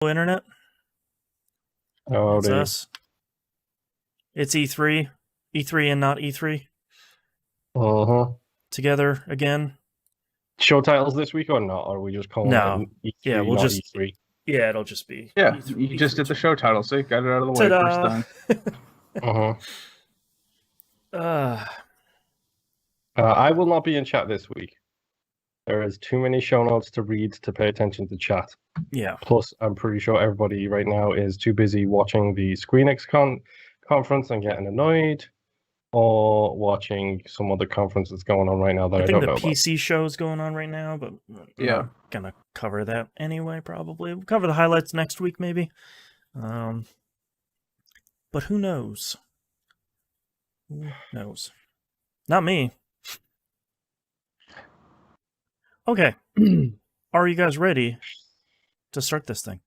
Internet. Oh, It's us. It's E3. E3 and not E3. Uh-huh. Together again. Show titles this week or not? Or are we just calling No. it Yeah, E3, we'll not just. E3? Yeah, it'll just be Yeah, E3. you just did the show title, so you got it out of the way first Ta-da! time. Uh-huh. Uh, I will not be in chat this week. There is too many show notes to read to pay attention to chat. yeah. Plus, I'm pretty sure everybody right now is too busy watching the ScreenX conference and getting annoyed, or watching some other conference that's going on right now that I think don't the know about. PC show is going on right now, but Yeah. not gonna cover that anyway, probably. We'll cover the highlights next week, maybe. But who knows? Who knows? Not me. Okay. Are you guys ready to start this thing?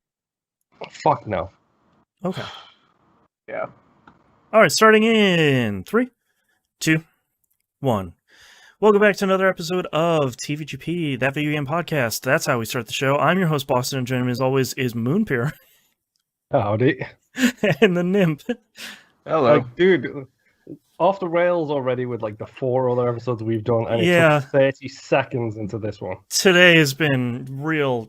Fuck no. Okay. Yeah. All right, starting in 3, 2, 1. Welcome back to another episode of TVGP, that video game podcast. That's how we start the show. I'm your host, Boston, and joining me as always is Moonpeer Howdy. and the Nymph. Hello. Like, dude, off the rails already with like the 4 other episodes we've done, and Yeah. it took 30 seconds into this one. Today has been real.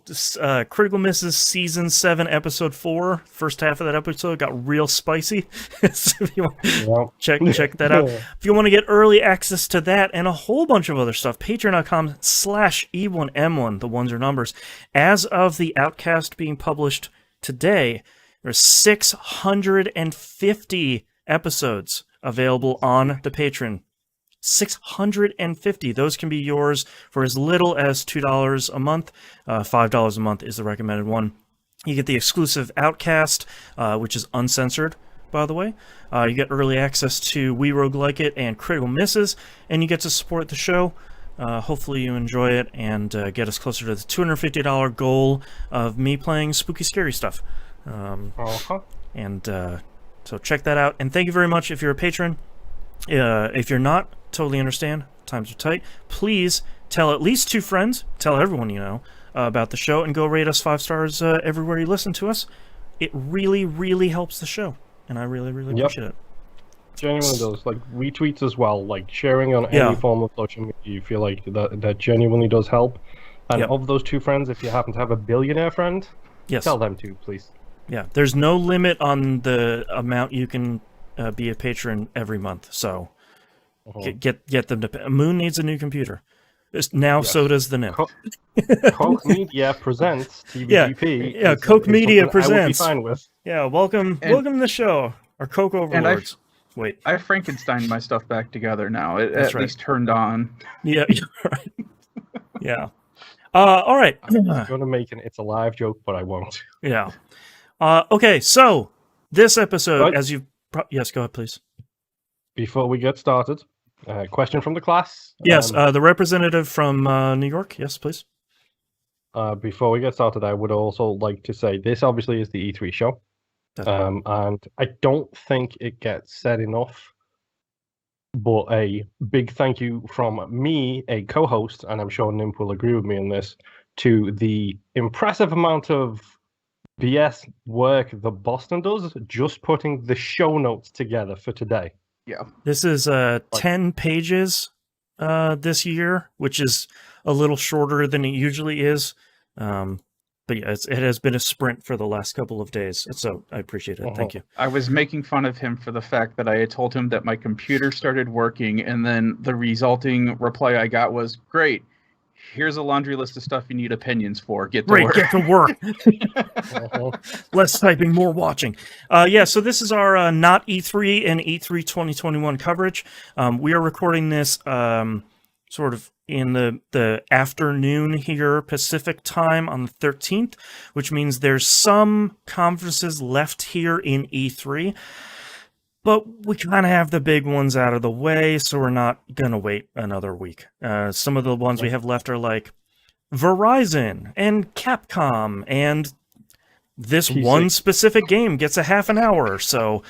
Critical Misses Season 7, Episode 4. First half of that episode got real spicy. So if you want, check that out. If you want to get early access to that and a whole bunch of other stuff, patreon.com/E1M1, the ones are numbers. As of the Outcast being published today, there's 650 episodes available on the Patreon. 650. Those can be yours for as little as $2 a month. $5 a month is the recommended one. You get the exclusive Outcast, which is uncensored, by the way. You get early access to We Rogue Like It and Critical Misses, and you get to support the show. Hopefully you enjoy it and get us closer to the $250 goal of me playing spooky, scary stuff. And so check that out. And thank you very much if you're a patron. If you're not, totally understand. Times are tight. Please tell at least 2 friends, tell everyone you know about the show, and go rate us 5 stars everywhere you listen to us. It really, really helps the show, and I really, really appreciate it. Genuinely does. Like, retweets as well, like sharing on any form of social media, you feel like that genuinely does help. And of those 2 friends, if you happen to have a billionaire friend, tell them to, please. Yeah, there's no limit on the amount you can be a patron every month, so get them to. Moon needs a new computer. Now so does the Nymph. Coke Media presents TVGP. Yeah, Coke Media presents. I would be fine with. Yeah, welcome to the show. Our Coke overlords. Wait, I Frankensteined my stuff back together now. It at least turned on. Yeah, you're right. Yeah. All right. I'm going to make an "It's a live" joke, but I won't. Yeah. Okay, so this episode, as you... Yes, go ahead, please. Before we get started, question from the class. Yes, the representative from New York. Yes, please. Before we get started, I would also like to say this obviously is the E3 show. And I don't think it gets said enough, but a big thank you from me, a co-host, and I'm sure Nimp will agree with me on this, to the impressive amount of BS work that Boston does just putting the show notes together for today. Yeah. This is 10 pages this year, which is a little shorter than it usually is. But yeah, it has been a sprint for the last couple of days, so I appreciate it. Thank you. I was making fun of him for the fact that I had told him that my computer started working, and then the resulting reply I got was, "Great, here's a laundry list of stuff you need opinions for. Get to work." Get to work. Less typing, more watching. So this is our not E3 and E3 2021 coverage. We are recording this sort of in the afternoon here, Pacific time on the 13th, which means there's some conferences left here in E3. But we kind of have the big ones out of the way, so we're not going to wait another week. Some of the ones we have left are like Verizon and Capcom, and this one specific game gets a half an hour. So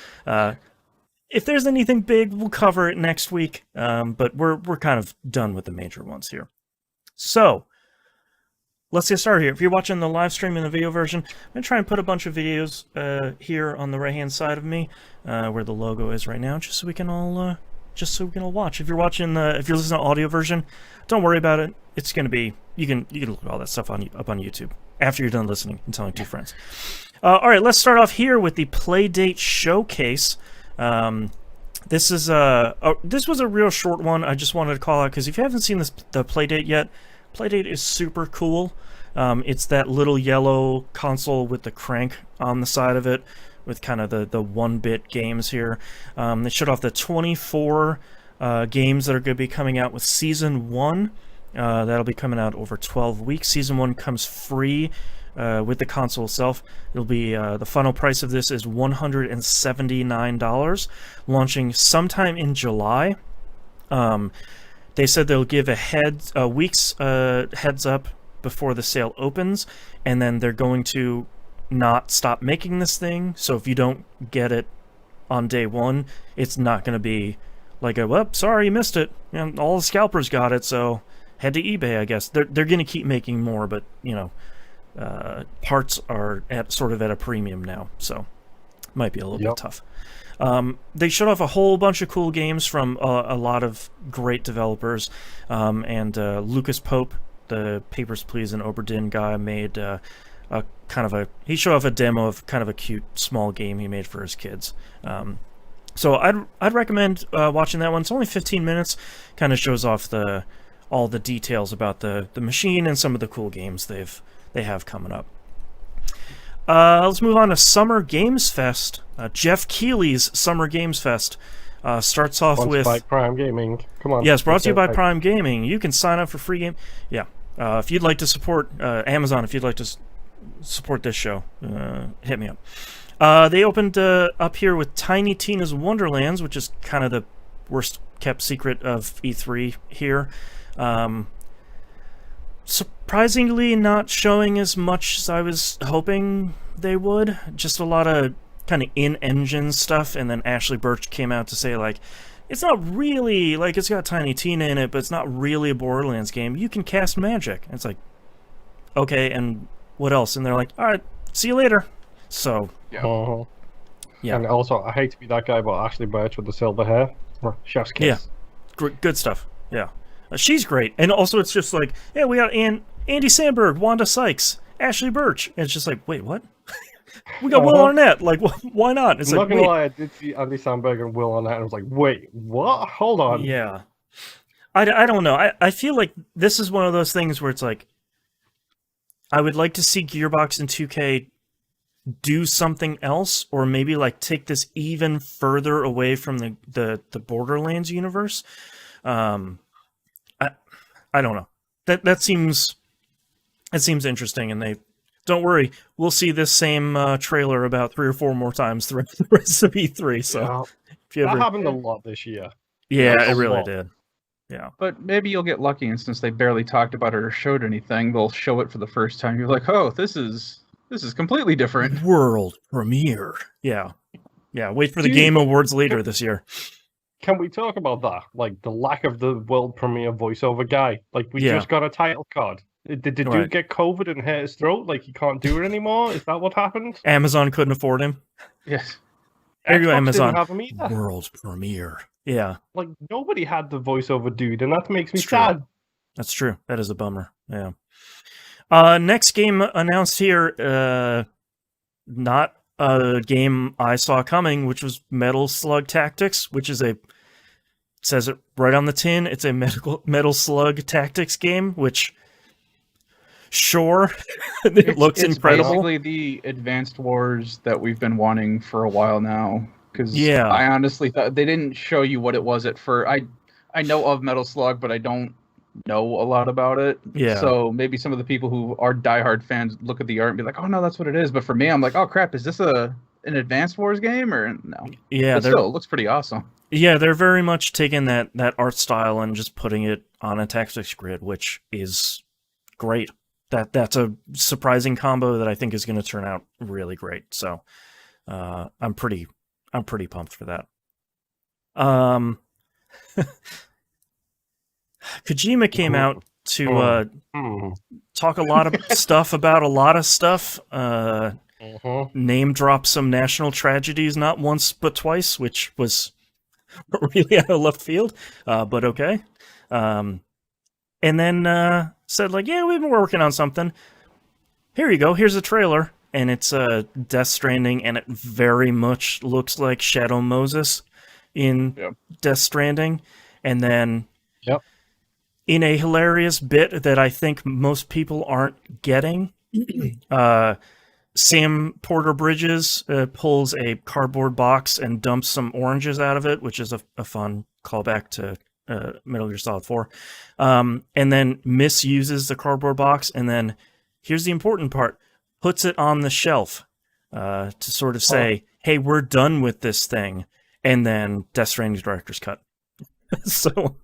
if there's anything big, we'll cover it next week. But we're kind of done with the major ones here. So let's get started here. If you're watching the live stream in the video version, I'm gonna try and put a bunch of videos here on the right-hand side of me, where the logo is right now, just so we can all watch. If you're watching if you're listening to the audio version, don't worry about it. It's gonna be you can look at all that stuff up on YouTube after you're done listening and telling 2 friends. All right, let's start off here with the Playdate Showcase. This was a real short one. I just wanted to call out because if you haven't seen the Playdate yet, Playdate is super cool. It's that little yellow console with the crank on the side of it, with kind of the 1-bit games here. They showed off the 24 games that are going to be coming out with Season 1. That'll be coming out over 12 weeks. Season 1 comes free with the console itself. It'll be the final price of this is $179, launching sometime in July. They said they'll give a week's heads up before the sale opens, and then they're going to not stop making this thing. So if you don't get it on day one, it's not going to be like well, sorry you missed it. You know, all the scalpers got it, so head to eBay, I guess. They're going to keep making more, but parts are sort of at a premium now, so might be a little bit tough. They showed off a whole bunch of cool games from a lot of great developers, and Lucas Pope, the Papers, Please and Oberdin guy, made he showed off a demo of kind of a cute small game he made for his kids. So I'd recommend watching that one. It's only 15 minutes. Kind of shows off all the details about the machine and some of the cool games they have coming up. Let's move on to Summer Games Fest. Jeff Keighley's Summer Games Fest starts off with by Prime Gaming. Come on. Yes, brought to you by Prime Gaming. You can sign up for free game. Yeah, if you'd like to support Amazon, if you'd like to support this show, hit me up. They opened up here with Tiny Tina's Wonderlands, which is kind of the worst kept secret of E3 here. Surprisingly not showing as much as I was hoping they would. Just a lot of kind of in-engine stuff, and then Ashley Birch came out to say, like, it's not really, like, it's got Tiny Tina in it, but it's not really a Borderlands game. You can cast magic. And it's like, okay, and what else? And they're like, all right, see you later. So, yeah. Yeah. And also, I hate to be that guy, but Ashley Birch with the silver hair. Chef's kiss. Yeah. Good stuff. Yeah. She's great. And also it's just like, yeah, we got Andy Samberg, Wanda Sykes, Ashley Birch. And it's just like, wait, what? We got Will Arnett. Like, why not? It's I'm like, not gonna lie, I did see Andy Samberg and Will Arnett, and I was like, wait, what? Hold on. Yeah. I don't know. I feel like this is one of those things where it's like, I would like to see Gearbox and 2K do something else, or maybe like take this even further away from the Borderlands universe. I don't know. That seems interesting, and they don't worry. We'll see this same trailer about 3 or 4 more times throughout the rest of E3. So that happened a lot this year. Yeah, it really did. Yeah, but maybe you'll get lucky, and since they barely talked about it or showed anything, they'll show it for the first time. You're like, oh, this is completely different. World premiere. Yeah. Wait for the Game Awards later this year. Can we talk about that? Like, the lack of the world premiere voiceover guy. Like, we just got a title card. Did the dude get COVID and hurt his throat? Like, he can't do it anymore? Is that what happened? Amazon couldn't afford him. Yes. There you go, Amazon. Didn't have him either. World premiere. Yeah. Like, nobody had the voiceover dude, and that makes me It's true. sad. That's true. That is a bummer. Yeah. Next game announced here, not a game I saw coming, which was Metal Slug Tactics, which is says it right on the tin, it's a Metal Slug Tactics game, which, sure, it looks incredible. It's basically the Advanced Wars that we've been wanting for a while now. Because yeah. I honestly thought they didn't show you what it was at first. I know of Metal Slug, but I don't know a lot about it. Yeah. So maybe some of the people who are diehard fans look at the art and be like, "Oh no, that's what it is." But for me, I'm like, "Oh crap, is this an Advanced Wars game or no?" Yeah, but still, it looks pretty awesome. Yeah, they're very much taking that art style and just putting it on a tactics grid, which is great. That's a surprising combo that I think is going to turn out really great. So I'm pretty pumped for that. Kojima came out to talk a lot of stuff about a lot of stuff. Name drop some national tragedies, not once but twice, which was really out of left field, but okay. And then said, like, yeah, we've been working on something. Here you go, here's a trailer. And it's Death Stranding, and it very much looks like Shadow Moses in Death Stranding. And then in a hilarious bit that I think most people aren't getting, Sam Porter Bridges pulls a cardboard box and dumps some oranges out of it, which is a fun callback to Metal Gear Solid 4. And then misuses the cardboard box, and then, here's the important part, puts it on the shelf to sort of say, hey, we're done with this thing. And then Death Stranding's director's cut. So...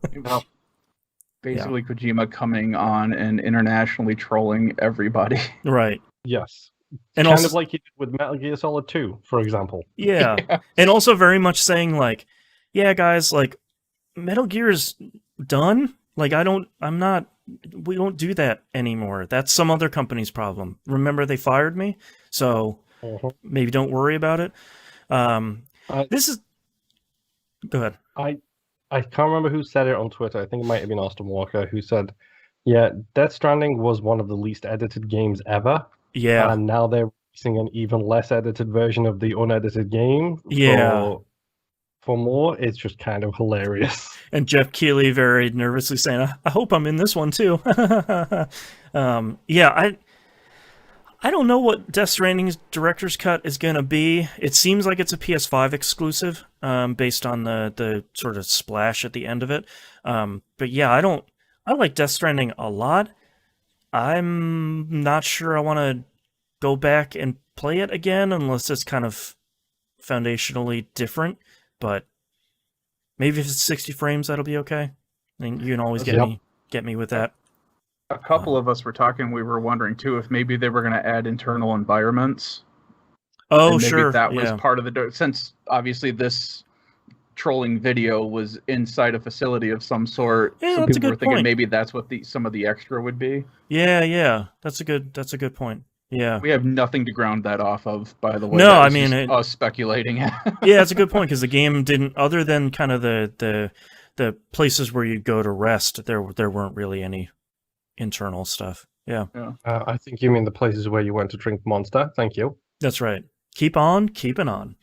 Basically, Kojima coming on and internationally trolling everybody. Right. Yes. And kind also, of like he did with Metal Gear Solid 2, for example. Yeah. And also very much saying, like, yeah, guys, like, Metal Gear's done. Like, we don't do that anymore. That's some other company's problem. Remember, they fired me? So, maybe don't worry about it. This is... Go ahead. I can't remember who said it on Twitter. I think it might have been Austin Walker who said, yeah, Death Stranding was one of the least edited games ever. Yeah. And now they're releasing an even less edited version of the unedited game. Yeah. For more, it's just kind of hilarious. And Jeff Keighley very nervously saying, I hope I'm in this one too. Yeah, I don't know what Death Stranding's director's cut is going to be. It seems like it's a PS5 exclusive, based on the sort of splash at the end of it. But yeah, I like Death Stranding a lot. I'm not sure I want to go back and play it again unless it's kind of foundationally different. But maybe if it's 60 frames, that'll be okay. I mean, you can always get me with that. A couple of us were talking. We were wondering too if maybe they were going to add internal environments. Oh, maybe sure. That was part of the since obviously this trolling video was inside a facility of some sort. Yeah, some that's people a were good thinking point. maybe that's what some of the extra would be. Yeah. That's a good point. Yeah. We have nothing to ground that off of, by the way. No, That I was mean, just us speculating. Yeah, it's a good point because the game didn't, other than kind of the places where you go to rest, there weren't really any internal stuff. Yeah. I think you mean the places where you went to drink Monster. Thank you. That's right. Keep on keeping on.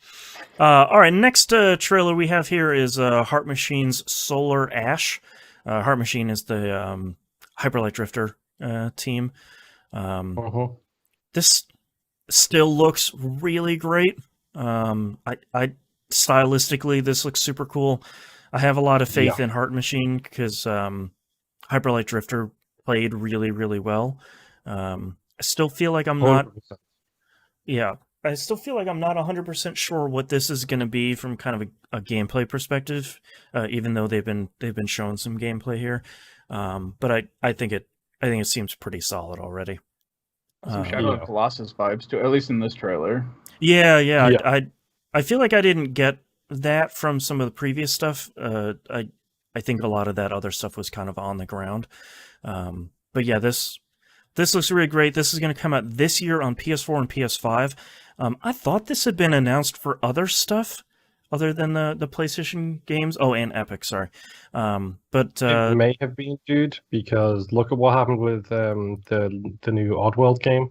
All right, next trailer we have here is Heart Machine's Solar Ash. Heart Machine is the Hyperlight Drifter team. This still looks really great. I stylistically, this looks super cool. I have a lot of faith in Heart Machine because Hyperlight Drifter played really, really well. I still feel like I'm not... 100%. Yeah. I still feel like I'm not 100% sure what this is going to be from kind of a gameplay perspective, even though they've been showing some gameplay here. But I think it seems pretty solid already. Some Shadow of Colossus vibes too, at least in this trailer. Yeah. I feel like I didn't get that from some of the previous stuff. I think a lot of that other stuff was kind of on the ground. But yeah, this looks really great. This is going to come out this year on PS4 and PS5. I thought this had been announced for other stuff other than the PlayStation games. Oh, and Epic, sorry. But it may have been, dude, because look at what happened with the new Oddworld game.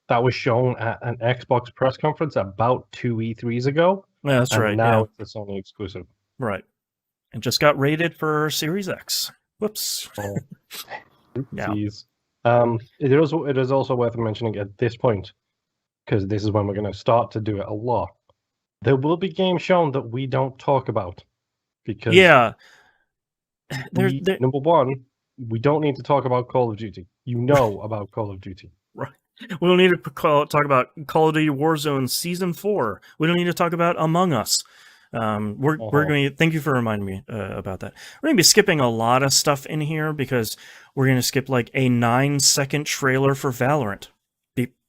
That was shown at an Xbox press conference about 2 E3s ago. Yeah, that's right. Now it's a Sony exclusive. Right. And just got rated for Series X. Whoops. Oh. Yeah. It is also worth mentioning at this point, because this is when we're going to start to do it a lot. There will be games shown that we don't talk about. Because number one, we don't need to talk about Call of Duty. You know about Call of Duty. Right. We don't need to talk about Call of Duty Warzone Season 4. We don't need to talk about Among Us. We're going to, thank you for reminding me about that. We're going to be skipping a lot of stuff in here because we're going to skip like a 9-second trailer for Valorant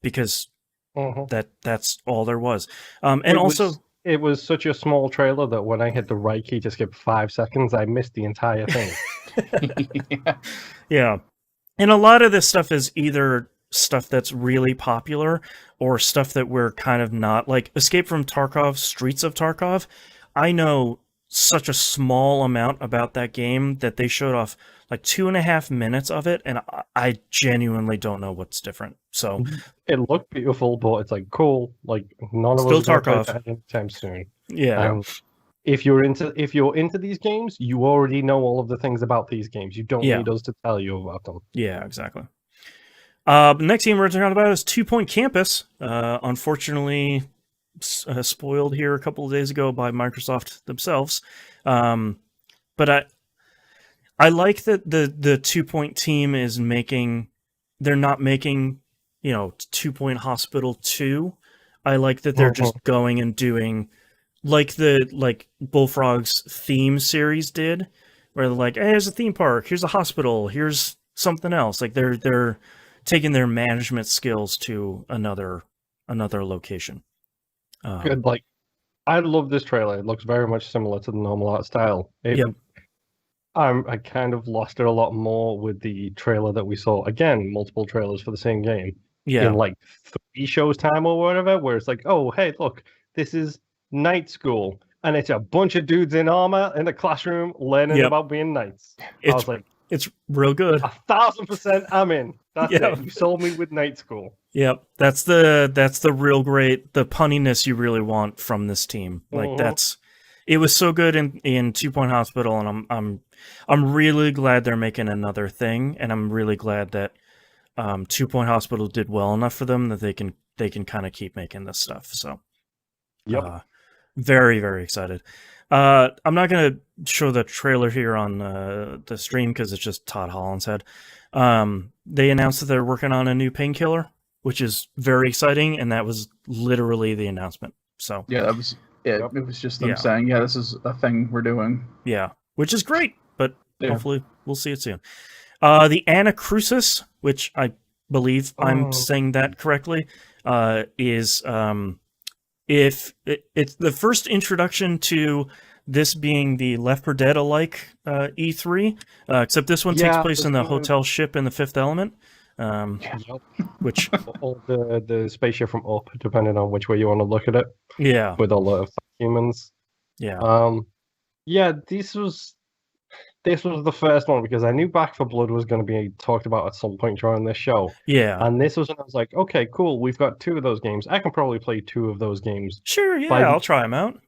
because that's all there was. It was such a small trailer that when I hit the right key to skip 5 seconds, I missed the entire thing. Yeah. And a lot of this stuff is either stuff that's really popular or stuff that we're kind of not, like Escape from Tarkov, Streets of Tarkov. I know such a small amount about that game that they showed off like 2.5 minutes of it, and I genuinely don't know what's different. So It looked beautiful, but it's like cool. Like none of Still us are gonna Tarkov. play that anytime soon. yeah, If you're into these games, you already know all of the things about these games. You don't Yeah. need us to tell you about them. yeah, exactly. The next game we're talking about is 2 Point Campus. Unfortunately, spoiled here a couple of days ago by Microsoft themselves. But I like that the 2 Point team is making. They're not making 2 Point Hospital 2. I like that they're just going and doing like Bullfrog's theme series did, where they're like, hey, here's a theme park, here's a hospital, here's something else. Like they're taking their management skills to another location. Good. Like, I love this trailer. It looks very much similar to the normal art style. Yep. I kind of lost it a lot more with the trailer that we saw. Again, multiple trailers for the same game Yeah. in like 3 shows time or whatever, where it's like, oh, hey, look, this is night school, and it's a bunch of dudes in armor in a classroom learning Yep. about being knights. I It's was like, it's real good. 1,000% I'm in. That's Yeah. it. You sold me with night school. Yep, that's the real great, the punniness you really want from this team. Like it was so good in 2 Point Hospital, and I'm really glad they're making another thing, and I'm really glad that 2 Point Hospital did well enough for them that they can kind of keep making this stuff. So Yep. very, very excited. I'm not gonna show the trailer here on the stream because it's just Todd Holland's head. They announced that they're working on a new Painkiller, which is very exciting, and that was literally the announcement. So Yeah, that was it. Yep. It was just them saying, "Yeah, this is a thing we're doing." yeah, which is great, but hopefully we'll see it soon. The Anacrusis, which I believe I'm saying that correctly, is if it's the first introduction to this being the Left 4 Dead alike E3, except this one takes place in the hotel ship in the Fifth Element. Which all the spaceship from Up, depending on which way you want to look at it. Yeah, with all the humans. Yeah. Yeah, this was the first one because I knew Back 4 Blood was going to be talked about at some point during this show. Yeah. And this was when I was like, okay, cool. We've got 2 of those games. I can probably play 2 of those games. Sure, yeah, I'll try them out.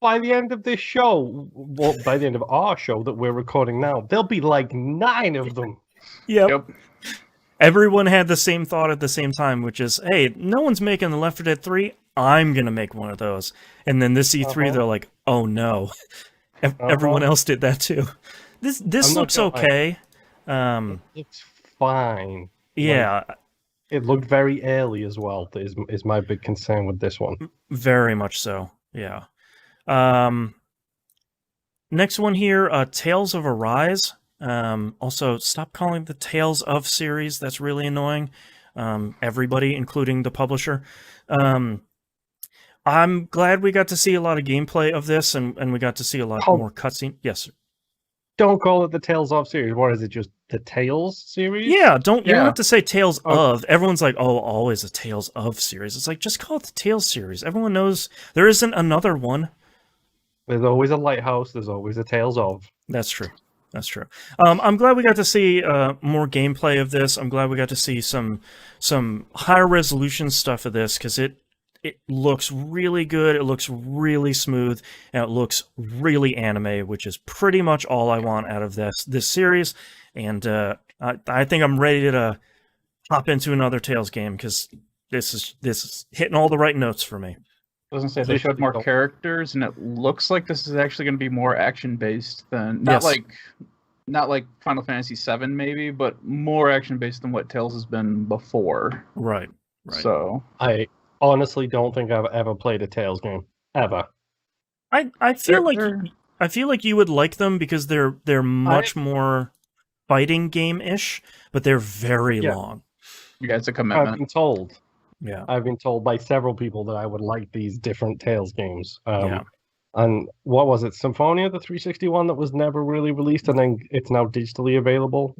By the end of this show, well, by the end of our show that we're recording now, there'll be like 9 of them. Yep. Everyone had the same thought at the same time, which is, hey, no one's making the Left 4 Dead 3. I'm going to make one of those. And then this E3, they're like, oh no. Everyone else did that too. This looks okay. It looks fine. Yeah. Like, it looked very early as well, is my big concern with this one. Very much so, yeah. Next one here, Tales of Arise. Also, stop calling the Tales of series. That's really annoying. Everybody, including the publisher. I'm glad we got to see a lot of gameplay of this, and we got to see a lot more cutscene. Yes, sir. Don't call it the Tales of series. What is it? Just the Tales series? Yeah, you don't have to say Tales of. Everyone's like, oh, always a Tales of series. It's like, just call it the Tales series. Everyone knows there isn't another one. There's always a Lighthouse. There's always a Tales of. That's true. That's true. I'm glad we got to see more gameplay of this. I'm glad we got to see some higher resolution stuff of this because it looks really good. It looks really smooth, and it looks really anime, which is pretty much all I want out of this series. And I think I'm ready to hop into another Tales game because this is hitting all the right notes for me. I was gonna say they showed more characters, and it looks like this is actually going to be more action based than not like Final Fantasy VII maybe, but more action based than what Tales has been before. Right. So I honestly don't think I've ever played a Tales game ever. I feel like you would like them because they're much more fighting game-ish, but they're very long. Yeah, it's a commitment. I've been told. Yeah. I've been told by several people that I would like these different Tales games. And what was it? Symphonia, the 361 that was never really released, and then it's now digitally available.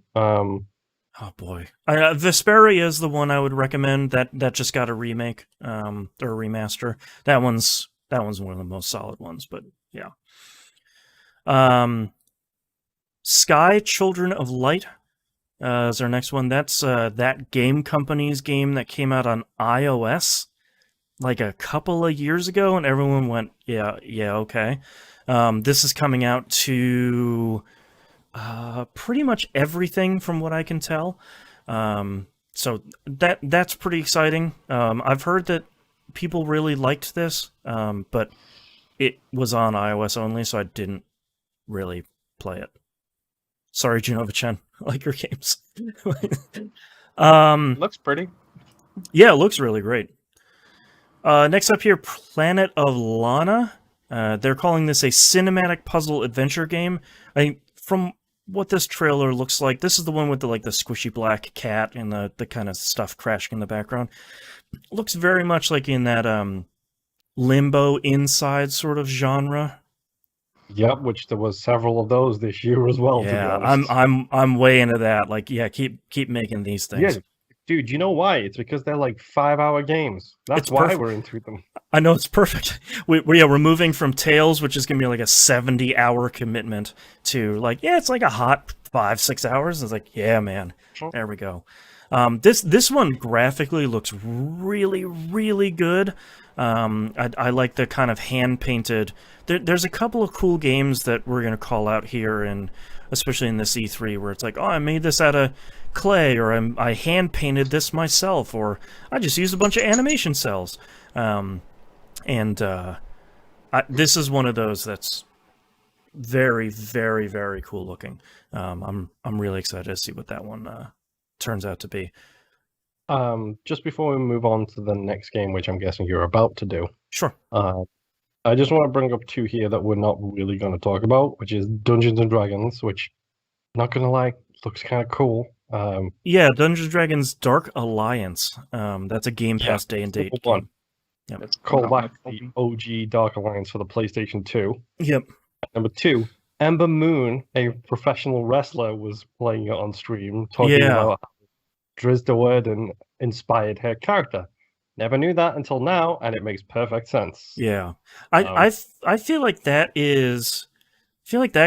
Oh boy, Vesperia is the one I would recommend. That just got a remake, or a remaster. That one's one of the most solid ones. But yeah, Sky Children of Light is our next one. That's that game company's game that came out on iOS like a couple of years ago, and everyone went, yeah, okay. This is coming out to pretty much everything from what I can tell. So that's pretty exciting. I've heard that people really liked this, but it was on iOS only, so I didn't really play it. Sorry, Genova-chan. I like your games. Looks pretty. Yeah, it looks really great. Next up here, Planet of Lana. They're calling this a cinematic puzzle adventure game. I think from what this trailer looks like, this is the one with the squishy black cat and the kind of stuff crashing in the background. It looks very much like in that Limbo Inside sort of genre. Yep, which there was several of those this year as well. Yeah, to be honest. I'm way into that. Like, yeah, keep making these things. Yeah, dude, you know why? It's because they're like 5-hour games. That's It's why perfect. we're into them. I know, it's perfect. We're moving from Tales, which is gonna be like a 70-hour commitment, to like, yeah, it's like a hot 5-6 hours. It's like, yeah, man, there we go. This one graphically looks really, really good. I like the kind of hand painted. There's a couple of cool games that we're gonna call out here, and especially in this E3, where it's like, oh, I made this out of clay, or I hand painted this myself, or I just used a bunch of animation cells. This is one of those that's very, very, very cool looking. I'm really excited to see what that one turns out to be. Just before we move on to the next game, which I'm guessing you're about to do, Sure. I just want to bring up two here that we're not really going to talk about, which is Dungeons and Dragons, which, not gonna lie, looks kind of cool. Yeah, Dungeons & Dragons Dark Alliance. That's a Game Pass day and date one. game. Yep. That's Call coming back out the my OG Dark Alliance for the PlayStation 2. Yep. Number two, Ember Moon, a professional wrestler, was playing it on stream, talking Yeah. about how Drizzt Do'Urden inspired her character. Never knew that until now, and it makes perfect sense. Yeah. I feel like that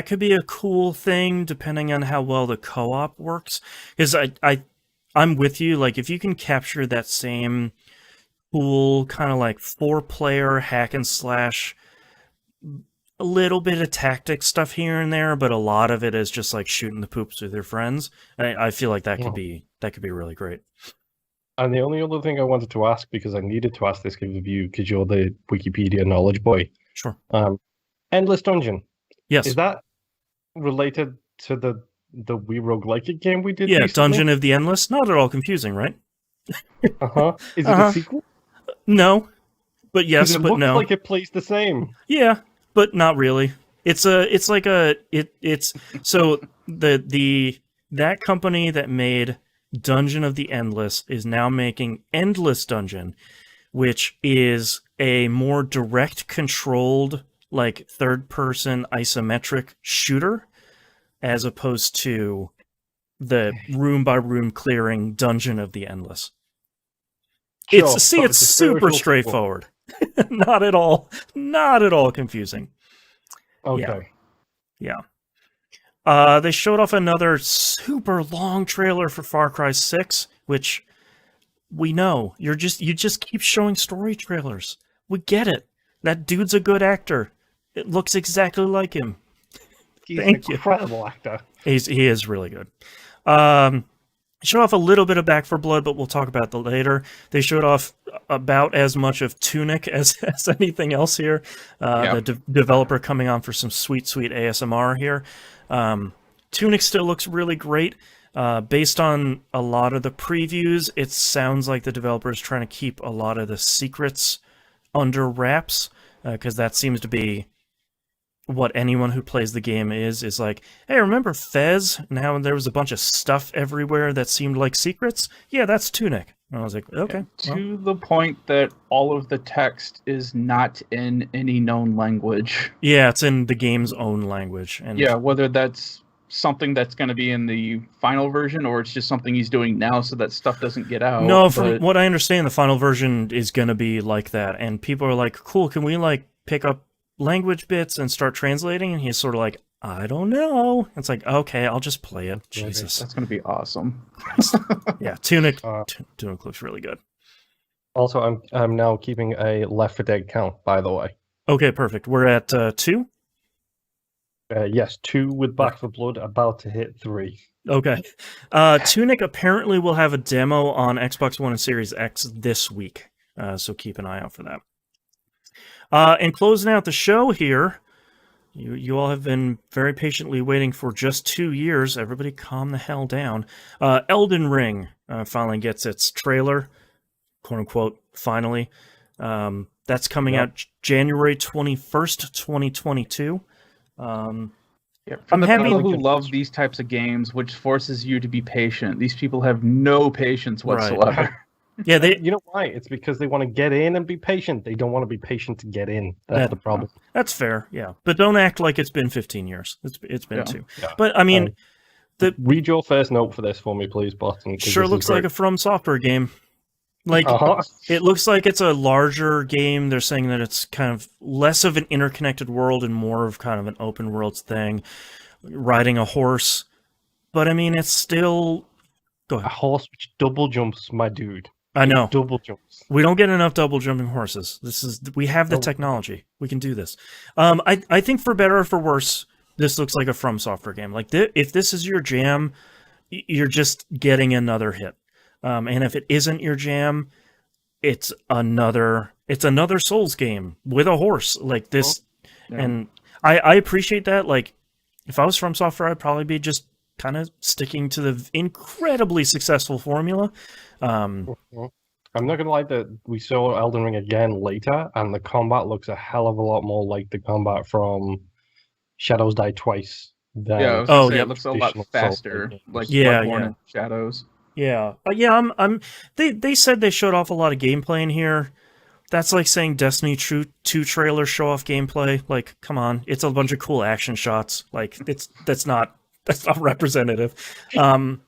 could be a cool thing depending on how well the co-op works. Because I'm with you. Like, if you can capture that same cool kind of like 4-player hack and slash, a little bit of tactic stuff here and there, but a lot of it is just like shooting the poops with your friends. I feel like that could be really great. And the only other thing I wanted to ask, because I needed to ask this of you, because you're the Wikipedia knowledge boy. Sure. Endless Dungeon. Yes. Is that related to the Wii roguelike game we did? Yeah, recently? Dungeon of the Endless. Not at all confusing, right? Is it a sequel? No, but yes, It but looks no. like it plays the same. Yeah, but not really. It's so that company that made Dungeon of the Endless is now making Endless Dungeon, which is a more direct controlled, like, third-person isometric shooter, as opposed to the room-by-room clearing Dungeon of the Endless. Sure, It's so it's a super spiritual straightforward. Not at all confusing. Okay. Yeah. They showed off another super long trailer for Far Cry 6, which we know. You just keep showing story trailers. We get it. That dude's a good actor. It looks exactly like him. He's Thank an you. incredible actor. He is really good. Showed off a little bit of Back 4 Blood, but we'll talk about that later. They showed off about as much of Tunic as anything else here. The developer coming on for some sweet ASMR here. Tunic still looks really great. Based on a lot of the previews, it sounds like the developer is trying to keep a lot of the secrets under wraps, because that seems to be what anyone who plays the game is like, hey, remember Fez? Now there was a bunch of stuff everywhere that seemed like secrets? Yeah, that's Tunic. And I was like, okay. To the point that all of the text is not in any known language. Yeah, it's in the game's own language. And yeah, whether that's something that's going to be in the final version, or it's just something he's doing now so that stuff doesn't get out. No, from what I understand, the final version is going to be like that, and people are like, "Cool, can we like pick up language bits and start translating?" And he's sort of like, "I don't know." It's like, okay, I'll just play it. Jesus, that's going to be awesome. Yeah, Tunic looks really good. Also, I'm now keeping a Left 4 Dead count, by the way. Okay, perfect. We're at 2. Yes, 2 with Back for Blood, about to hit 3. Okay. Tunic apparently will have a demo on Xbox One and Series X this week, so keep an eye out for that. And closing out the show here, you all have been very patiently waiting for just 2 years. Everybody calm the hell down. Elden Ring finally gets its trailer, quote-unquote, finally. That's coming out January 21st, 2022. From I'm the happy people who love these types of games, which forces you to be patient. These people have no patience whatsoever. Right. Yeah, you know why? It's because they want to get in and be patient. They don't want to be patient to get in. That's the problem. That's fair, yeah. But don't act like it's been 15 years. It's been 2. Yeah. But I mean, read your first note for this for me, please, Boston. Sure looks like a From Software game. Like, It looks like it's a larger game. They're saying that it's kind of less of an interconnected world and more of kind of an open world thing. Riding a horse. But, I mean, it's still... Go ahead. A horse which double jumps, my dude. I know. Double jumps. We don't get enough double jumping horses. We have the technology. We can do this. I think for better or for worse, this looks like a From Software game. Like, if this is your jam, you're just getting another hit. And if it isn't your jam, it's another Souls game with a horse like this. Yeah. And I appreciate that. Like, if I was From Software, I'd probably be just kind of sticking to the incredibly successful formula. I'm not gonna lie that we saw Elden Ring again later, and the combat looks a hell of a lot more like the combat from Shadows Die Twice. It looks a lot faster, like Bloodborne and Shadows. Yeah, They said they showed off a lot of gameplay in here. That's like saying Destiny 2 trailers show off gameplay. Like, come on, it's a bunch of cool action shots. Like, that's not representative. But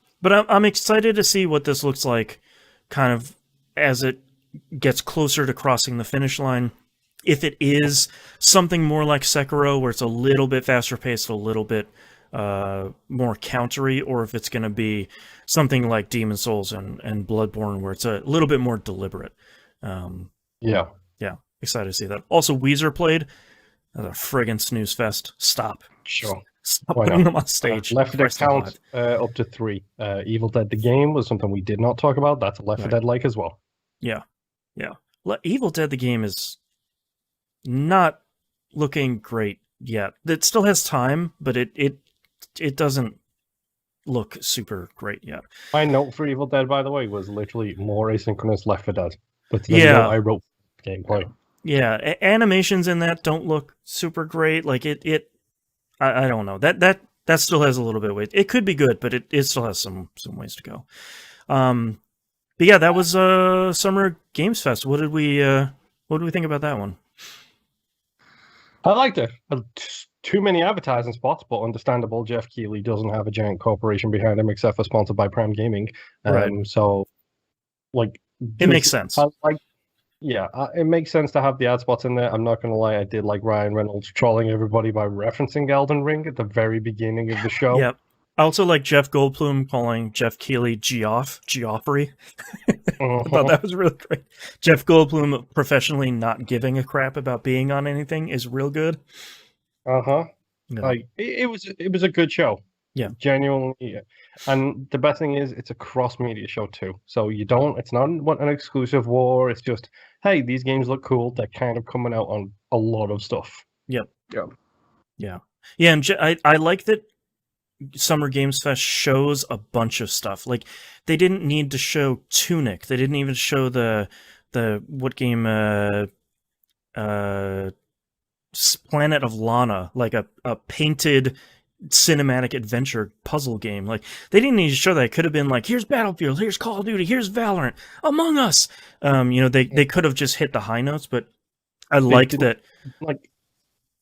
I'm excited to see what this looks like, kind of as it gets closer to crossing the finish line. If it is something more like Sekiro, where it's a little bit faster paced, a little bit more countery, or if it's going to be something like Demon Souls and Bloodborne, where it's a little bit more deliberate. Yeah, excited to see that. Also, Weezer played. A friggin' snooze fest. Stop. Sure. Stop putting them on stage. Left 4 Dead count up to 3. Evil Dead the game was something we did not talk about. That's a Left 4 Dead like as well. Yeah. Evil Dead the game is not looking great yet. It still has time, but it doesn't look super great yet. My note for Evil Dead, by the way, was literally more asynchronous Left 4 Dead. But I wrote gameplay. Yeah, animations in that don't look super great. Like I don't know. That still has a little bit of weight. It could be good, but it still has some ways to go. But yeah, that was Summer Games Fest. What did we think about that one? I liked it. Too many advertising spots, but understandable. Jeff Keighley doesn't have a giant corporation behind him except for sponsored by Prime Gaming. Right. So, like, it makes sense. It makes sense to have the ad spots in there. I'm not going to lie, I did like Ryan Reynolds trolling everybody by referencing Elden Ring at the very beginning of the show. Yep. I also like Jeff Goldblum calling Jeff Keighley Geoffrey. I thought that was really great. Jeff Goldblum professionally not giving a crap about being on anything is real good. Yeah. Like it was a good show. Yeah. Genuinely. Yeah. And the best thing is it's a cross-media show too. So it's not an exclusive war. It's just, hey, these games look cool. They're kind of coming out on a lot of stuff. Yep. Yeah. And I like that Summer Games Fest shows a bunch of stuff. Like, they didn't need to show Tunic. They didn't even show the what game Planet of Lana, like a painted cinematic adventure puzzle game. Like, they didn't need to show that. It could have been like, here's Battlefield, here's Call of Duty, here's Valorant, Among Us. They could have just hit the high notes, but I liked that. Like,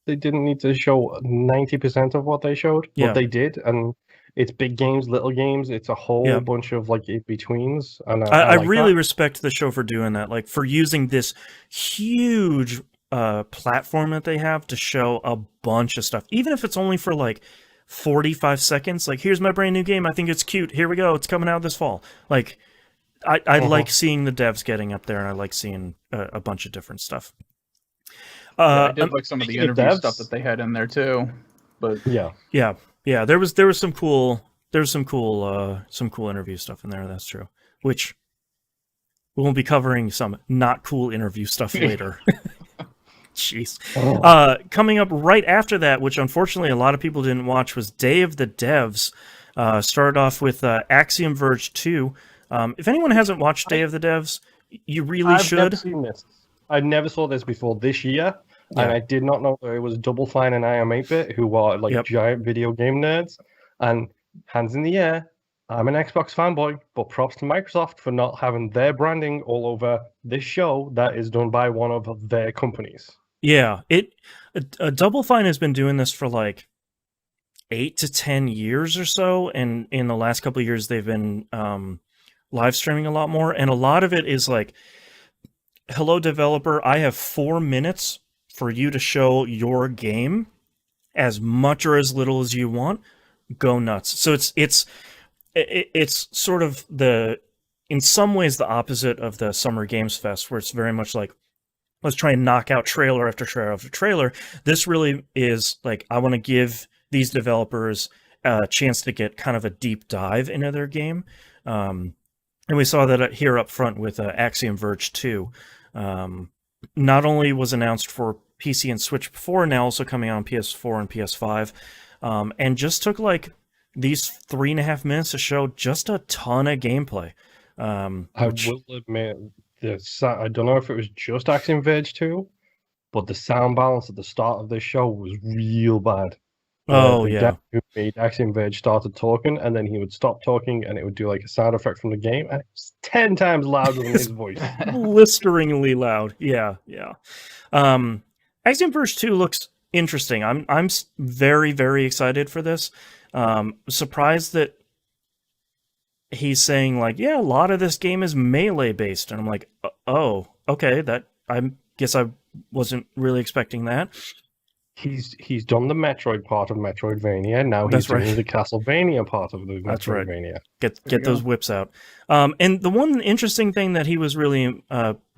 they didn't need to show 90% of what they showed, Yeah. but they did, and it's big games, little games. It's a whole bunch of like in betweens, and I like really that. respect the show for doing that, like for using this huge platform that they have to show a bunch of stuff, even if it's only for like 45 seconds. Like, here's my brand new game. I think it's cute. Here we go. It's coming out this fall. Like, I like seeing the devs getting up there, and I like seeing a bunch of different stuff. I did like some of the interview stuff that they had in there too. But yeah, there was some cool interview stuff in there. That's true. Which we won't be covering some not cool interview stuff later. Jeez. Coming up right after that, which unfortunately a lot of people didn't watch, was Day of the Devs. Started off with Axiom Verge 2. If anyone hasn't watched Day of the Devs, you really should. I've never seen this. I never saw this before this year, and I did not know that it was Double Fine and I Am 8-Bit, who are like giant video game nerds. And hands in the air, I'm an Xbox fanboy, but props to Microsoft for not having their branding all over this show that is done by one of their companies. Yeah, Double Fine has been doing this for like 8 to 10 years or so, and in the last couple of years they've been live streaming a lot more, and a lot of it is like, hello developer, I have 4 minutes for you to show your game, as much or as little as you want. Go nuts. So it's sort of in some ways the opposite of the Summer Games Fest, where it's very much like, let's try and knock out trailer after trailer after trailer. This really is like, I want to give these developers a chance to get kind of a deep dive into their game. And we saw that here up front with Axiom Verge 2. Not only was announced for PC and Switch before, now also coming out on PS4 and PS5. And just took like these 3.5 minutes to show just a ton of gameplay. I will admit, I don't know if it was just Axiom Verge 2, but the sound balance at the start of this show was real bad. The guy who made Axiom Verge started talking, and then he would stop talking, and it would do like a sound effect from the game, and it was 10 times louder than his voice. Blisteringly loud. Yeah. Axiom Verge 2 looks interesting. I'm very, very excited for this. Surprised that he's saying like, yeah, a lot of this game is melee based, and I'm like, oh, okay, that I guess I wasn't really expecting that. He's done the Metroid part of Metroidvania. Now he's doing the Castlevania part of the Metroidvania. Get those whips out. And the one interesting thing that he was really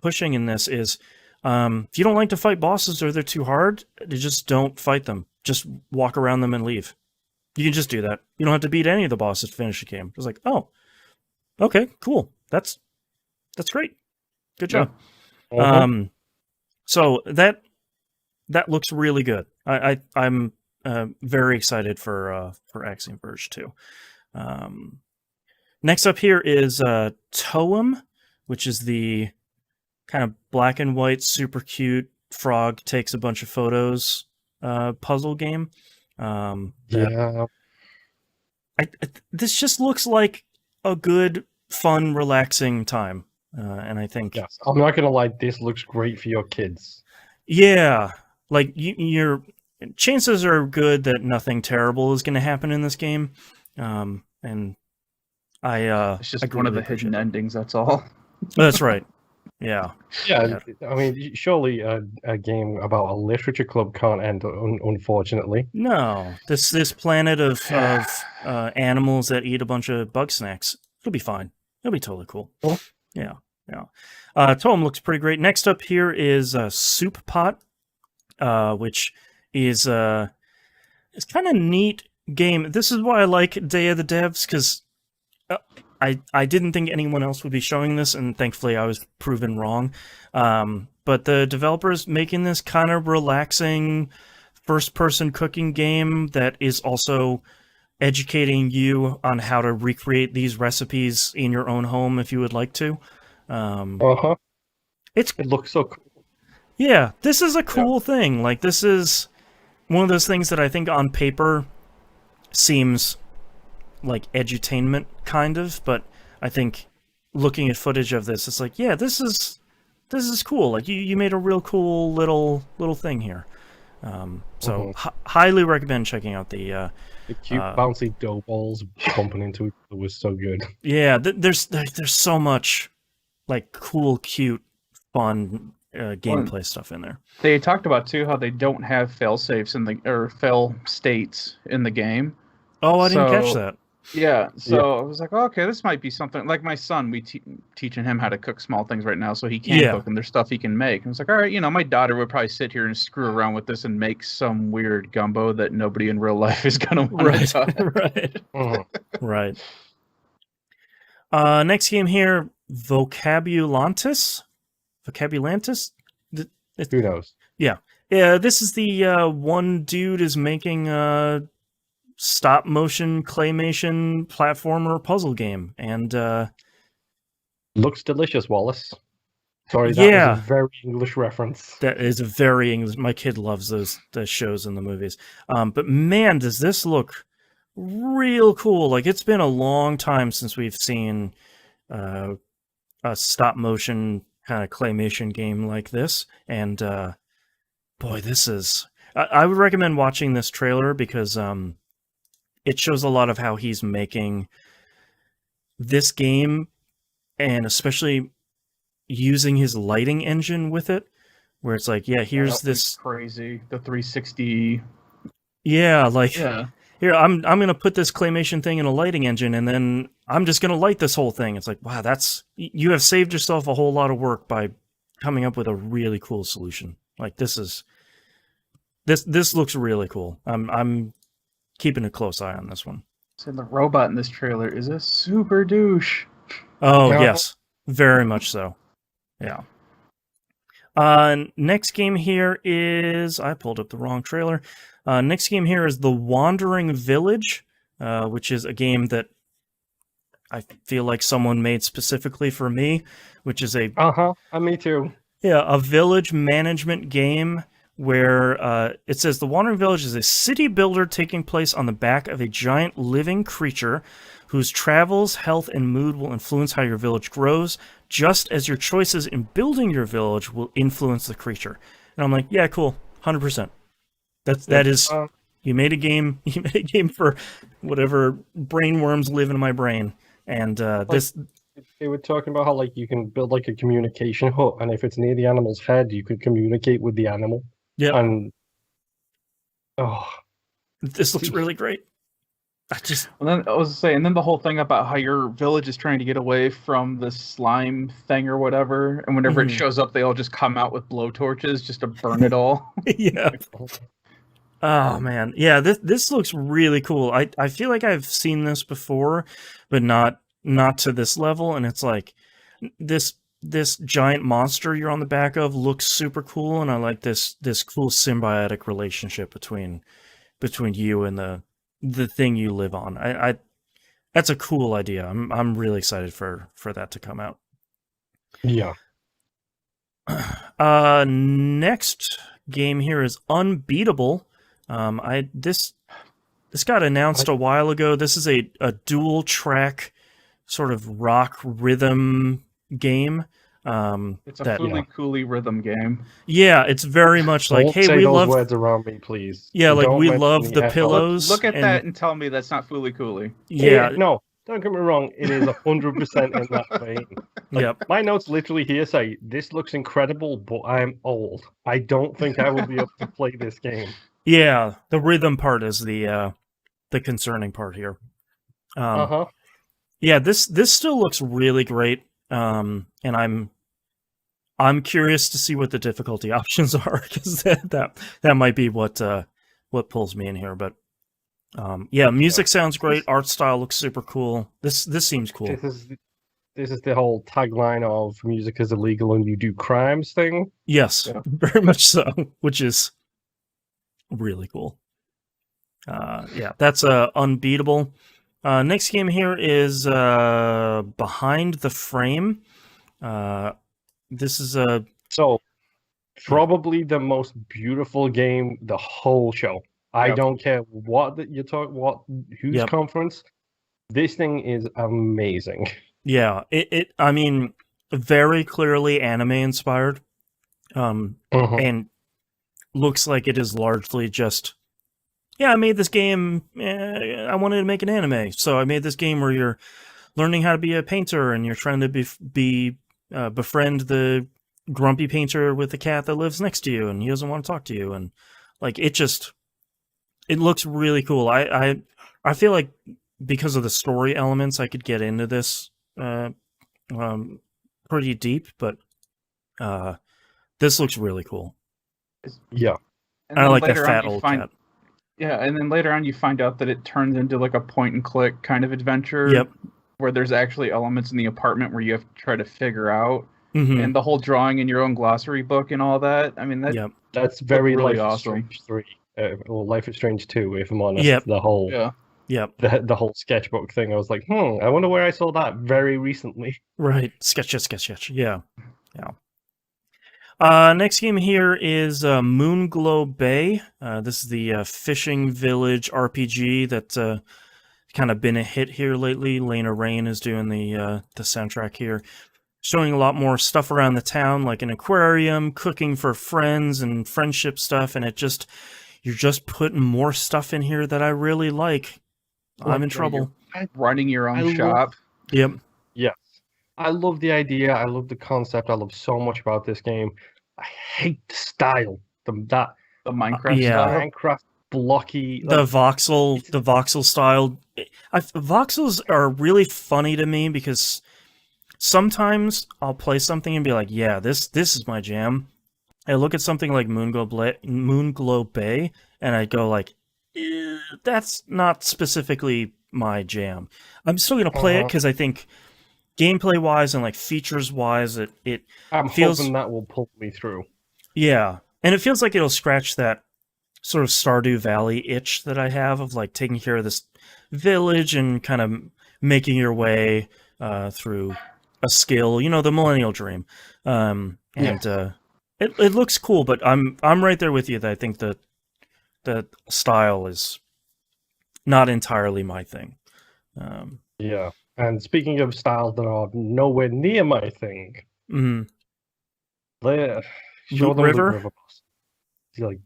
pushing in this is, if you don't like to fight bosses or they're too hard, just don't fight them. Just walk around them and leave. You can just do that. You don't have to beat any of the bosses to finish the game. It's like, oh, okay, cool. That's great. Good job. Yeah. So that looks really good. I'm very excited for Axiom Verge 2. Next up here is Toem, which is the kind of black and white, super cute frog takes a bunch of photos puzzle game. This just looks like a good, fun, relaxing time, and I think. Yes, I'm not gonna lie. This looks great for your kids. Yeah, like your chances are good that nothing terrible is going to happen in this game, and it's just one of the hidden endings. That's all. That's right. Yeah. I mean, surely a game about a literature club can't end, unfortunately. No, this planet of animals that eat a bunch of bug snacks. It'll be fine. It'll be totally cool. Oh. Yeah. Toem looks pretty great. Next up here is Soup Pot, which is it's kind of neat game. This is why I like Day of the Devs, because I didn't think anyone else would be showing this, and thankfully I was proven wrong. But the developers making this kind of relaxing first-person cooking game that is also educating you on how to recreate these recipes in your own home if you would like to. It looks so cool. Yeah, this is a cool thing. Like, this is one of those things that I think on paper seems like edutainment, kind of, but I think looking at footage of this, it's like, yeah, this is cool. Like, you made a real cool little thing here. So highly recommend checking out the cute bouncy dough balls bumping into each other was so good. Yeah, there's so much like cool, cute, fun gameplay stuff in there. They talked about too how they don't have fail safes or fail states in the game. Oh, I didn't catch that. Yeah, so I was like, oh, okay, this might be something. Like my son, we teaching him how to cook small things right now, so he can cook, and there's stuff he can make. And I was like, all right, my daughter would probably sit here and screw around with this and make some weird gumbo that nobody in real life is gonna want to touch. Right. Next game here, Vocabulantis. Who knows? Yeah. This is the one dude is making stop motion claymation platformer puzzle game, and looks delicious, Wallace. Sorry, that was a very English reference. That is a very English. My kid loves those shows and the movies. But man, does this look real cool. Like, it's been a long time since we've seen a stop motion kind of claymation game like this, and boy, this is I would recommend watching this trailer because it shows a lot of how he's making this game, and especially using his lighting engine with it, where it's like, here's this crazy, the 360. Yeah, like, here, I'm going to put this claymation thing in a lighting engine, and then I'm just going to light this whole thing. It's like, wow, you have saved yourself a whole lot of work by coming up with a really cool solution. Like, this looks really cool. I'm keeping a close eye on this one. So the robot in this trailer is a super douche. Oh, yes. Very much so. Yeah. Next game here is... I pulled up the wrong trailer. Next game here is The Wandering Village, which is a game that I feel like someone made specifically for me, which is a... me too. Yeah, a village management game where it says the Wandering Village is a city builder taking place on the back of a giant living creature whose travels, health, and mood will influence how your village grows, just as your choices in building your village will influence the creature. And I'm like, yeah, cool, 100%. That is, you made a game for whatever brain worms live in my brain, and this. They were talking about how, like, you can build like a communication hut, and if it's near the animal's head, you could communicate with the animal. Yeah. And this looks really great. And then and then the whole thing about how your village is trying to get away from the slime thing or whatever, and whenever it shows up, they all just come out with blowtorches just to burn it all. Yeah. Oh man, yeah. This looks really cool. I feel like I've seen this before, but not to this level. And it's like this giant monster you're on the back of looks super cool, and I like this cool symbiotic relationship between you and the thing you live on. I that's a cool idea. I'm really excited for that to come out. Yeah. Next game here is Unbeatable. This got announced a while ago. This is a dual track sort of rock rhythm game. It's a Cooley rhythm game. Yeah, it's very much like, hey, we love words around me, please. Yeah, like we love the pillows. Look at that and tell me that's not Fooly Cooley. Yeah, no, don't get me wrong. It is 100% in that vein. Like, my notes literally here say, "This looks incredible, but I'm old. I don't think I will be able to play this game." Yeah, the rhythm part is the concerning part here. Yeah, this still looks really great. And I'm curious to see what the difficulty options are, because that might be what pulls me in here. But yeah, music sounds great. Art style looks super cool. This seems cool. This is the whole tagline of music is illegal and you do crimes thing. Yes, very much so, which is really cool. Yeah, that's Unbeatable. Next game here is Behind the Frame. This is probably the most beautiful game the whole show. I don't care what you talk, whose conference. This thing is amazing. Yeah, I mean, very clearly anime inspired. And looks like it is largely just, yeah, I made this game. I wanted to make an anime, so I made this game where you're learning how to be a painter and you're trying to befriend the grumpy painter with the cat that lives next to you and he doesn't want to talk to you, and like it looks really cool. I feel like because of the story elements, I could get into this pretty deep, but this looks really cool. Yeah, and I like that fat old cat. Yeah, and then later on you find out that it turns into like a point and click kind of adventure. Yep. Where there's actually elements in the apartment where you have to try to figure out, and the whole drawing in your own glossary book and all that. I mean, that's very really Life awesome. is Strange 3, or Life is Strange 2, if I'm honest. Yep. The whole the whole sketchbook thing. I was like, I wonder where I saw that very recently. Right, sketch. Yeah. Next game here is Moonglow Bay. This is the fishing village RPG that kind of been a hit here lately. Lena Raine is doing the soundtrack here, showing a lot more stuff around the town, like an aquarium, cooking for friends, and friendship stuff. And you're just putting more stuff in here that I really like. I'm in trouble. Running your own shop. Yep. Yes. I love the idea. I love the concept. I love so much about this game. I hate the style. The Minecraft yeah. style. Minecraft blocky. The voxel style. Voxels are really funny to me because sometimes I'll play something and be like, yeah, this is my jam. I look at something like Moonglow Bay and I go like, that's not specifically my jam. I'm still going to play it because I think gameplay-wise and like features-wise, I'm feels, hoping that will pull me through. Yeah, and it feels like it'll scratch that sort of Stardew Valley itch that I have of like taking care of this village and kind of making your way through a skill, the millennial dream. It looks cool, but I'm right there with you that I think that the style is not entirely my thing. Yeah, and speaking of styles that are nowhere near my thing, show them River? the River Boss. Like,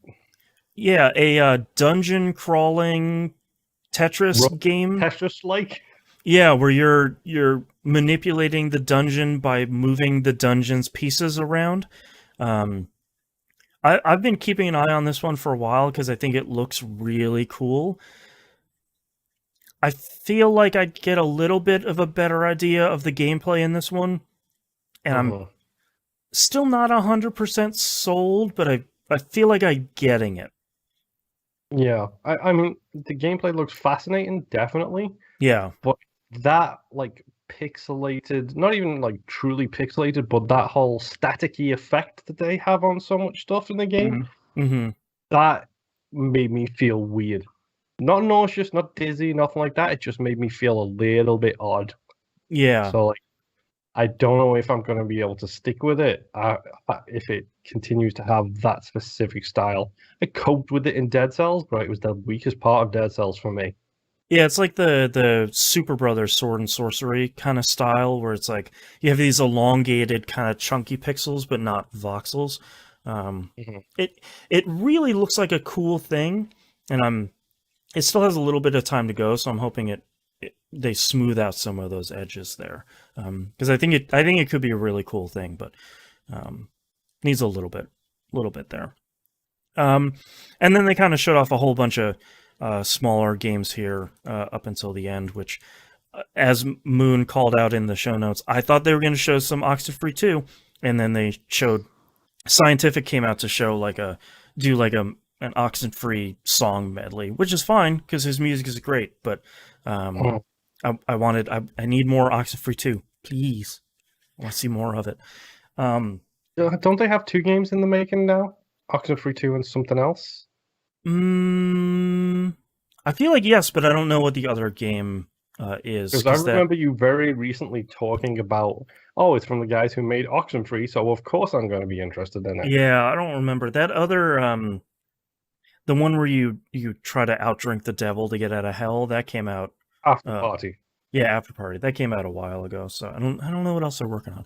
yeah, a dungeon crawling Tetris game. Tetris-like? Yeah, where you're manipulating the dungeon by moving the dungeon's pieces around. I've been keeping an eye on this one for a while because I think it looks really cool. I feel like I get a little bit of a better idea of the gameplay in this one, and I'm still not 100% sold, but I feel like I'm getting it. Yeah, I mean, the gameplay looks fascinating, definitely. Yeah. But that, like, pixelated, not even, like, truly pixelated, but that whole staticky effect that they have on so much stuff in the game, that made me feel weird. Not nauseous, not dizzy, nothing like that. It just made me feel a little bit odd. Yeah. So, like, I don't know if I'm going to be able to stick with it if it continues to have that specific style. I coped with it in Dead Cells, but it was the weakest part of Dead Cells for me. Yeah, it's like the Super Brothers Sword and Sorcery kind of style, where it's like you have these elongated kind of chunky pixels, but not voxels. It really looks like a cool thing, and it still has a little bit of time to go, so I'm hoping they smooth out some of those edges there, because I think it could be a really cool thing, but needs a little bit there. And then they kind of showed off a whole bunch of smaller games here up until the end, which, as Moon called out in the show notes, I thought they were going to show some Oxenfree 2, and then they showed Scientific came out to show an Oxenfree song medley, which is fine because his music is great, but I need more Oxenfree 2, please. I want to see more of it. Don't they have two games in the making now? Oxenfree 2 and something else? I feel like yes, but I don't know what the other game is. Because I remember you very recently talking about, it's from the guys who made Oxenfree, so of course I'm going to be interested in it. Yeah, I don't remember. That other, the one where you try to outdrink the devil to get out of hell, that came out... After Party. Yeah, After Party. That came out a while ago, so I don't know what else they're working on.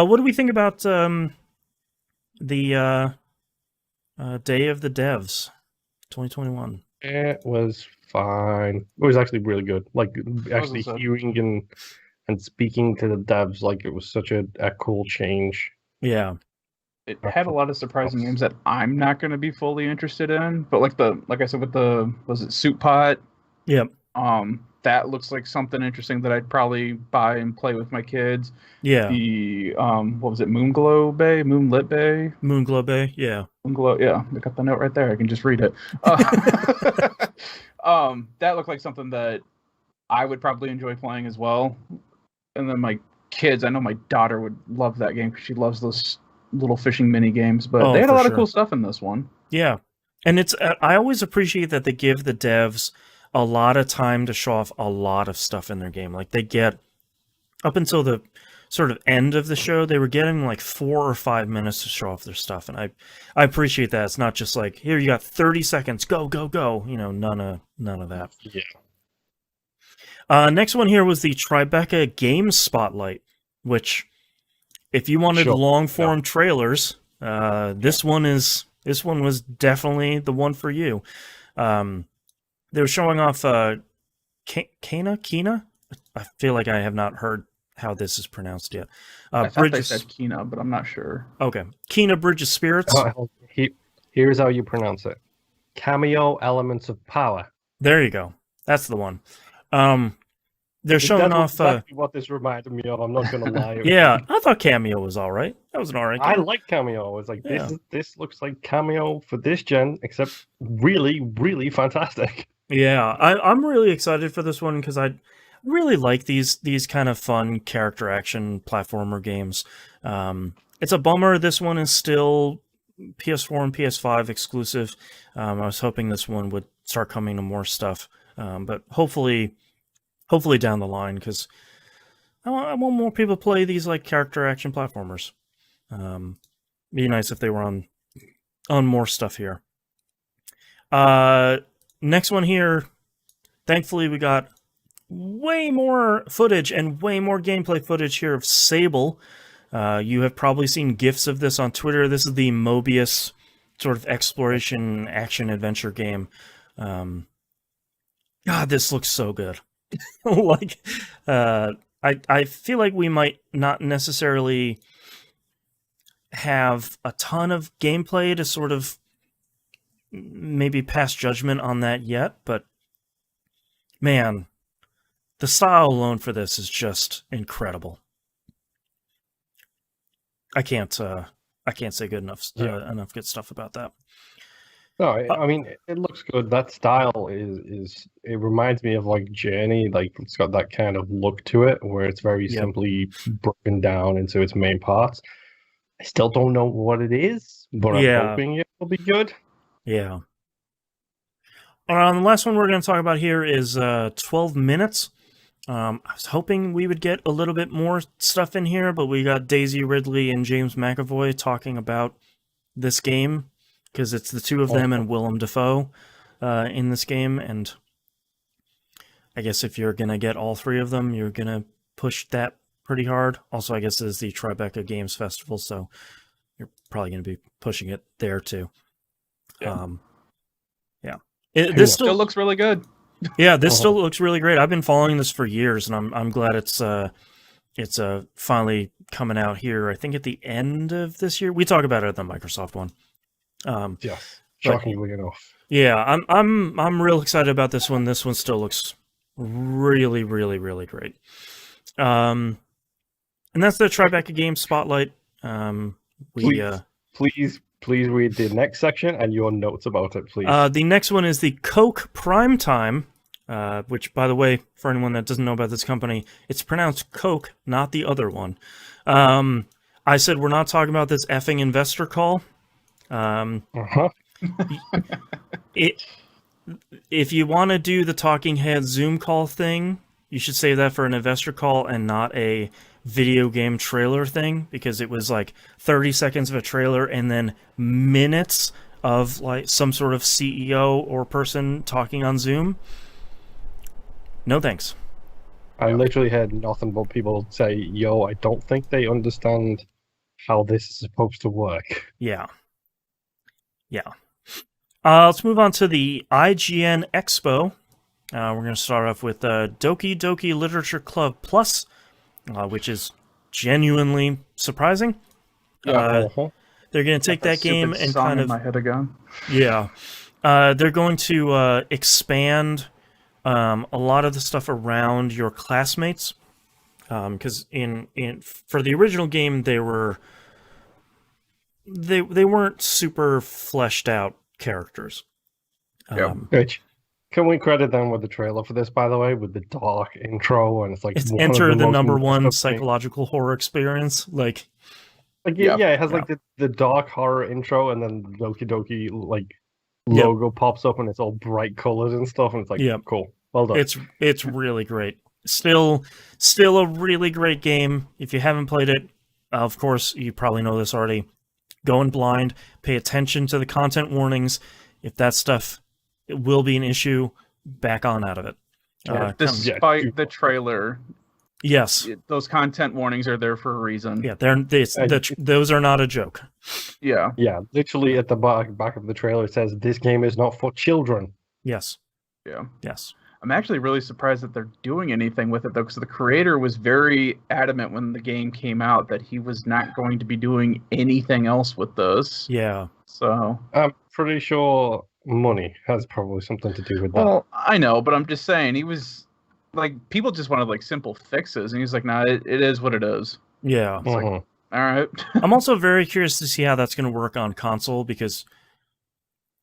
What do we think about the Day of the Devs, 2021. It was fine. It was actually really good. Like actually hearing and speaking to the devs, like it was such a cool change. Yeah. It had a lot of surprising games that I'm not going to be fully interested in, but like I said with was it Soup Pot? Yep. That looks like something interesting that I'd probably buy and play with my kids. Yeah. The what was it? Moonglow Bay, Moonlit Bay, Moonglow Bay. Yeah. Moonglow. Yeah, I got the note right there. I can just read it. That looked like something that I would probably enjoy playing as well. And then my kids, I know my daughter would love that game because she loves those little fishing mini games. But they had a lot of cool stuff in this one. Yeah, and it's I always appreciate that they give the devs a lot of time to show off a lot of stuff in their game. Like they get up until the sort of end of the show, they were getting like 4 or 5 minutes to show off their stuff, and I appreciate that. It's not just like, here you got 30 seconds, go go go. You know, none of that. Yeah. Next one here was the Tribeca Games Spotlight, which, if you wanted long form trailers, this one was definitely the one for you. They were showing off Kena. I feel like I have not heard how this is pronounced yet. I thought they said Kena, but I'm not sure. Okay, Kena Bridge of Spirits. Here's how you pronounce it: Cameo Elements of Power. There you go. That's the one. They're showing off exactly what this reminded me of. I'm not gonna lie. Yeah, I thought Cameo was all right. That was an all right game. I like Cameo. It's like this looks like Cameo for this gen, except really, really fantastic. Yeah, I'm really excited for this one because I really like these kind of fun character action platformer games. It's a bummer this one is still PS4 and PS5 exclusive. I was hoping this one would start coming to more stuff, but hopefully down the line, because I want more people to play these like character action platformers. Be nice if they were on more stuff here. Next one here, thankfully we got way more footage and way more gameplay footage here of Sable. You have probably seen GIFs of this on Twitter. This is the Mobius sort of exploration action adventure game. God, this looks so good. Like, I feel like we might not necessarily have a ton of gameplay to sort of maybe pass judgment on that yet, but man, the style alone for this is just incredible. I can't say good enough enough good stuff about that. No, I mean, it looks good. That style is it reminds me of like Journey. Like it's got that kind of look to it where it's very simply broken down into its main parts. I still don't know what it is, but I'm hoping it will be good. Yeah. The last one we're going to talk about here is 12 Minutes. I was hoping we would get a little bit more stuff in here, but we got Daisy Ridley and James McAvoy talking about this game, because it's the two of them and Willem Dafoe in this game, and I guess if you're going to get all three of them, you're going to push that pretty hard. Also, I guess it's the Tribeca Games Festival, so you're probably going to be pushing it there too. Yeah. This still looks really good. Yeah, this still looks really great. I've been following this for years, and I'm glad it's finally coming out here. I think at the end of this year. We talk about it at the Microsoft one. Yes, shockingly enough. Yeah, I'm real excited about this one. This one still looks really, really, really great. And that's the Tribeca Games Spotlight. Please read the next section and your notes about it, please. The next one is the Coke Primetime, which, by the way, for anyone that doesn't know about this company, it's pronounced Coke, not the other one. I said we're not talking about this effing investor call. If you want to do the talking head Zoom call thing, you should save that for an investor call and not a video game trailer thing, because it was like 30 seconds of a trailer and then minutes of like some sort of CEO or person talking on Zoom. No thanks. I literally had nothing but people say, yo, I don't think they understand how this is supposed to work. Yeah. Yeah. Let's move on to the IGN Expo. We're going to start off with Doki Doki Literature Club Plus, which is genuinely surprising. Yeah. They're going to take that game and song kind in of... my head again. Yeah. They're going to expand a lot of the stuff around your classmates. Because for the original game, they weren't super fleshed out characters. Can we credit them with the trailer for this, by the way, with the dark intro, and it's like It's one Enter of the the number most one psychological horror experience. Like it has like the dark horror intro, and then Doki Doki logo pops up, and it's all bright colors and stuff, and it's like cool. Well done. It's really great. Still a really great game. If you haven't played it, of course you probably know this already. Go in blind. Pay attention to the content warnings. If that stuff will be an issue, back on out of it. Despite the trailer, yes, those content warnings are there for a reason. Yeah, those are not a joke. Yeah. Literally at the back of the trailer it says this game is not for children. Yes. Yeah. Yes. I'm actually really surprised that they're doing anything with it, though, because the creator was very adamant when the game came out that he was not going to be doing anything else with this. Yeah. So I'm pretty sure money has probably something to do with that. Well, I know, but I'm just saying, he was like, people just wanted like simple fixes, and he's like, nah, it is what it is. Yeah. Like, all right. I'm also very curious to see how that's going to work on console, because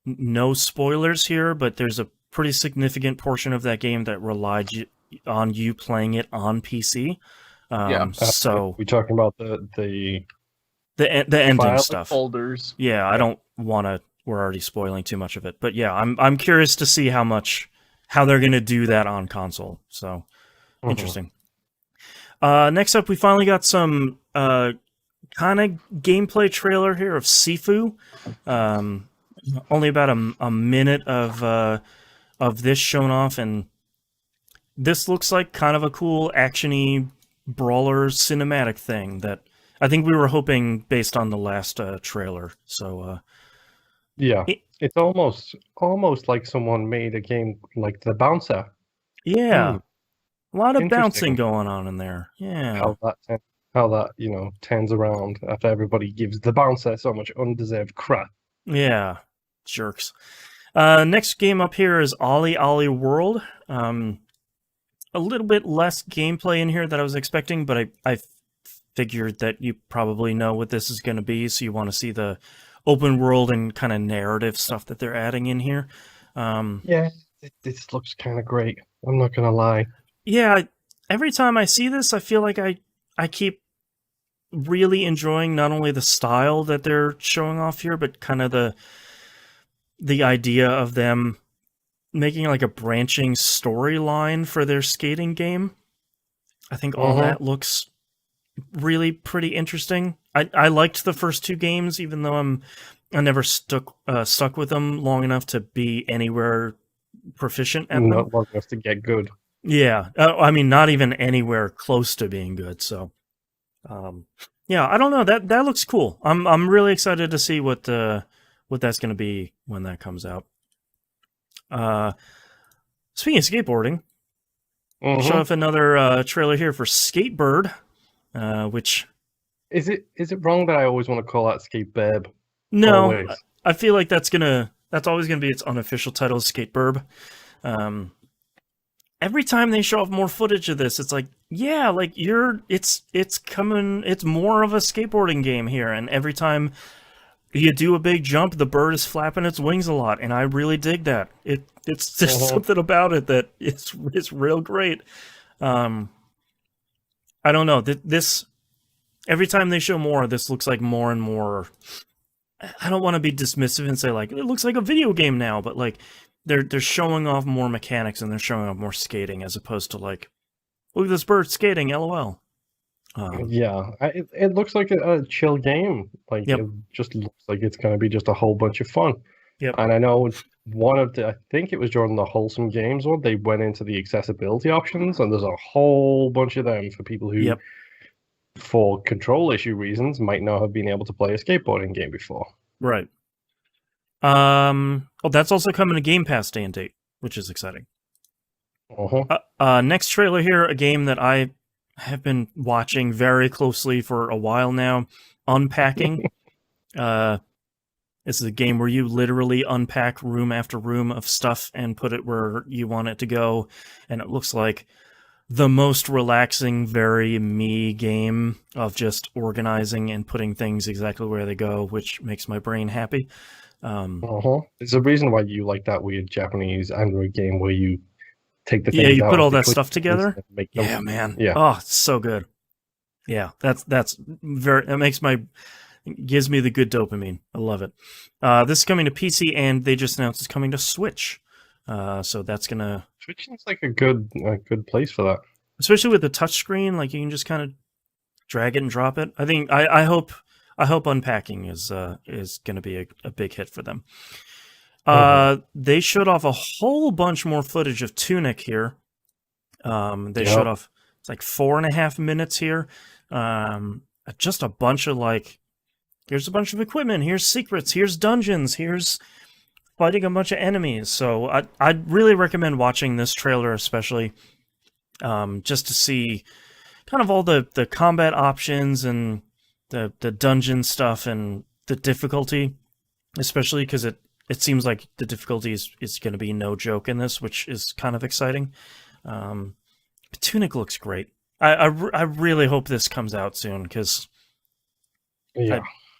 no spoilers here, but there's a pretty significant portion of that game that relied on you playing it on PC. So we're talking about the ending stuff, folders. Yeah, I don't want to. We're already spoiling too much of it, but yeah, I'm curious to see how they're going to do that on console. So interesting. Next up, we finally got some kind of gameplay trailer here of Sifu. Only about a minute of this shown off, and this looks like kind of a cool actiony brawler cinematic thing that I think we were hoping based on the last trailer. So it's almost like someone made a game like the Bouncer. Yeah, a lot of bouncing going on in there. Yeah, how that turns around after everybody gives the Bouncer so much undeserved crap. Yeah, jerks. Next game up here is Ollie Ollie World. A little bit less gameplay in here than I was expecting, but I figured that you probably know what this is going to be, so you want to see the open world and kind of narrative stuff that they're adding in here. This looks kind of great. I'm not going to lie. Yeah, every time I see this, I feel like I keep really enjoying not only the style that they're showing off here, but kind of the idea of them making like a branching storyline for their skating game. I think all that looks really pretty interesting. I liked the first two games, even though I never stuck with them long enough to be anywhere proficient at them. Not long enough to get good. Yeah, I mean, not even anywhere close to being good. So, yeah, I don't know. That looks cool. I'm really excited to see what that's going to be when that comes out. Speaking of skateboarding, show off another trailer here for Skatebird, which is it wrong that I always want to call that Skatebird? No, always? I feel like that's always gonna be its unofficial title, Skatebird. Every time they show off more footage of this, it's like, yeah, like it's coming. It's more of a skateboarding game here, and every time you do a big jump, the bird is flapping its wings a lot, and I really dig that. It's there's something about it that it's real great. I don't know. This every time they show more, this looks like more and more. I don't want to be dismissive and say like it looks like a video game now, but like they're showing off more mechanics and they're showing off more skating as opposed to like, look at this bird skating, LOL. It looks like a chill game. Like it just looks like it's going to be just a whole bunch of fun. Yep. And I know I think it was during the Wholesome Games one, they went into the accessibility options, and there's a whole bunch of them for people who, for control issue reasons, might not have been able to play a skateboarding game before. Right. Oh, that's also coming to Game Pass day and date, which is exciting. Next trailer here, a game that I have been watching very closely for a while now, Unpacking. This is a game where you literally unpack room after room of stuff and put it where you want it to go, and it looks like the most relaxing, very me game of just organizing and putting things exactly where they go, which makes my brain happy. There's a reason why you like that weird Japanese Android game where you take the you out put all the that stuff together. Yeah, man. Yeah. Oh, it's so good. Yeah, that's very. That makes gives me the good dopamine. I love it. This is coming to PC, and they just announced it's coming to Switch. So that's gonna. Switch seems like a good place for that. Especially with the touchscreen, like you can just kind of drag it and drop it. I think I hope Unpacking is going to be a big hit for them. They showed off a whole bunch more footage of Tunic here. They showed off like 4.5 minutes here. Just a bunch of like, here's a bunch of equipment, here's secrets, here's dungeons, here's fighting a bunch of enemies. So I'd really recommend watching this trailer, especially just to see kind of all the combat options and the dungeon stuff and the difficulty, especially because it seems like the difficulty is going to be no joke in this, which is kind of exciting. Tunic looks great. I really hope this comes out soon, because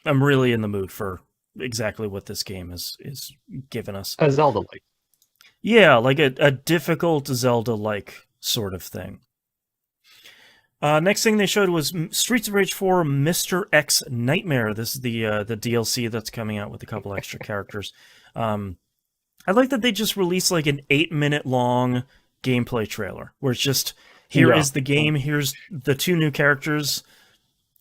I'm really in the mood for exactly what this game is giving us. A Zelda-like. Yeah, like a difficult Zelda-like sort of thing. Next thing they showed was Streets of Rage 4 Mr. X Nightmare. This is the DLC that's coming out with a couple extra characters. I like that they just released like an 8-minute long gameplay trailer where it's just, here is the game, here's the 2 new characters.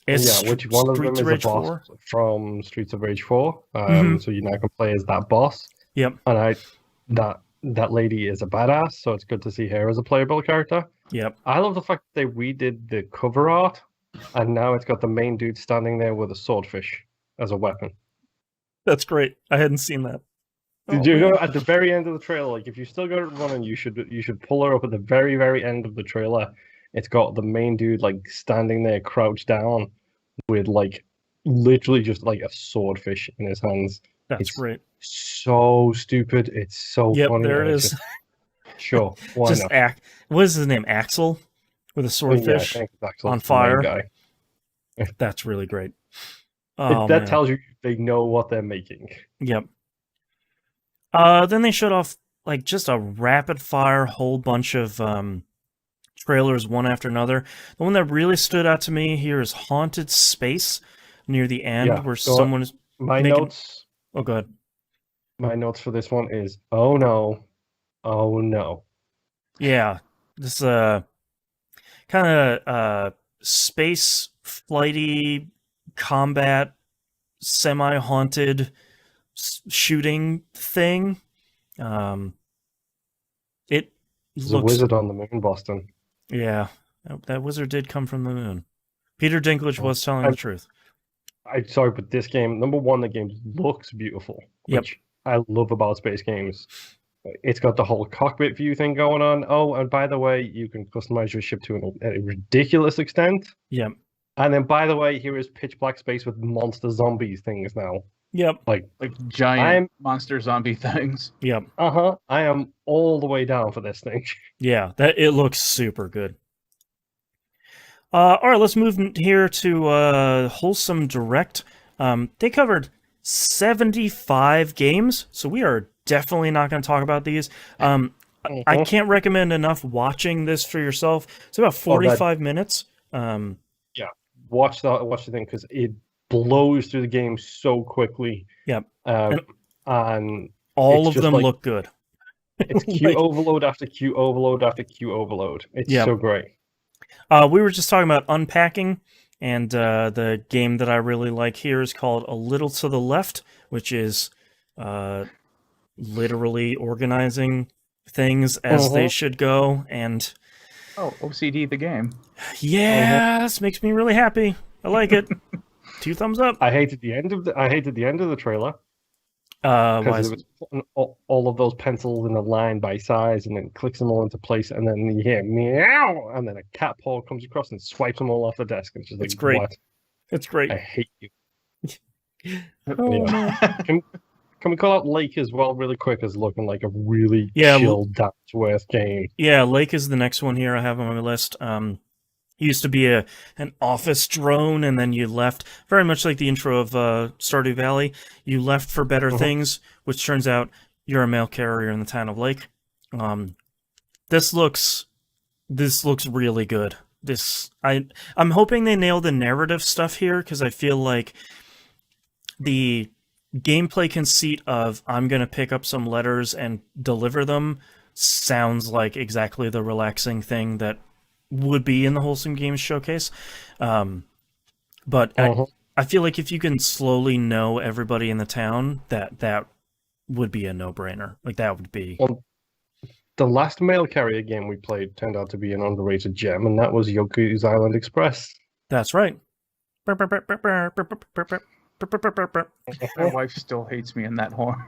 It's which one of them is a boss from Streets of Rage 4. So you now can play as that boss. Yep. And that lady is a badass, so it's good to see her as a playable character. Yep. I love the fact that they redid the cover art, and now it's got the main dude standing there with a swordfish as a weapon. That's great. I hadn't seen that. Did you know at the very end of the trailer, like if you still got it running, you should pull her up at the very, very end of the trailer. It's got the main dude like standing there crouched down with like literally just like a swordfish in his hands. That's great. So stupid. It's so funny. There it is. Sure. Why just not? What is his name? Axel with a swordfish on fire. Guy. That's really great. That tells you they know what they're making. Yep. Then they showed off like just a rapid fire whole bunch of trailers one after another. The one that really stood out to me here is Haunted Space near the end, where someone is notes. Oh, go ahead. My notes for this one is, oh no. Yeah, this kind of space flighty combat semi-haunted shooting thing. It looks a wizard on the moon, Boston. Yeah, that wizard did come from the moon. Peter Dinklage was telling the truth. I'm sorry, but this game, number one, the game looks beautiful, which I love about space games. It's got the whole cockpit view thing going on. Oh, and by the way, you can customize your ship to a ridiculous extent. Yep. And then, by the way, here is pitch black space with monster zombies things now. Yep. Like giant monster zombie things. Yep. I am all the way down for this thing. Yeah, it looks super good. All right, let's move here to Wholesome Direct. They covered 75 games, so we are definitely not going to talk about these. I can't recommend enough watching this for yourself. It's about 45 minutes. Watch the thing, because it blows through the game so quickly. Yep. And all of them look good. It's queue overload after queue overload after queue overload. It's so great. We were just talking about Unpacking, and the game that I really like here is called A Little to the Left, which is literally organizing things as they should go. And OCD the game. Yeah, this makes me really happy. I like it. 2 thumbs up. I hated the end of the trailer. Why Because is it was putting all of those pencils in a line by size and then clicks them all into place, and then you hear meow, and then a cat paw comes across and swipes them all off the desk. And it's just It's like, great. what? It's great. I hate you. Oh, man. Can we call out Lake as well, really quick, as looking like a really Yeah, chill, down to earth game? Yeah, Lake is the next one here I have on my list. Used to be an office drone, and then you left, very much like the intro of Stardew Valley. You left for better things, which turns out you're a mail carrier in the town of Lake. This looks really good. I'm hoping they nail the narrative stuff here, because I feel like the gameplay conceit of I'm going to pick up some letters and deliver them sounds like exactly the relaxing thing that would be in the Wholesome Games showcase. But I feel like if you can slowly know everybody in the town, that would be a no-brainer. Like, that would be... Well, the last mail carrier game we played turned out to be an underrated gem, and that was Yoku's Island Express. That's right. My wife still hates me in that horn.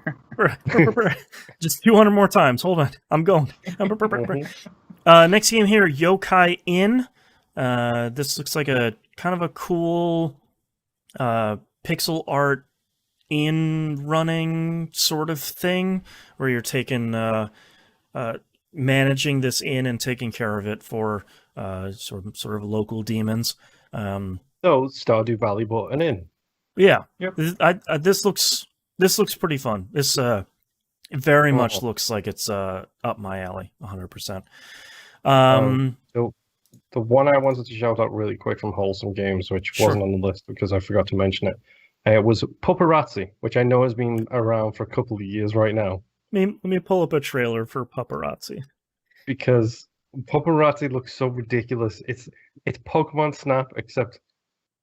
Just 200 more times. Hold on. I'm going. Next game here, Yokai Inn. This looks like a kind of a cool pixel art inn running sort of thing, where you're taking managing this inn and taking care of it for sort of local demons. So Stardew Valley bought an inn. Yeah. Yep. This looks pretty fun. This very much looks like it's up my alley, 100%. So the one I wanted to shout out really quick from Wholesome Games, which wasn't on the list because I forgot to mention it, was Paparazzi, which I know has been around for a couple of years right now. Let me pull up a trailer for Paparazzi. Because Paparazzi looks so ridiculous. It's Pokemon Snap, except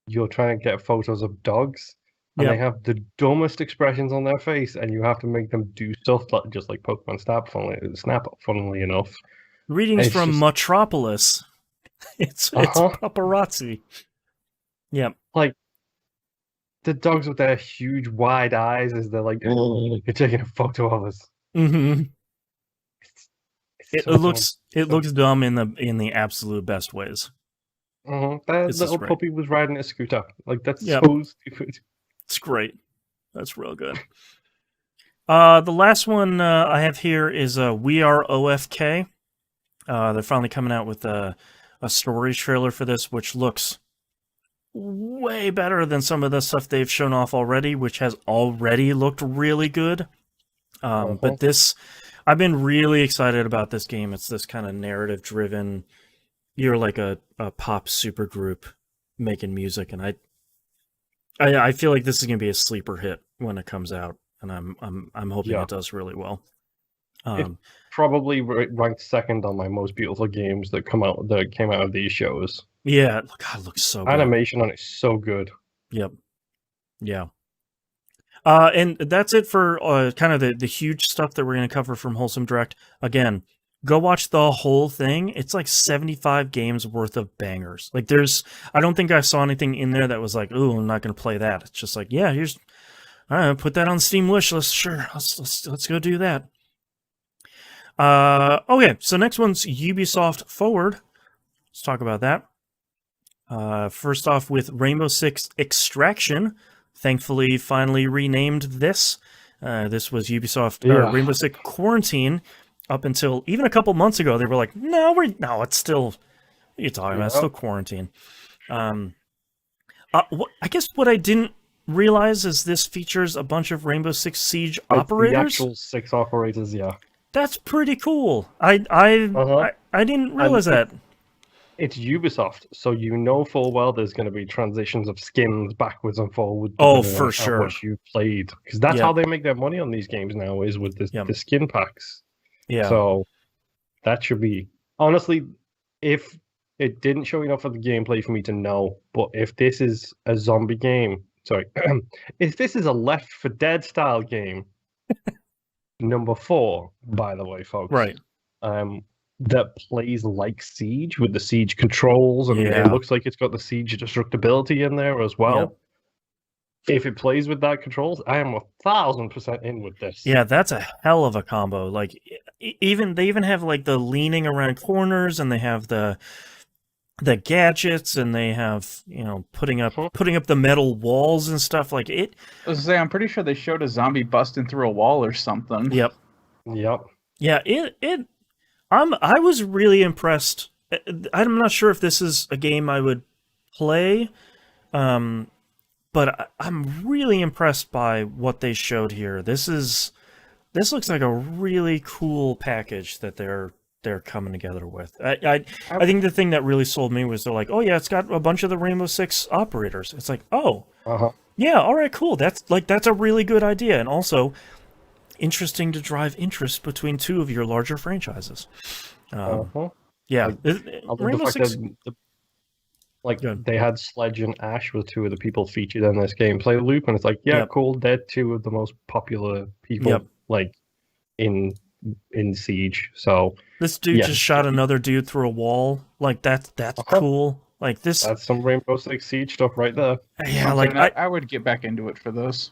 you're trying to get photos of dogs, and they have the dumbest expressions on their face, and you have to make them do stuff just like Pokemon Snap, funnily enough. Readings from Metropolis. It's Paparazzi. Yeah. Like, the dogs with their huge wide eyes as they're like, you're taking a photo of us. Mm-hmm. It looks dumb in the absolute best ways. That little puppy was riding a scooter. Like, that's so stupid. It's great. That's real good. The last one I have here is We Are OFK. They're finally coming out with a story trailer for this, which looks way better than some of the stuff they've shown off already, which has already looked really good. But this, I've been really excited about this game. It's this kind of narrative-driven... You're like a pop supergroup making music, and I feel like this is gonna be a sleeper hit when it comes out, and I'm hoping it does really well. It probably ranked second on my most beautiful games that came out of these shows. Yeah, God, it looks so good. Animation on it's so good. Yep. Yeah. And that's it for kind of the huge stuff that we're gonna cover from Wholesome Direct. Again, go watch the whole thing. It's like 75 games worth of bangers. Like, I don't think I saw anything in there that was like, ooh, I'm not going to play that. It's just like, yeah, put that on Steam wish list. Sure, let's go do that. Okay, so next one's Ubisoft Forward. Let's talk about that. First off with Rainbow Six Extraction. Thankfully, finally renamed this. This was Ubisoft Rainbow Six Quarantine. Up until even a couple months ago, they were like, no, it's still, what are you talking about? It's still Quarantine. I guess what I didn't realize is this features a bunch of Rainbow Six Siege operators. The actual 6 operators, yeah. That's pretty cool. I didn't realize that. It's Ubisoft, so you know full well there's going to be transitions of skins backwards and forwards. Oh, for sure. What you played, because that's how they make their money on these games now, is with the skin packs. Yeah. So that should be, honestly, if it didn't show enough of the gameplay for me to know, but if this is a zombie game, if this is a Left 4 Dead style game, number 4, by the way, folks, right? That plays like Siege with the Siege controls, and it looks like it's got the Siege destructibility in there as well. if it plays with that controls, I am 1,000% in with this. Yeah, that's a hell of a combo. Like, they even have like the leaning around corners, and they have the gadgets, and they have putting up the metal walls and stuff like it. I was saying, I'm pretty sure they showed a zombie busting through a wall or something. Yep. Yeah, I was really impressed. I'm not sure if this is a game I would play, but I'm really impressed by what they showed here. This looks like a really cool package that they're coming together with. I think the thing that really sold me was they're like, oh yeah, it's got a bunch of the Rainbow Six operators. It's like, oh, yeah, all right, cool. That's a really good idea, and also interesting to drive interest between two of your larger franchises. Yeah, Rainbow Six. They had Sledge and Ash were two of the people featured in this gameplay loop, and it's like, yeah, cool. They're two of the most popular people, like in Siege. So this dude just shot another dude through a wall. Like that's cool. Like this. That's some Rainbow Six Siege stuff right there. Yeah, I would get back into it for those.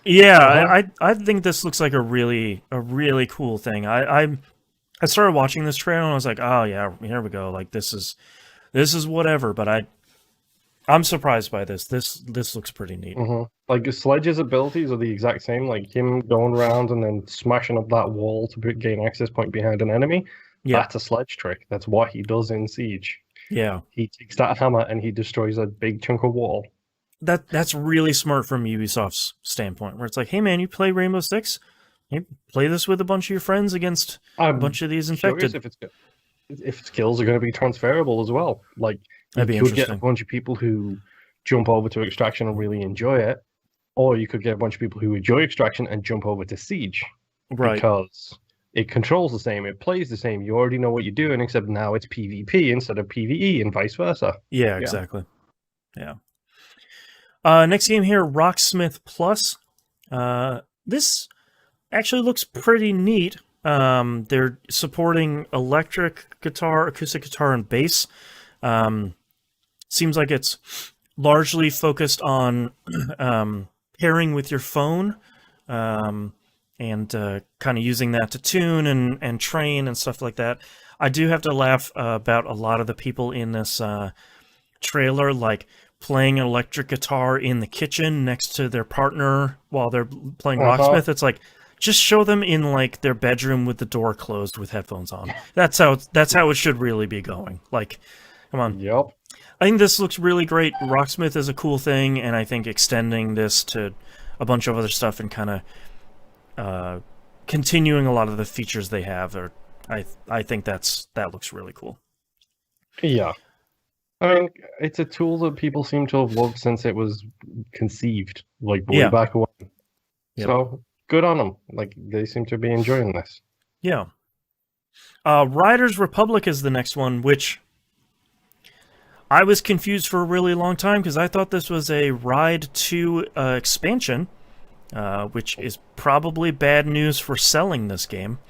Yeah, I think this looks like a really cool thing. I started watching this trailer and I was like, oh yeah, here we go. Like this is whatever, but I'm surprised by this. This looks pretty neat. Like Sledge's abilities are the exact same, like him going around and then smashing up that wall to gain access point behind an enemy. Yeah. That's a Sledge trick. That's what he does in Siege. Yeah. He takes that hammer and he destroys a big chunk of wall. That's really smart from Ubisoft's standpoint, where it's like, hey man, you play Rainbow Six? You play this with a bunch of your friends against a bunch of these infected. If skills are going to be transferable as well. Like, you could get a bunch of people who jump over to Extraction and really enjoy it, or you could get a bunch of people who enjoy Extraction and jump over to Siege. Right. Because it controls the same, it plays the same, you already know what you're doing, except now it's PvP instead of PvE and vice versa. Yeah, exactly. Yeah. Next game here, Rocksmith Plus. This actually looks pretty neat. They're supporting electric guitar, acoustic guitar, and bass. Seems like it's largely focused on pairing with your phone, and kind of using that to tune and train and stuff like that. I do have to laugh about a lot of the people in this trailer, like playing an electric guitar in the kitchen next to their partner while they're playing Rocksmith. It's like, just show them in like their bedroom with the door closed with headphones on. That's how it should really be going. Like, come on. Yep. I think this looks really great. Rocksmith is a cool thing, and I think extending this to a bunch of other stuff and kind of continuing a lot of the features they have, I think that looks really cool. Yeah. I mean, it's a tool that people seem to have loved since it was conceived, like way back when. Yep. So good on them. Like, they seem to be enjoying this. Yeah. Riders Republic is the next one, which I was confused for a really long time because I thought this was a Ride 2 expansion, which is probably bad news for selling this game.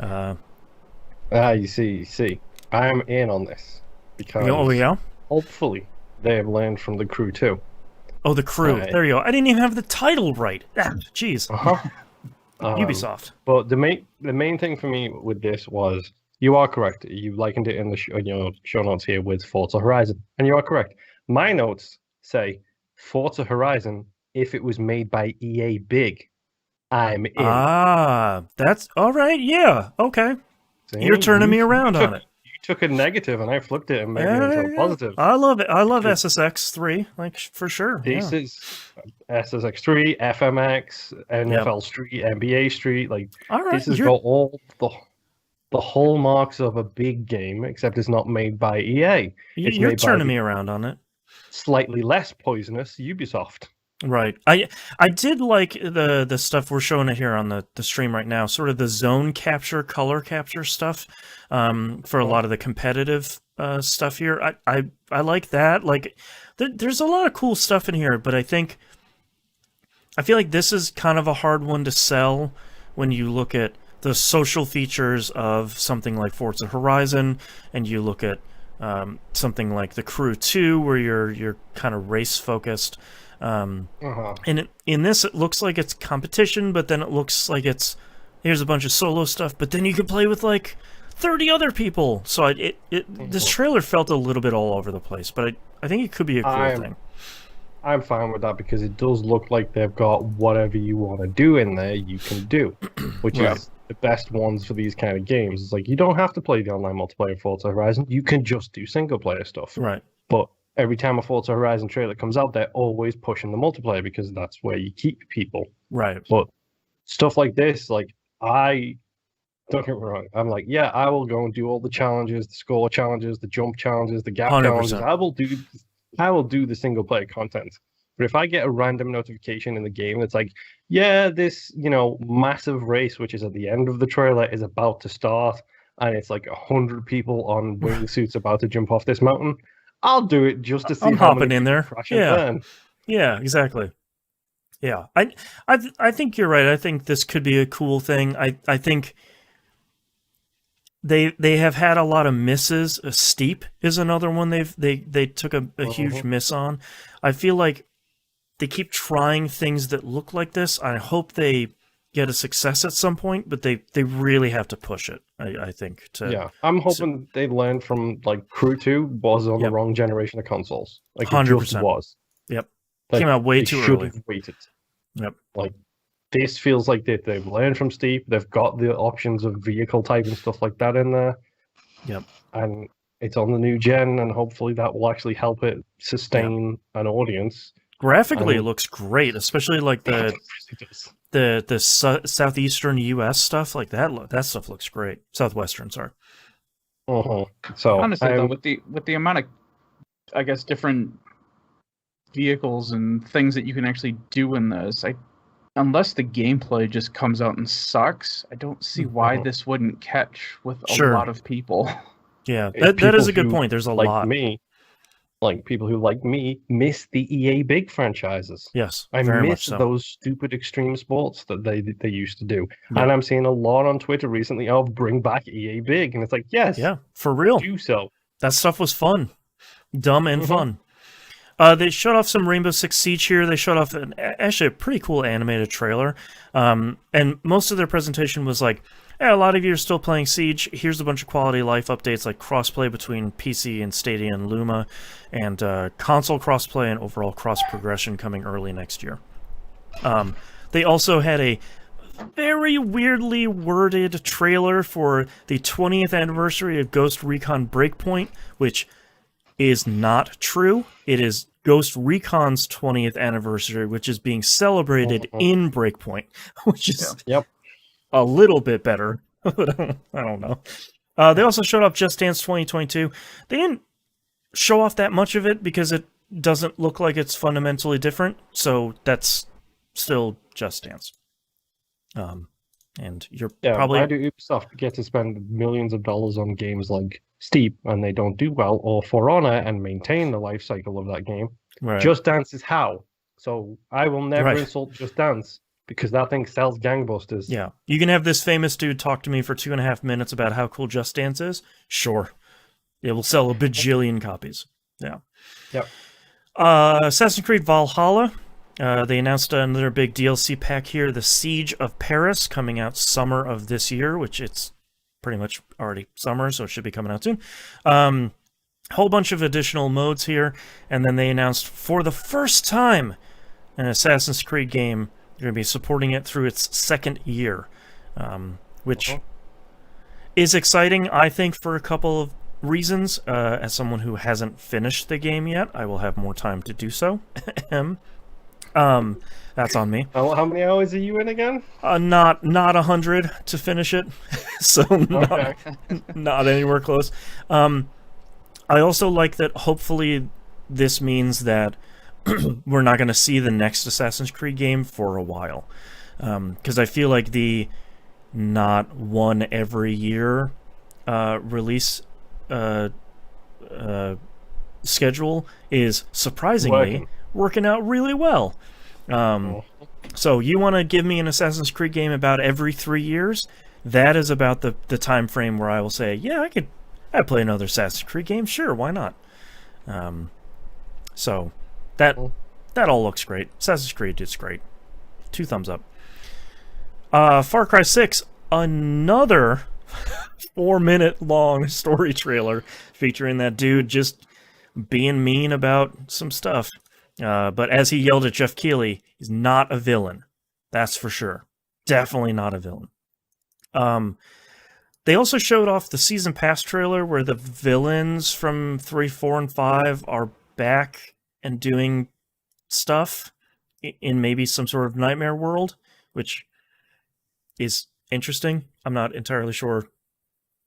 You see. I am in on this. Because hopefully they have learned from The Crew 2. Oh, The Crew. There you go. I didn't even have the title right. Jeez. Ubisoft. But the main thing for me with this was, you are correct. You likened it in the show notes here with Forza Horizon. And you are correct. My notes say Forza Horizon, if it was made by EA Big, I'm in. That's all right. Yeah. Okay. See, you're turning me around on it. Took a negative and I flipped it and made it into a positive. I love it. I love SSX3, like, for sure. This is SSX3, FMX, NFL Street, NBA Street. Like, this has got all the hallmarks of a big game, except it's not made by EA. You're turning me around on it. Slightly less poisonous Ubisoft. Right. I did like the stuff we're showing it here on the stream right now, sort of the zone capture, color capture stuff, for a lot of the competitive stuff here. I like that. Like, there's a lot of cool stuff in here, but I feel like this is kind of a hard one to sell when you look at the social features of something like Forza Horizon, and you look at something like The Crew 2, where you're kind of race focused. And in this, it looks like it's competition, but then it looks like here's a bunch of solo stuff, but then you can play with like 30 other people. So this trailer felt a little bit all over the place, but I think it could be a cool thing. I'm fine with that because it does look like they've got whatever you want to do in there, you can do, which is the best ones for these kind of games. It's like, you don't have to play the online multiplayer of Forza Horizon. You can just do single player stuff. Right. But every time a Forza Horizon trailer comes out, they're always pushing the multiplayer because that's where you keep people. Right. But stuff like this, like, don't get me wrong, I'm like, yeah, I will go and do all the challenges, the score challenges, the jump challenges, the gap 100%. challenges. I will do the single player content. But if I get a random notification in the game that's like, yeah, this, massive race, which is at the end of the trailer, is about to start, and it's like 100 people on wingsuits about to jump off this mountain, I'll do it just to see I'm how hopping many in there. crash and burn. Yeah, exactly. Yeah, I think you're right. I think this could be a cool thing. I think they have had a lot of misses. Steep is another one they took a huge miss on. I feel like they keep trying things that look like this. I hope they get a success at some point, but they really have to push it. I think. I'm hoping they learned from like Crew 2 was on the wrong generation of consoles. Like 100%. It just was. Yep. Like, came out way too early. Have waited. Yep. Like, this feels like they've learned from Steep. They've got the options of vehicle type and stuff like that in there. Yep. And it's on the new gen, and hopefully that will actually help it sustain an audience. Graphically, it looks great, especially like the southeastern U.S. stuff. Like that stuff looks great. Southwestern, sorry. So honestly, though, with the amount of, I guess, different vehicles and things that you can actually do in this, unless the gameplay just comes out and sucks, I don't see why this wouldn't catch with a lot of people. Yeah, that is a good point. There's a lot. People who like me miss the EA big franchises. Yes, I very miss much so. those stupid extreme sports that they used to do. Yeah. And I'm seeing a lot on Twitter recently of bring back EA big, and it's like, yes, yeah, for real. Do so. That stuff was fun, dumb and fun. They showed off some Rainbow Six Siege here. They showed off actually a pretty cool animated trailer. And most of their presentation was like, a lot of you are still playing Siege. Here's a bunch of quality of life updates like crossplay between PC and Stadia and Luma, and console crossplay and overall cross progression coming early next year. They also had a very weirdly worded trailer for the 20th anniversary of Ghost Recon Breakpoint, which is not true. It is Ghost Recon's 20th anniversary, which is being celebrated in Breakpoint, which is a little bit better. I don't know. They also showed off Just Dance 2022. They didn't show off that much of it because it doesn't look like it's fundamentally different, so that's still Just Dance. And you're probably... Why do Ubisoft get to spend millions of dollars on games like Steep and they don't do well, or For Honor and maintain the life cycle of that game? Right. Just Dance is how. So I will never insult Just Dance because that thing sells gangbusters. Yeah. You can have this famous dude talk to me for 2.5 minutes about how cool Just Dance is? Sure. It will sell a bajillion copies. Yeah. Yep. Assassin's Creed Valhalla. They announced another big DLC pack here, The Siege of Paris, coming out summer of this year, which it's pretty much already summer, so it should be coming out soon. Whole bunch of additional modes here, and then they announced for the first time an Assassin's Creed game, they're going to be supporting it through its second year, which is exciting, I think, for a couple of reasons. As someone who hasn't finished the game yet, I will have more time to do so. That's on me. How many hours are you in again? Not 100 to finish it, so not anywhere close. I also like that hopefully this means that we're not going to see the next Assassin's Creed game for a while. Because I feel like the not one every year release schedule is surprisingly working out really well. So you want to give me an Assassin's Creed game about every 3 years? That is about the time frame where I will say, yeah, I'd play another Assassin's Creed game. Sure, why not? So that all looks great. Assassin's Creed is great. 2 thumbs up. Far Cry 6, another 4-minute long story trailer featuring that dude just being mean about some stuff. But as he yelled at Jeff Keighley, he's not a villain. That's for sure. Definitely not a villain. They also showed off the Season Pass trailer where the villains from 3, 4, and 5 are back and doing stuff in maybe some sort of nightmare world, which is interesting. I'm not entirely sure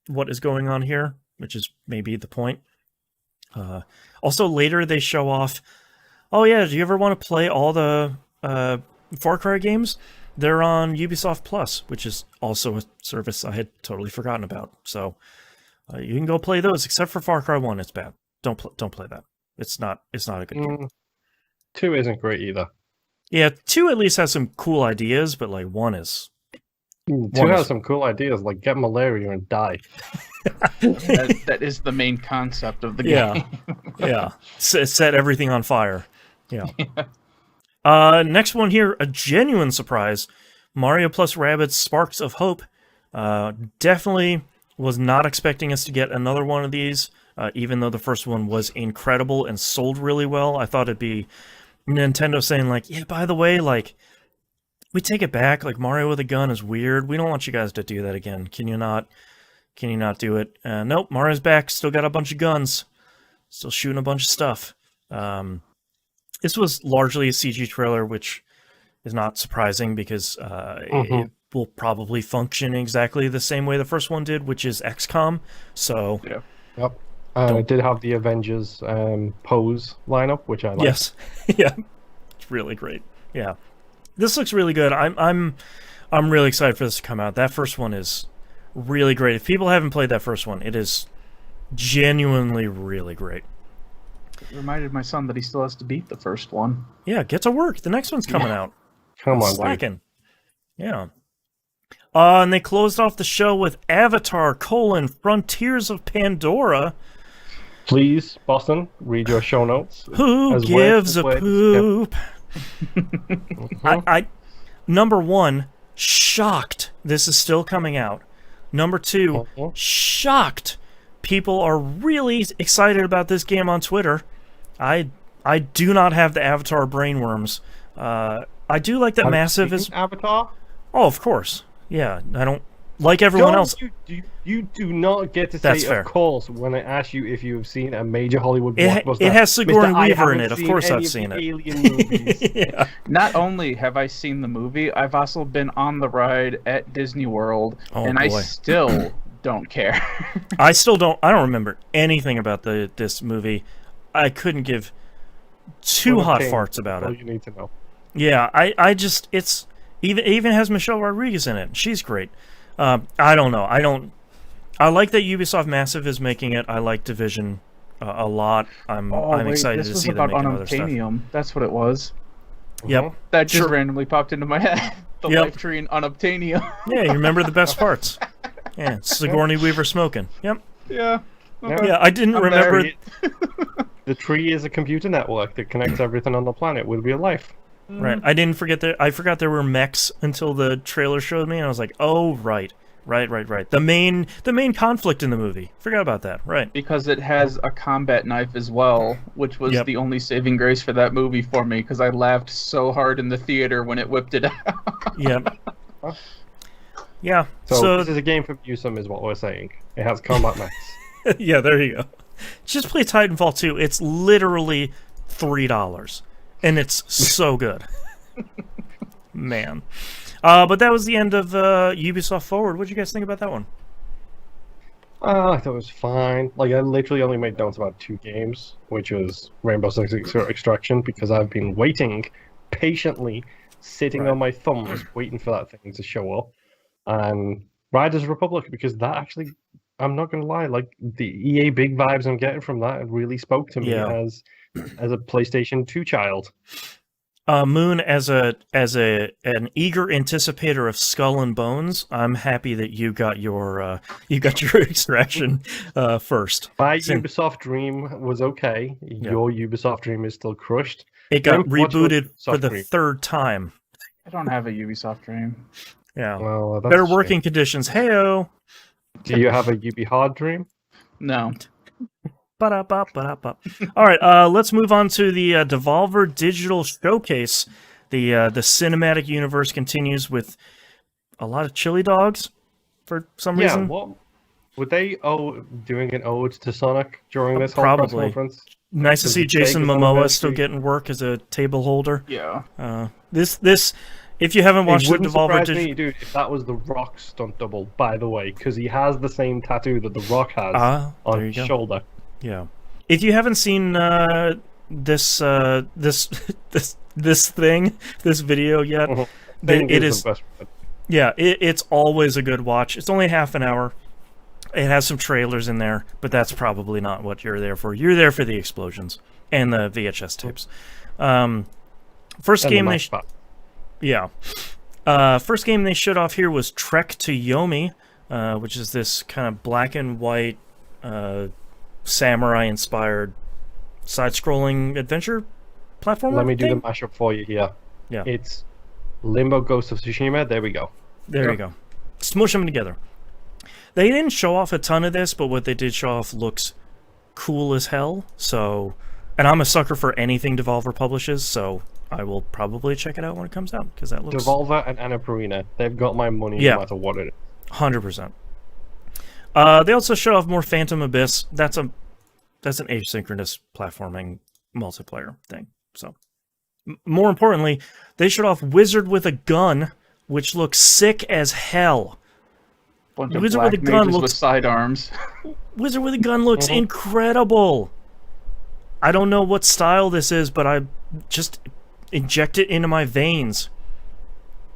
what is going on here, which is maybe the point. Also, later they show off, oh yeah, do you ever want to play all the Far Cry games? They're on Ubisoft Plus, which is also a service I had totally forgotten about. So you can go play those, except for Far Cry 1. It's bad. Don't play that. It's not a good game. 2 isn't great either. Yeah, 2 at least has some cool ideas, but like 1 is... 2 has some cool ideas, like get malaria and die. that is the main concept of the game. Yeah. Set everything on fire. Yeah. Next one here, a genuine surprise. Mario plus Rabbids Sparks of Hope. Definitely was not expecting us to get another one of these, even though the first one was incredible and sold really well. I thought it'd be Nintendo saying like, yeah, by the way, like, we take it back. Like, Mario with a gun is weird. We don't want you guys to do that again. Can you not do it? Nope, Mario's back. Still got a bunch of guns. Still shooting a bunch of stuff. This was largely a CG trailer, which is not surprising because it will probably function exactly the same way the first one did, which is XCOM. So, yeah. Yep. It did have the Avengers pose lineup, which I like. Yes, yeah, it's really great. Yeah, this looks really good. I'm really excited for this to come out. That first one is really great. If people haven't played that first one, it is genuinely really great. It reminded my son that he still has to beat the first one. Yeah, get to work. The next one's coming out. Come on, slacking. Yeah. And they closed off the show with Avatar: Frontiers of Pandora. Please, Boston, read your show notes. Who gives a poop? I number 1, shocked this is still coming out. Number 2, shocked people are really excited about this game on Twitter. I do not have the Avatar brainworms. I do like that Massive is Avatar. Oh, of course. Yeah, I don't like everyone else. You do not get to say of course when I ask you if you have seen a major Hollywood blockbuster. It has Sigourney Weaver in it. Of course I've seen it. Alien movies. Yeah. Not only have I seen the movie, I've also been on the ride at Disney World, and boy. I still don't care. I don't remember anything about this movie. I couldn't give two hot farts about it. All you need to know. Yeah, I just it even has Michelle Rodriguez in it. She's great. I don't know. I like that Ubisoft Massive is making it. I like Division a lot. I'm excited to see them making other stuff. That's what it was. Yep. That just randomly popped into my head. The life tree in Unobtainium. Yeah, you remember the best parts. Yeah, Sigourney Weaver smoking. Yep. Yeah. Okay. Yeah, I didn't remember it. The tree is a computer network that connects everything on the planet with real life. Right. I forgot there were mechs until the trailer showed me, and I was like, oh, right. The main conflict in the movie. Forgot about that. Right. Because it has a combat knife as well, which was the only saving grace for that movie for me, because I laughed so hard in the theater when it whipped it out. Yep. Yeah. So this is a game from Newsome, is what we're saying. It has combat knives. Yeah, there you go. Just play Titanfall 2. It's literally $3. And it's so good. Man. But that was the end of Ubisoft Forward. What did you guys think about that one? I thought it was fine. Like, I literally only made notes about 2 games, which was Rainbow Six Extraction, because I've been waiting patiently, sitting on my thumbs, waiting for that thing to show up. And Riders Republic, because that actually, I'm not going to lie, like, the EA big vibes I'm getting from that really spoke to me as a PlayStation 2 child. Moon, as an eager anticipator of Skull and Bones, I'm happy that you got your extraction first. My Ubisoft dream was okay. Your Ubisoft dream is still crushed. It got rebooted for the third time. I don't have a Ubisoft dream. Yeah. Well, better working conditions. Heyo. Do you have a Ubi hard dream? No. All right, let's move on to the Devolver Digital Showcase. The cinematic universe continues with a lot of chili dogs for some reason. Yeah, what? Were they doing an ode to Sonic during this whole press conference? Nice to see Jason Momoa still getting work as a table holder. Yeah. This, if you haven't watched the Devolver Digital... me, dude, if that was The Rock's stunt double, by the way, because he has the same tattoo that The Rock has on his shoulder. Yeah. If you haven't seen this video yet, it is it's always a good watch. It's only half an hour. It has some trailers in there, but that's probably not what you're there for. You're there for the explosions and the VHS tapes. First game they showed off here was Trek to Yomi, which is this kind of black and white samurai-inspired side-scrolling adventure platformer. Let me do the mashup for you here. Yeah, it's Limbo: Ghost of Tsushima. There we go. There you go. Smush them together. They didn't show off a ton of this, but what they did show off looks cool as hell. So, and I'm a sucker for anything Devolver publishes, so I will probably check it out when it comes out because that looks. Devolver and Annapurna, they've got my money no matter what it is. 100%. They also show off more Phantom Abyss. That's an asynchronous platforming multiplayer thing. So, more importantly, they showed off Wizard with a Gun, which looks sick as hell. Bunch of Wizard with a Gun looks with sidearms. Wizard with a Gun looks incredible. I don't know what style this is, but I just inject it into my veins.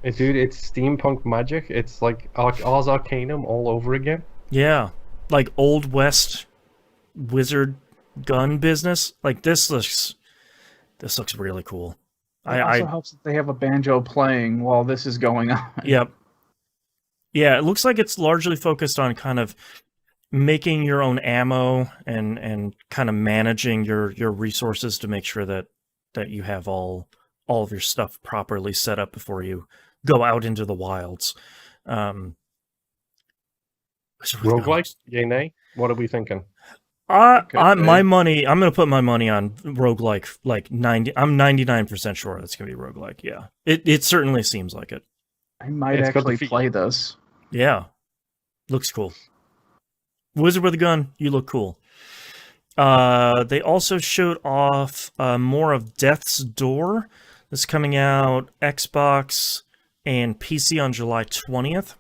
Dude, it's steampunk magic. It's like Ars Arcanum all over again. Yeah, like Old West wizard gun business. Like this looks really cool. It also helps that they have a banjo playing while this is going on. Yep. Yeah, it looks like it's largely focused on kind of making your own ammo and kind of managing your resources to make sure that you have all of your stuff properly set up before you go out into the wilds. Roguelike? Yay, nay? What are we thinking? My money. I'm gonna put my money on roguelike. Like 90. I'm 99% sure that's gonna be roguelike. Yeah, it certainly seems like it. I might actually play this. Yeah, looks cool. Wizard with a Gun, you look cool. They also showed off more of Death's Door. This is coming out Xbox and PC on July 20th.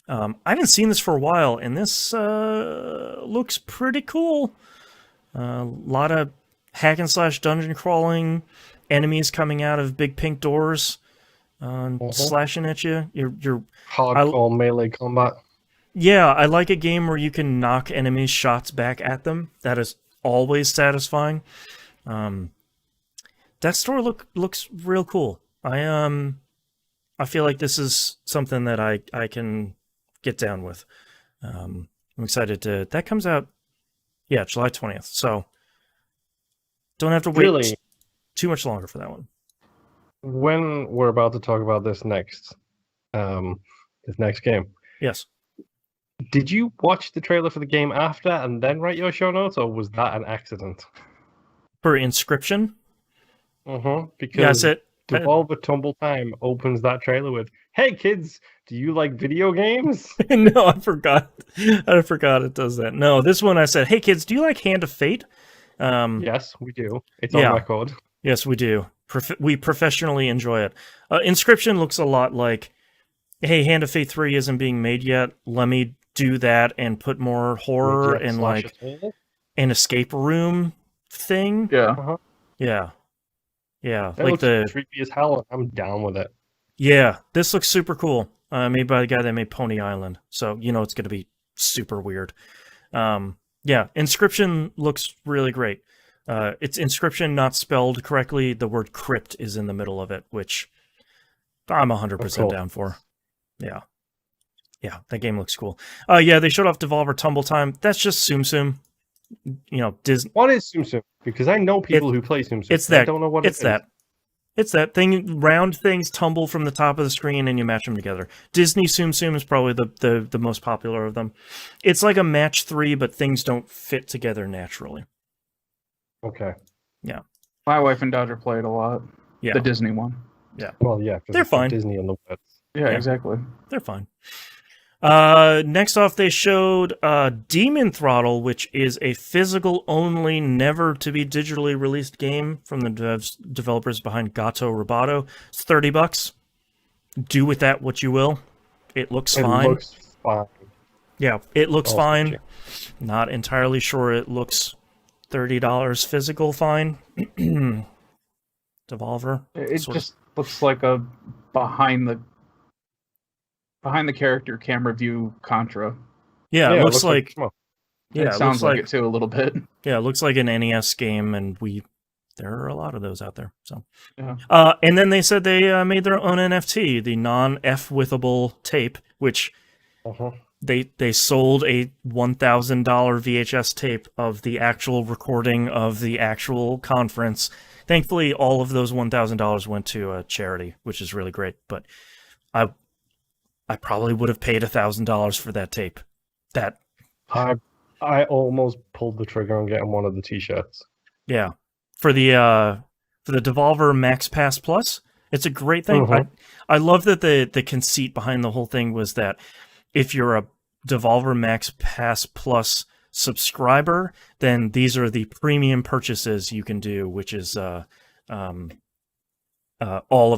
I haven't seen this for a while, and this looks pretty cool. A lot of hack and slash dungeon crawling, enemies coming out of big pink doors, slashing at you. You're hardcore melee combat. Yeah, I like a game where you can knock enemies' shots back at them. That is always satisfying. Death's Door looks real cool. I feel like this is something that I can get down with. I'm excited to... That comes out, July 20th. So, don't have to wait too much longer for that one. When we're about to talk about this next game. Yes. Did you watch the trailer for the game after and then write your show notes, or was that an accident? For Inscription? Because Devolver Tumble Time opens that trailer with, "Hey kids, do you like video games?" No, I forgot. It does that. No, this one I said, "Hey kids, do you like Hand of Fate?" Yes, we do. It's on record. Yes, we do. We professionally enjoy it. Inscription looks a lot like, "Hey, Hand of Fate 3 isn't being made yet. Let me do that and put more horror and like an escape room thing." Yeah. Yeah. That like looks creepy as hell. I'm down with it. Yeah, this looks super cool. Made by the guy that made Pony Island. So, it's going to be super weird. Inscription looks really great. It's Inscription, not spelled correctly. The word crypt is in the middle of it, which I'm 100% down for. Yeah. Yeah, that game looks cool. Yeah, they showed off Devolver Tumble Time. That's just Tsum Tsum. You know, Disney. What is Tsum Tsum? Because I know people who play Tsum Tsum. It's that. I don't know what it's it that. is. It's that thing. Round things tumble from the top of the screen, and you match them together. Disney Tsum Tsum is probably the most popular of them. It's like a match 3, but things don't fit together naturally. Okay. Yeah. My wife and daughter play it a lot. Yeah. The Disney one. Yeah. Well, yeah, because they're fine. Disney and the webs. Yeah, exactly. They're fine. Next off, they showed Demon Throttle, which is a physical-only, never-to-be digitally released game from the developers behind Gato Roboto. It's $30. Do with that what you will. It looks fine. It looks fine. Yeah, it looks fine. Not entirely sure it looks $30 physical fine. Devolver. It just looks like a behind the character camera view Contra. Yeah, it looks like it sounds like it too a little bit. Yeah, it looks like an NES game, and there are a lot of those out there. So, yeah. And then they said they made their own NFT, the non-F-withable tape, which they sold a $1,000 VHS tape of the actual recording of the actual conference. Thankfully, all of those $1,000 went to a charity, which is really great. But I probably would have paid $1,000 for that tape. I almost pulled the trigger on getting one of the T-shirts. Yeah, for the Devolver Max Pass Plus, it's a great thing. I love that the conceit behind the whole thing was that if you're a Devolver Max Pass Plus subscriber, then these are the premium purchases you can do, which is all of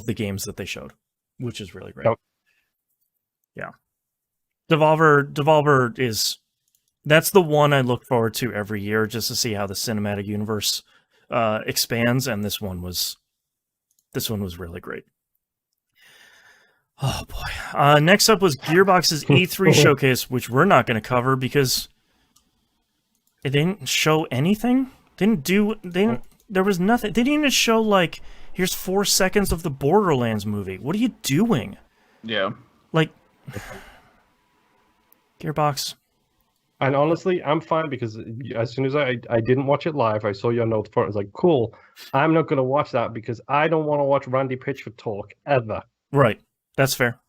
the games that they showed, which is really great. Yep. Yeah. Devolver that's the one I look forward to every year just to see how the cinematic universe expands, and this one was really great. Oh boy. Next up was Gearbox's E3 showcase, which we're not going to cover because it didn't show anything. There was nothing. They didn't even show, like, here's 4 seconds of the Borderlands movie. What are you doing? Yeah. Like, Gearbox. And honestly, I'm fine because as soon as I didn't watch it live, I saw your note for it. I was like, cool. I'm not going to watch that because I don't want to watch Randy Pitchford talk ever. Right. That's fair.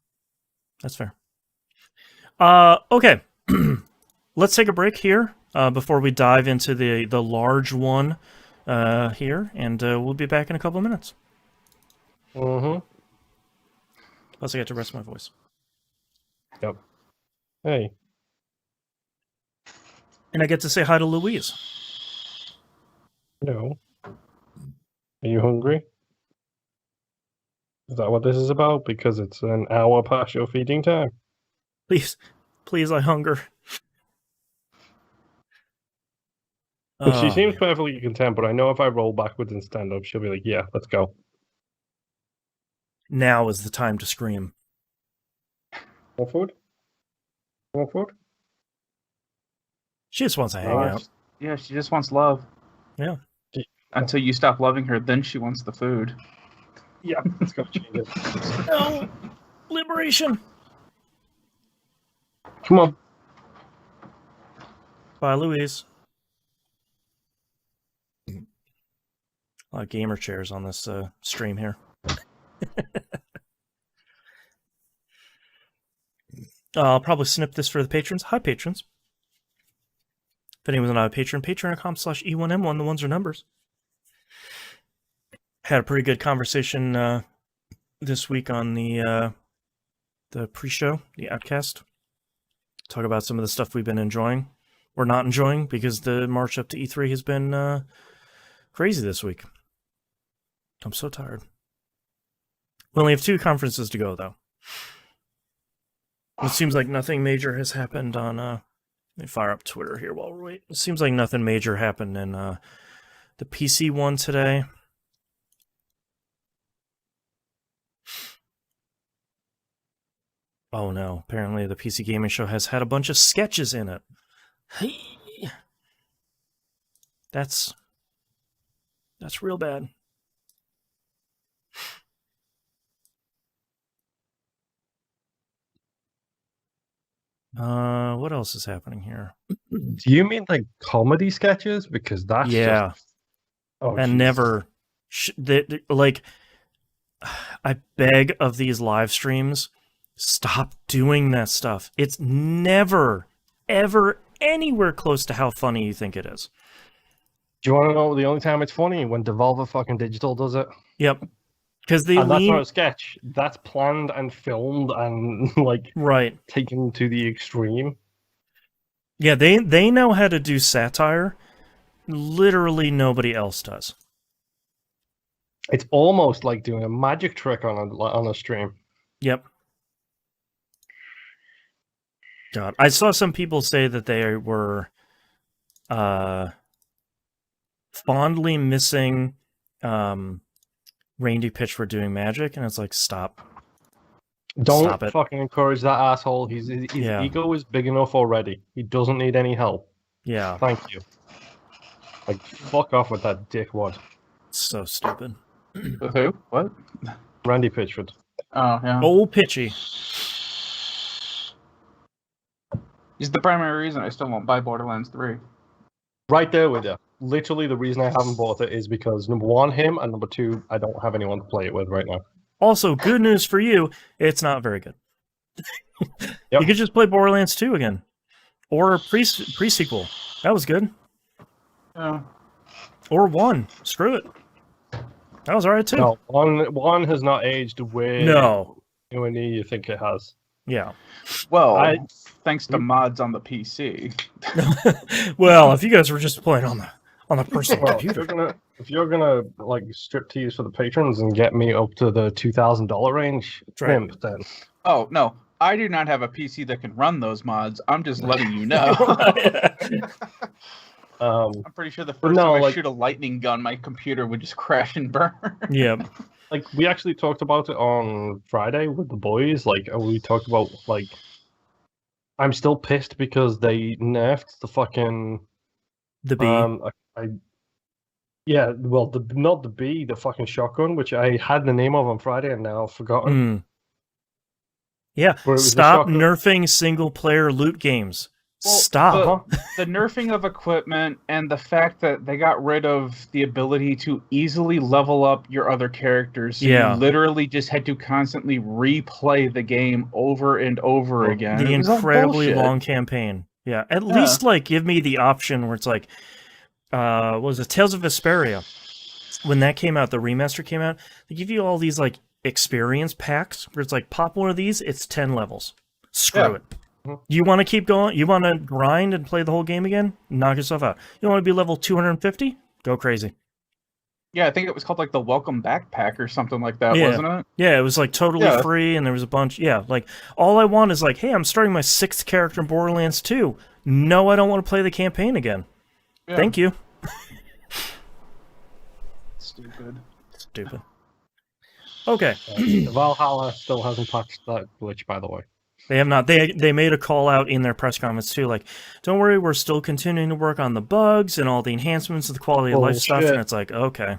Okay. Let's take a break here before we dive into the large one here, and we'll be back in a couple of minutes. Plus, I get to rest my voice. Yep. Hey. And I get to say hi to Louise. No. Are you hungry? Is that what this is about? Because it's an hour past your feeding time. Please, I hunger. She seems perfectly content, but I know if I roll backwards and stand up, she'll be like, yeah, let's go. Now is the time to scream. More food? More food? She just wants to hang out. Yeah, she just wants love. Yeah. Until you stop loving her, then she wants the food. Yeah, let's go change it. No! Liberation! Come on. Bye, Louise. A lot of gamer chairs on this stream here. I'll probably snip this for the patrons. Hi, patrons. If anyone's not a patron, patreon.com/E1M1, the ones are numbers. Had a pretty good conversation this week on the pre-show, the Outcast. Talk about some of the stuff we've been enjoying or not enjoying because the march up to E3 has been crazy this week. I'm so tired. We only have 2 conferences to go, though. It seems like nothing major has happened on... let me fire up Twitter here while we're waiting. It seems like nothing major happened in the PC one today. Oh no, apparently the PC Gaming Show has had a bunch of sketches in it. That's That's real bad. What else is happening here? Do you mean like comedy sketches? Because that's just... Oh, and geez. never like I beg of these live streams, stop doing that stuff. It's never ever anywhere close to how funny you think it is. Do you want to know the only time it's funny? When Devolver fucking Digital does it. Yep. Because they and that's not a sketch. That's planned and filmed and like taken to the extreme. Yeah, they know how to do satire. Literally nobody else does. It's almost like doing a magic trick on a stream. Yep. God, I saw some people say that they were fondly missing Randy Pitchford doing magic, and it's like, stop. Don't fucking encourage that asshole. His Yeah. ego is big enough already. He doesn't need any help. Yeah. Thank you. Like, fuck off with that dickwad. So stupid. With who? What? Randy Pitchford. Oh, yeah. Old Pitchy. He's the primary reason I still won't buy Borderlands 3. Right there with you. Literally the reason I haven't bought it is because, number one, him, and number two, I don't have anyone to play it with right now. Also, good news for you, it's not very good. Yep. You could just play Borderlands 2 again. Or a pre-sequel. That was good. Yeah. Or 1. Screw it. That was alright too. No, one has not aged way when you think it has. Yeah. Well, thanks to mods on the PC. Well, if you guys were just playing on the personal computer. If you're gonna like strip tease for the patrons and get me up to the $2,000 range, then. Oh no, I do not have a PC that can run those mods. I'm just letting you know. I'm pretty sure the first time I shoot a lightning gun, my computer would just crash and burn. Yeah. Like, we actually talked about it on Friday with the boys. Like, we talked about, like, I'm still pissed because they nerfed the fucking... The B. Yeah, well, not the B, the fucking shotgun, which I had the name of on Friday and now I've forgotten. Yeah, stop nerfing single-player loot games. Well, stop. The nerfing of equipment and the fact that they got rid of the ability to easily level up your other characters. So you literally just had to constantly replay the game over and over again. The incredibly long campaign. Yeah, at least like give me the option where it's like, what was it, Tales of Vesperia? When that came out, the remaster came out, they give you all these like experience packs where it's like, pop one of these, it's 10 levels. Screw it. You want to keep going? You want to grind and play the whole game again? Knock yourself out. You want to be level 250? Go crazy. Yeah, I think it was called like the Welcome Back Pack or something like that, wasn't it? Yeah, it was like totally free, and there was a bunch. Yeah, like all I want is like, hey, I'm starting my 6th character in Borderlands 2. No, I don't want to play the campaign again. Yeah. Thank you. Stupid. Okay. Valhalla still hasn't patched that glitch, by the way. They have not. They made a call out in their press conference too, like, don't worry, we're still continuing to work on the bugs and all the enhancements of the quality of life stuff. And it's like, okay.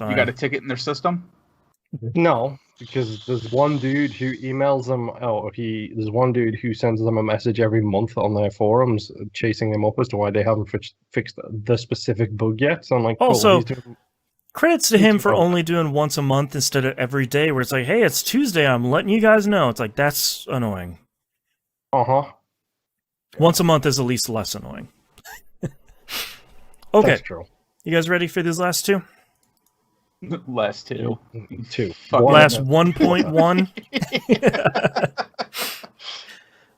You got a ticket in their system? No, because there's one dude who emails them. There's one dude who sends them a message every month on their forums, chasing them up as to why they haven't fixed the specific bug yet. So I'm like, also, credits to him for only doing once a month instead of every day, where it's like, hey, it's Tuesday, I'm letting you guys know. It's like, that's annoying. Once a month is at least less annoying. Okay. That's true. You guys ready for these last two? Last two. Last 1.1.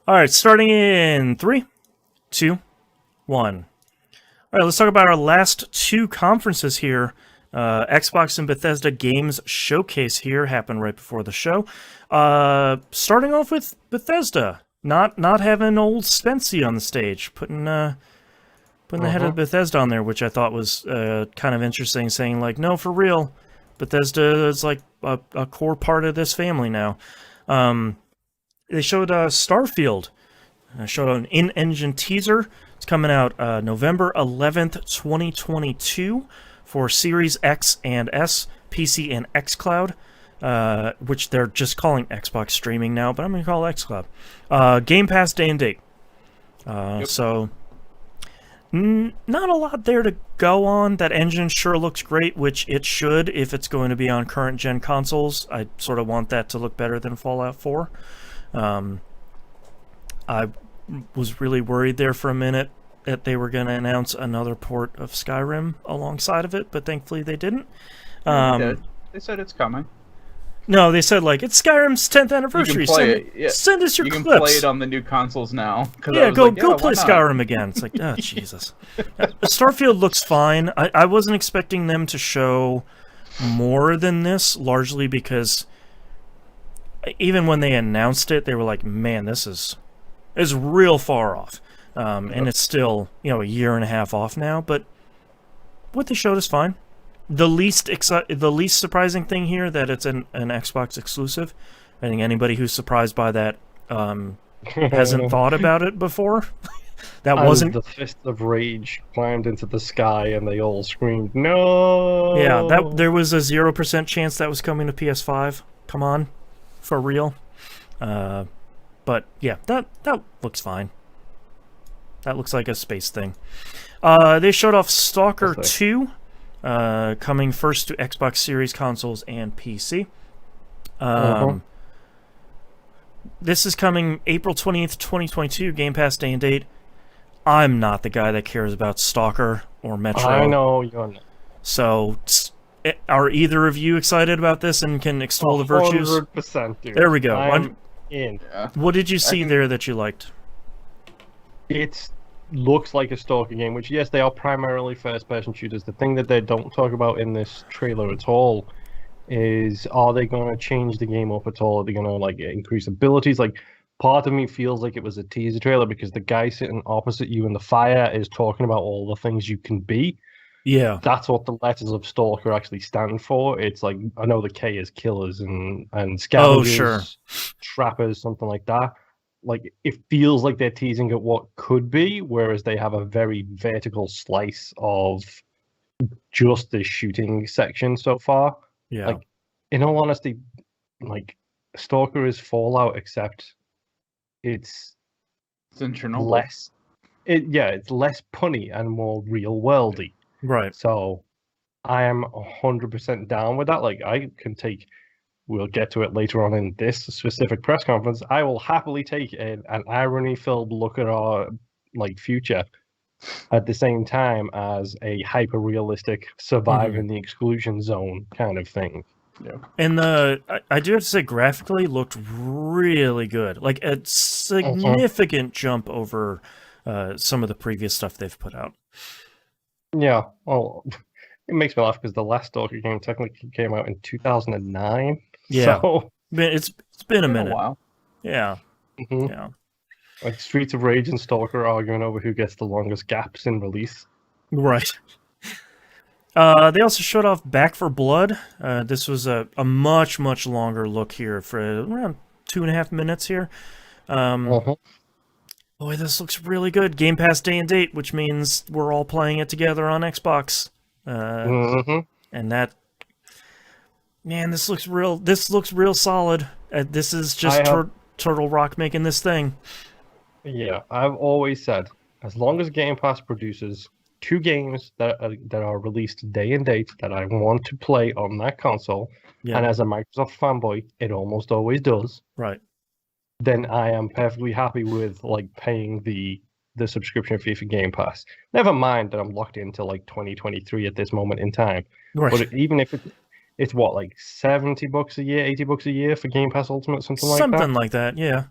All right, starting in 3, 2, 1. All right, let's talk about our last two conferences here. Xbox and Bethesda Games Showcase here happened right before the show. Starting off with Bethesda, not having old Spency on the stage, putting the head of Bethesda on there, which I thought was kind of interesting, saying like, no, for real, Bethesda is like a core part of this family now. They showed Starfield. Showed an in-engine teaser. It's coming out November 11th, 2022. for Series X and S, PC, and xCloud, which they're just calling Xbox Streaming now, but I'm going to call it xCloud. Game Pass day and date. So, not a lot there to go on. That engine sure looks great, which it should if it's going to be on current-gen consoles. I sort of want that to look better than Fallout 4. I was really worried there for a minute that they were going to announce another port of Skyrim alongside of it, but thankfully they didn't. They said it's coming. No, they said, like, it's Skyrim's 10th anniversary. Send us your clips. You can play it on the new consoles now. Yeah, go play Skyrim again. It's like, oh, Jesus. Starfield looks fine. I wasn't expecting them to show more than this, largely because even when they announced it, they were like, man, this is real far off. And it's still, a year and a half off now, but what they showed is fine. The least surprising thing here that it's an Xbox exclusive. I think anybody who's surprised by that hasn't thought about it before. That wasn't the fist of rage climbed into the sky and they all screamed, "No!" Yeah, there was a 0% chance that was coming to PS5. Come on, for real. But yeah, that looks fine. That looks like a space thing. They showed off Stalker 2. Coming first to Xbox Series consoles and PC. This is coming April 20th, 2022, Game Pass day and date. I'm not the guy that cares about Stalker or Metro. I know you're not. So, are either of you excited about this and can extol the virtues? 100%, dude. There we go. I'm in. What did you see there that you liked? It looks like a Stalker game, which, yes, they are primarily first-person shooters. The thing that they don't talk about in this trailer at all is, are they going to change the game up at all? Are they going to, increase abilities? Part of me feels like it was a teaser trailer because the guy sitting opposite you in the fire is talking about all the things you can be. Yeah. That's what the letters of Stalker actually stand for. It's I know the K is killers and scavengers, trappers, something like that. It feels like they're teasing at what could be, whereas they have a very vertical slice of just the shooting section so far. Yeah. In all honesty, Stalker is Fallout, except it's in Chernobyl. Less. It's less punny and more real worldy. Right. So I am 100% down with that. I can take. We'll get to it later on in this specific press conference. I will happily take an irony-filled look at our future at the same time as a hyper-realistic survive in the exclusion zone kind of thing. Yeah. And I do have to say, graphically looked really good. A significant jump over some of the previous stuff they've put out. Yeah. Well, it makes me laugh because the last Stalker game technically came out in 2009. Yeah, so, it's been a minute. A while. Yeah, yeah. Streets of Rage and Stalker arguing over who gets the longest gaps in release. Right. They also showed off Back for Blood. This was a much longer look here for around 2.5 minutes here. Boy, this looks really good. Game Pass day and date, which means we're all playing it together on Xbox. And that. Man, this looks real solid. This is just Turtle Rock making this thing. Yeah, I've always said, as long as Game Pass produces 2 games that are released day and date that I want to play on that console, and as a Microsoft fanboy, it almost always does. Right. Then I am perfectly happy with paying the subscription fee for Game Pass. Never mind that I'm locked into 2023 at this moment in time. Right. But even if it's what, $70 a year, $80 a year for Game Pass Ultimate, something like that? Something like that, yeah.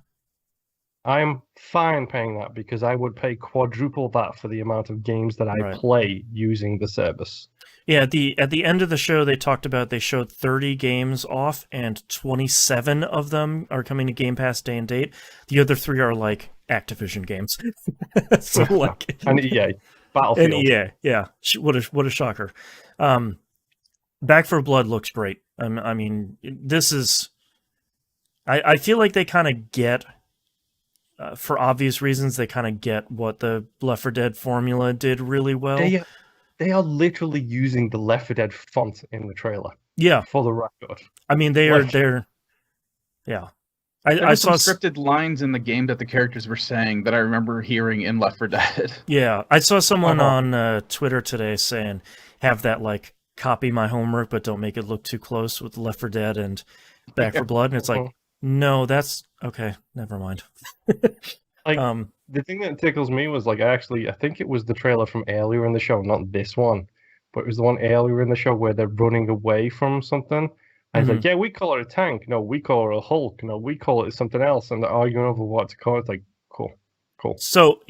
I'm fine paying that because I would pay quadruple that for the amount of games that I play using the service. Yeah, at the end of the show, they talked about they showed 30 games off, and 27 of them are coming to Game Pass day and date. The other 3 are Activision games. So and EA, Battlefield. And EA, yeah. What a shocker. Back for Blood looks great. I mean, this is. I feel like they kind of get, for obvious reasons, they kind of get what the Left 4 Dead formula did really well. they are literally using the Left 4 Dead font in the trailer. Yeah. For the record. I mean, they're yeah. There I were saw some scripted lines in the game that the characters were saying that I remember hearing in Left 4 Dead. Yeah, I saw someone on Twitter today saying, have that, like, copy my homework, but don't make it look too close with Left 4 Dead and Back 4 Blood. And it's like, no, that's... Okay, never mind. Like, the thing that tickles me was, like, I think it was the trailer from earlier in the show, not this one, but it was the one earlier in the show where they're running away from something. And it's like, yeah, we call it a tank. No, we call it a Hulk. No, we call it something else. And they're arguing over what to call it. It's like, cool. So,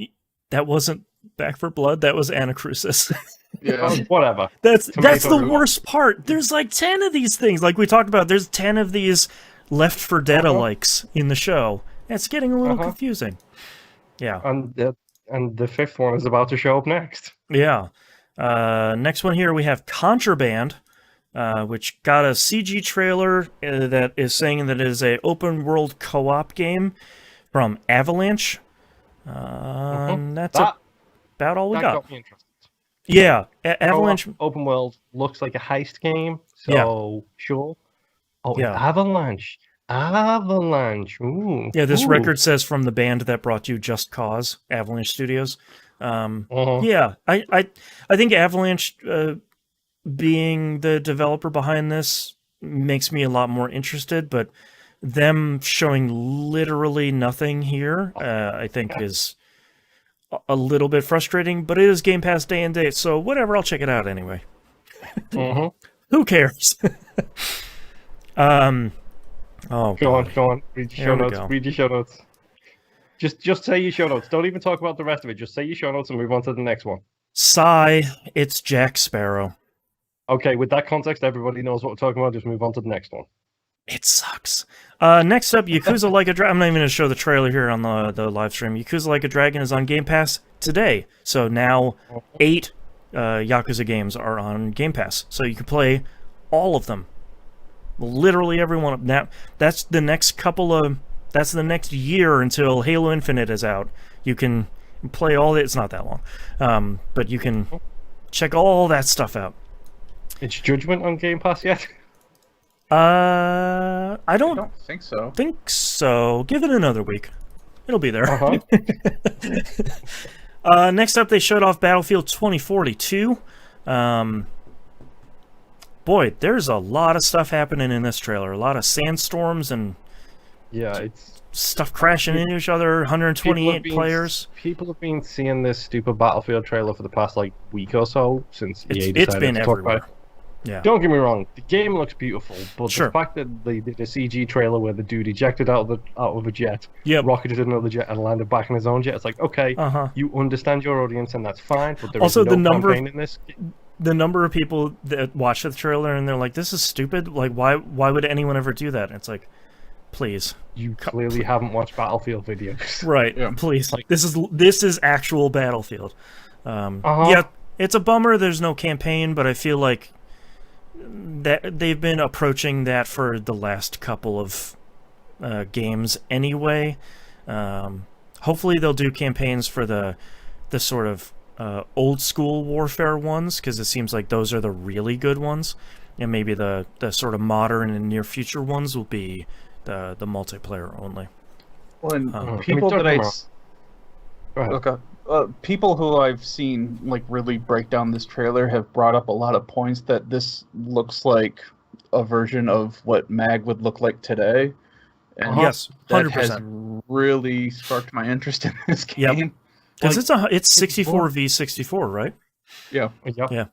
that wasn't Back 4 Blood, that was Anacrusis. Yeah, whatever. That's the worst part. There's like 10 of these things. Like we talked about, there's 10 of these Left 4 Dead alikes in the show. It's getting a little confusing. Yeah. And the fifth one is about to show up next. Yeah. Next one here, we have Contraband, which got a CG trailer that is saying that it is a open world co-op game from Avalanche. That's about all we got. Got me interested. Yeah, Avalanche open world looks like a heist game, so sure. Oh, yeah. Avalanche. Ooh. Yeah, this record says from the band that brought you Just Cause, Avalanche Studios. Yeah, I think Avalanche being the developer behind this makes me a lot more interested, but them showing literally nothing here, I think is a little bit frustrating, but it is Game Pass day and date, so whatever, I'll check it out anyway. Who cares? Oh, go on. Read your show notes. Just say your show notes. Don't even talk about the rest of it. Just say your show notes and move on to the next one. Sigh, it's Jack Sparrow. Okay, with that context, everybody knows what we're talking about. Just move on to the next one. It sucks. Next up, Yakuza Like a Dragon. I'm not even going to show the trailer here on the live stream. Yakuza Like a Dragon is on Game Pass today. So now 8 Yakuza games are on Game Pass. So you can play all of them. Literally every one of them. Now, that's the next year until Halo Infinite is out. You can play all it's not that long. But you can check all that stuff out. Is Judgment on Game Pass yet? I don't think so. Give it another week. It'll be there. Next up, they showed off Battlefield 2042. Boy, there's a lot of stuff happening in this trailer. A lot of sandstorms and it's stuff crashing into each other. 128 players. People have been seeing this stupid Battlefield trailer for the past week or so since EA decided it's been to everywhere. talk about it. Yeah. Don't get me wrong, the game looks beautiful, but the fact that they did a CG trailer where the dude ejected out of a jet, rocketed another jet, and landed back in his own jet, it's like, okay, you understand your audience, and that's fine, but there also, is no campaign in this. The number of people that watch the trailer and they're like, this is stupid, like, why would anyone ever do that? And it's like, please. You clearly haven't watched Battlefield videos. Right, please. This is actual Battlefield. Yeah, it's a bummer there's no campaign, but I feel like that they've been approaching that for the last couple of games anyway. Hopefully they'll do campaigns for the sort of old school warfare ones, because it seems like those are the really good ones, and maybe the sort of modern and near future ones will be the multiplayer only. Well, and people who I've seen really break down this trailer have brought up a lot of points that this looks like a version of what MAG would look like today. And yes, 100%. That has really sparked my interest in this game. Because it's 64 v 64, right? Yeah. Yeah.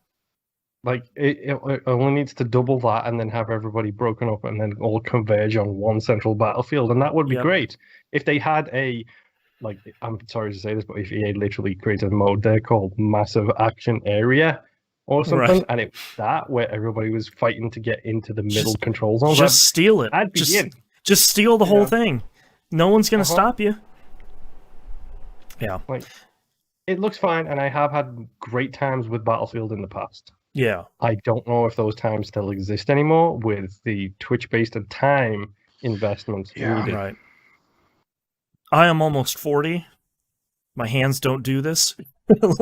It only needs to double that and then have everybody broken up and then all converge on one central battlefield, and that would be great. If they had I'm sorry to say this, but if EA literally created a mode there called Massive Action Area or something, and it was that where everybody was fighting to get into the middle control zone, just steal it. I'd be in. Just steal the whole thing. No one's going to stop you. Yeah. It looks fine, and I have had great times with Battlefield in the past. Yeah. I don't know if those times still exist anymore with the Twitch-based and time investment needed. Right. I am almost 40. My hands don't do this.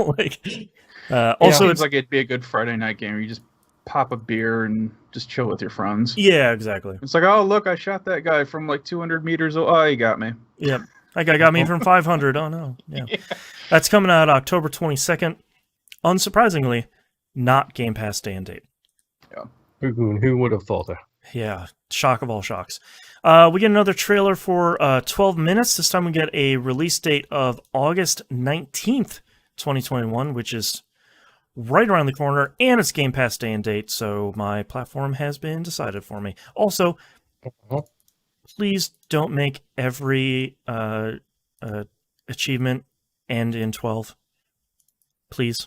like, Also, it's seems like it'd be a good Friday night game where you just pop a beer and just chill with your friends. Yeah, exactly. It's like, oh, look, I shot that guy from like 200 meters. Oh, he got me. Yep. That guy got me from 500. Oh, no. Yeah. That's coming out October 22nd. Unsurprisingly, not Game Pass day and date. Yeah. Who would have thought it? Yeah. Shock of all shocks. We get another trailer for 12 minutes. This time we get a release date of August 19th, 2021, which is right around the corner, and it's Game Pass day and date, so my platform has been decided for me. Also, please don't make every achievement end in 12. Please.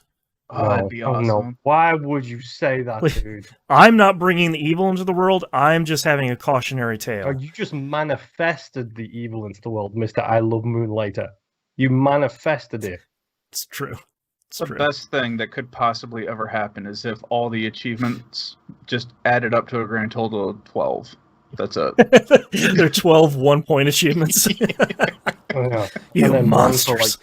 Oh, that'd be awesome. No. Why would you say that, dude? I'm not bringing the evil into the world. I'm just having a cautionary tale. Oh, you just manifested the evil into the world, Mr. I Love Moonlighter. You manifested it. It's true. The best thing that could possibly ever happen is if all the achievements just added up to a grand total of 12. That's it. They're 12 one-point achievements. Yeah. You monsters.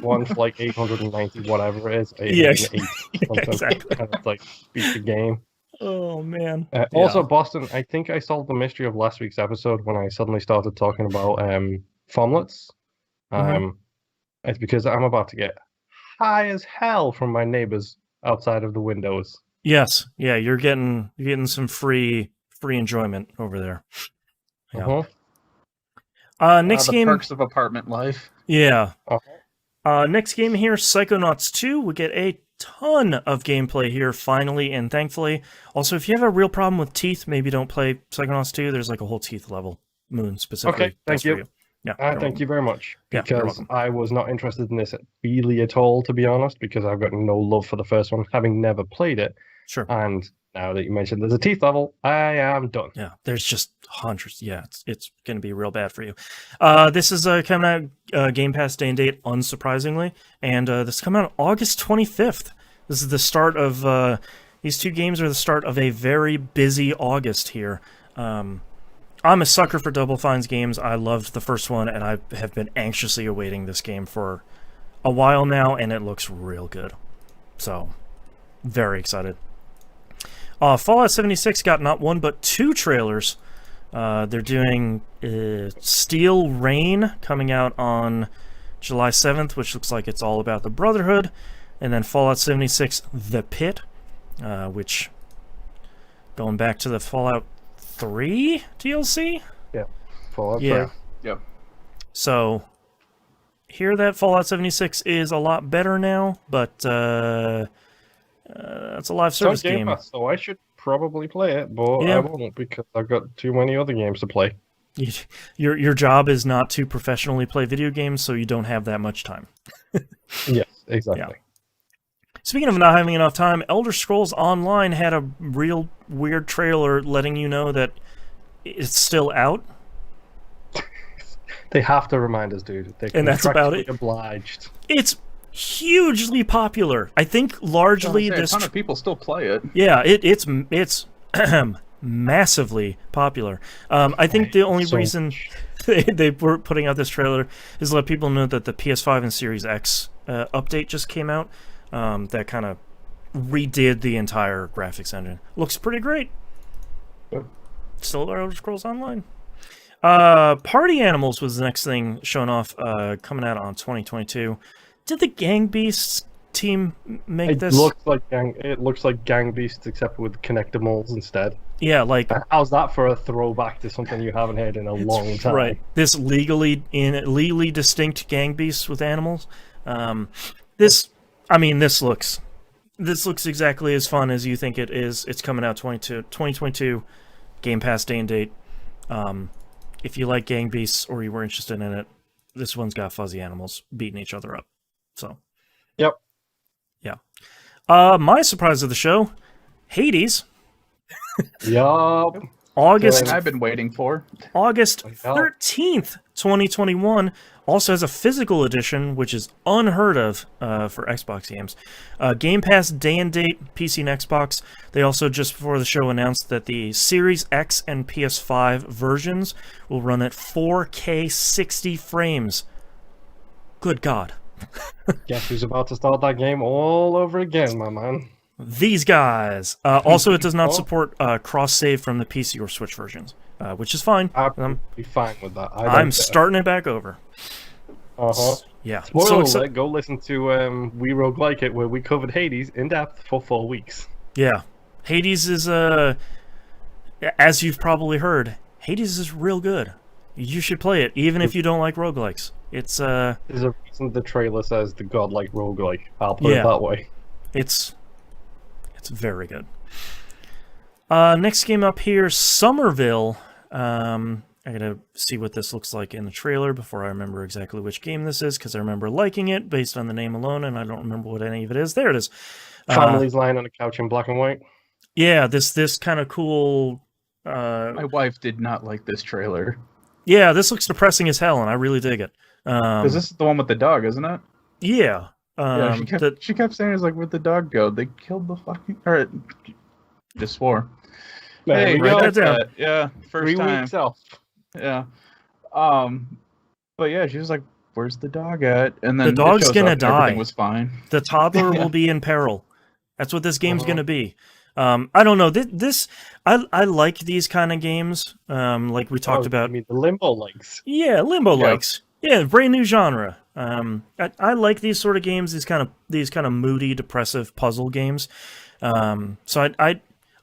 One for like 890, whatever it is. Yeah, exactly. And it's like, beat the game. Oh, man. Also, Boston, I think I solved the mystery of last week's episode when I suddenly started talking about farmlets. It's because I'm about to get high as hell from my neighbors outside of the windows. Yes. Yeah, you're getting some free enjoyment over there. Yeah. Next the game. Perks of apartment life. Yeah. Next game here, Psychonauts 2. We get a ton of gameplay here, finally and thankfully. Also, if you have a real problem with teeth, maybe don't play Psychonauts 2. There's like a whole teeth level, Moon specifically. Okay, thank you. Yeah, thank you very much. Yeah, because I was not interested in this really at all, to be honest, because I've got no love for the first one, having never played it. Sure. And now that you mentioned there's a teeth level, I am done. Yeah, there's just hundreds. Yeah, it's going to be real bad for you. This is coming out Game Pass day and date, unsurprisingly, and this is coming out August 25th. This is the start of these two games are the start of a very busy August here. I'm a sucker for Double Fine's games. I loved the first one, and I have been anxiously awaiting this game for a while now, and it looks real good. So, very excited. Fallout 76 got not one, but two trailers. They're doing Steel Rain coming out on July 7th, which looks like it's all about the Brotherhood. And then Fallout 76 The Pit, which, going back to the Fallout 3 DLC? Yeah. Fallout 3. Yeah. So, hear that Fallout 76 is a lot better now, but it's a live service game. Pass, so I should probably play it, but I won't because I've got too many other games to play. Your job is not to professionally play video games, so you don't have that much time. Yes, exactly. Yeah. Speaking of not having enough time, Elder Scrolls Online had a real weird trailer letting you know that it's still out. They have to remind us, dude. They're and that's about it. Obliged. It's hugely popular. I think largely a ton of people still play it. Yeah, it's massively popular. I think the only reason they were putting out this trailer is to let people know that the PS5 and Series X update just came out. That kind of redid the entire graphics engine. Looks pretty great. Still Elder Scrolls Online. Party Animals was the next thing shown off, coming out on 2022. Did the Gang Beasts team make this? It looks like Gang Beasts except with connectimals instead. Yeah, like how's that for a throwback to something you haven't heard in a long time? Right. This legally distinct Gang Beasts with animals. This looks exactly as fun as you think it is. It's coming out 2022, Game Pass day and date. If you like Gang Beasts or you were interested in it, this one's got fuzzy animals beating each other up. So, yep. Yeah. My surprise of the show, Hades. Yup. August. I've been waiting for. August 13th, 2021. Also has a physical edition, which is unheard of for Xbox games. Game Pass day and date, PC and Xbox. They also, just before the show, announced that the Series X and PS5 versions will run at 4K 60 frames. Good God. Guess who's about to start that game all over again, my man? These guys. Also, it does not Oh. support cross-save from the PC or Switch versions, which is fine. I'd be fine with that. I'm starting it back over. Uh-huh. Yeah. Spoiler alert, go listen to We Roguelike It, where we covered Hades in depth for 4 weeks. Yeah. Hades is, as you've probably heard, Hades is real good. You should play it, even if you don't like roguelikes. It's, There's a reason the trailer says the godlike roguelike. I'll put it that way. It's very good. Next game up here, Somerville. I gotta see what this looks like in the trailer before I remember exactly which game this is, because I remember liking it based on the name alone, and I don't remember what any of it is. There it is. Families lying on a couch in black and white. Yeah, this kind of cool... My wife did not like this trailer. Yeah, this looks depressing as hell, and I really dig it. Because this is the one with the dog, isn't it? Yeah. Yeah, she kept saying, it's like, where'd the dog go? They killed the fucking... Or, just swore. Hey, write that down. Yeah, first 3 time. weeks off. Yeah. But yeah, she was like, where's the dog at? And then the dog's gonna die. Everything was fine. The toddler will be in peril. That's what this game's gonna be. I don't know. I like these kind of games. Like we talked about. I mean, the limbo likes. Yeah, limbo likes. Yeah, brand new genre. I like these sort of games. These kind of moody, depressive puzzle games. So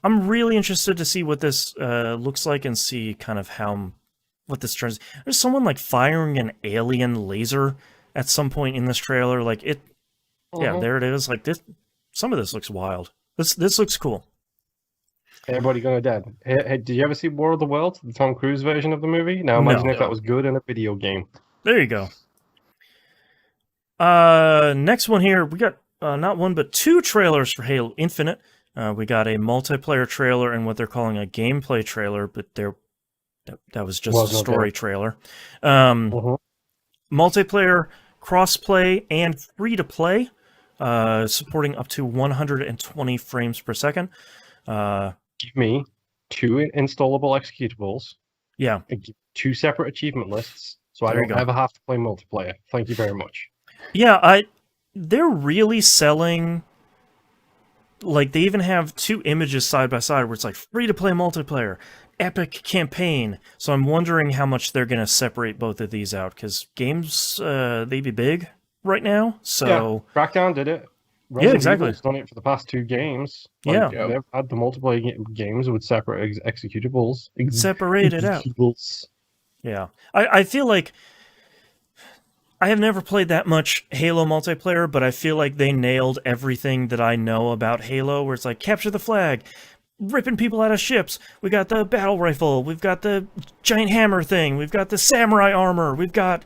I'm really interested to see what this looks like and see kind of what this turns. There's someone like firing an alien laser at some point in this trailer. Like it. Yeah, there it is. Like this. Some of this looks wild. This looks cool. Everybody gonna dead. Hey, did you ever see War of the Worlds, the Tom Cruise version of the movie? Now imagine if that was good in a video game. There you go. Next one here, we got not one but two trailers for Halo Infinite. We got a multiplayer trailer and what they're calling a gameplay trailer, but that was just a story trailer. Multiplayer, crossplay, and free-to-play, supporting up to 120 frames per second. Give me 2 installable executables. Yeah. 2 separate achievement lists, so I don't ever have to play multiplayer. Thank you very much. Yeah, they're really selling... Like, they even have 2 images side by side where it's like, free-to-play multiplayer, epic campaign. So I'm wondering how much they're going to separate both of these out, because games, they be big right now, so... Yeah, Crackdown did it. Yeah, exactly. Evil's done it for the past 2 games. Yeah. They've had the multiplayer games with separate executables. Separate it out. Yeah. I feel like... I have never played that much Halo multiplayer, but I feel like they nailed everything that I know about Halo, where it's like, capture the flag, ripping people out of ships, we got the battle rifle, we've got the giant hammer thing, we've got the samurai armor, we've got,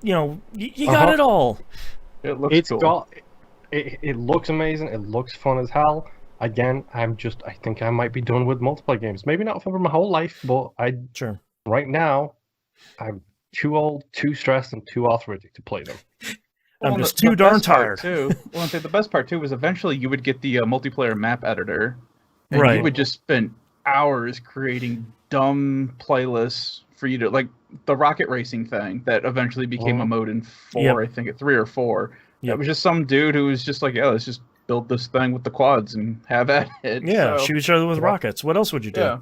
you know, you got it all. It looks cool. It looks amazing, it looks fun as hell. Again, I think I might be done with multiplayer games. Maybe not for my whole life, but right now, I'm too old, too stressed, and too arthritic to play them. I'm just too darn tired. Well, the best part too was eventually you would get the multiplayer map editor, and right? You would just spend hours creating dumb playlists for you to, like the rocket racing thing that eventually became a mode in 4, I think at 3 or 4. It was just some dude who was just like, yeah, let's just build this thing with the quads and have at it. Yeah, shoot each other with rockets. What else would you do?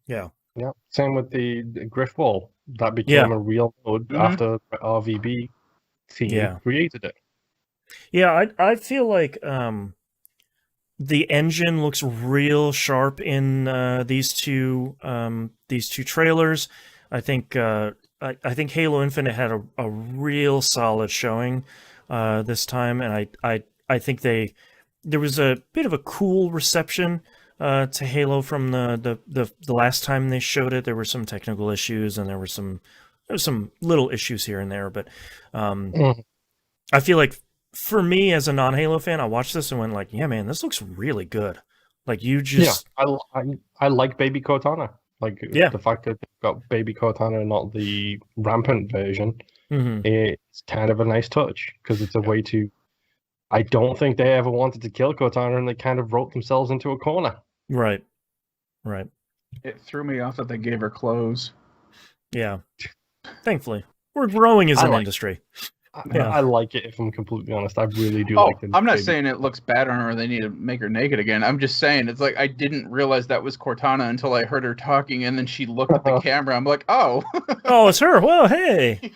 Yeah. Same with the Griff Wall. That became a real mode after RVB team created it. Yeah, I feel like the engine looks real sharp in these two trailers. I think Halo Infinite had a real solid showing this time, and I think there was a bit of a cool reception to Halo from the last time they showed it. There were some technical issues and there were some little issues here and there, but I feel like for me as a non-Halo fan, I watched this and went like, yeah, man, this looks really good. Like you just I like Baby Cortana. Like the fact that they've got Baby Cortana, not the rampant version. It's kind of a nice touch because it's a way to. I don't think they ever wanted to kill Cortana, and they kind of wrote themselves into a corner. Right. It threw me off that they gave her clothes. Yeah. Thankfully, we're growing as an industry. I like it, if I'm completely honest. I really do Oh, like the I'm not baby. saying it looks bad on her or they need to make her naked again. I'm just saying it's like I didn't realize that was Cortana until I heard her talking and then she looked at the camera. I'm like, oh. Oh, it's her. Well, hey.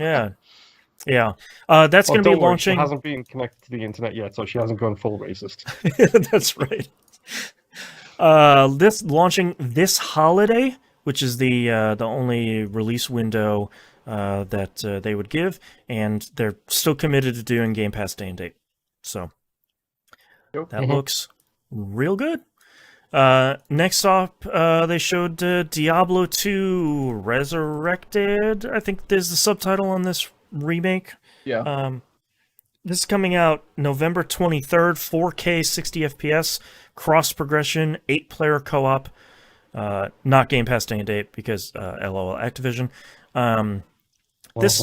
Yeah. Yeah. That's going to be Don't worry, launching. she hasn't been connected to the internet yet, so she hasn't gone full racist. That's right. This launching this holiday, which is the only release window that they would give, and they're still committed to doing Game Pass day and date. So that looks real good. Next up, they showed Diablo 2 Resurrected. I think there's the subtitle on this remake. Yeah. This is coming out November 23rd, 4K, 60 FPS, cross progression, 8-player co-op. Not Game Pass day and date because LOL Activision. This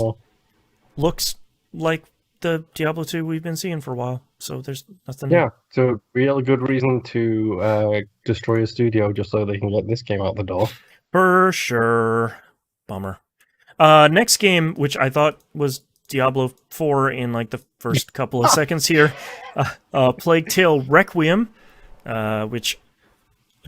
looks like the Diablo 2 we've been seeing for a while, so there's nothing. Yeah, it's a real good reason to destroy a studio just so they can get this game out the door. For sure. Bummer. Next game, which I thought was Diablo 4 in like the first couple of seconds here, Plague Tale Requiem, which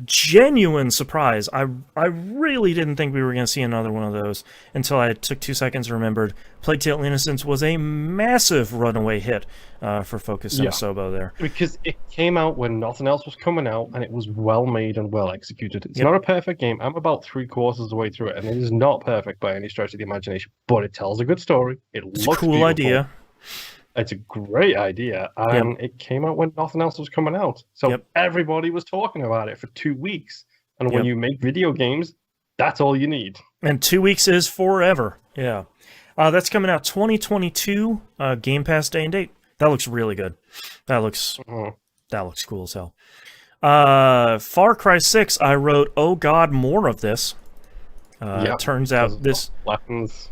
genuine surprise. I really didn't think we were going to see another one of those until I took 2 seconds and remembered Plague Tale Innocence was a massive runaway hit for Focus and Sobo there. Because it came out when nothing else was coming out, and it was well made and well executed. It's not a perfect game. I'm about 3/4 of the way through it, and it is not perfect by any stretch of the imagination, but it tells a good story. It's a cool idea. It's a great idea, and it came out when nothing else was coming out. So everybody was talking about it for 2 weeks. And when you make video games, that's all you need. And 2 weeks is forever. Yeah. That's coming out 2022, Game Pass day and date. That looks really good. That looks cool as hell. Far Cry 6, I wrote, oh god, more of this. It turns out this... Weapons...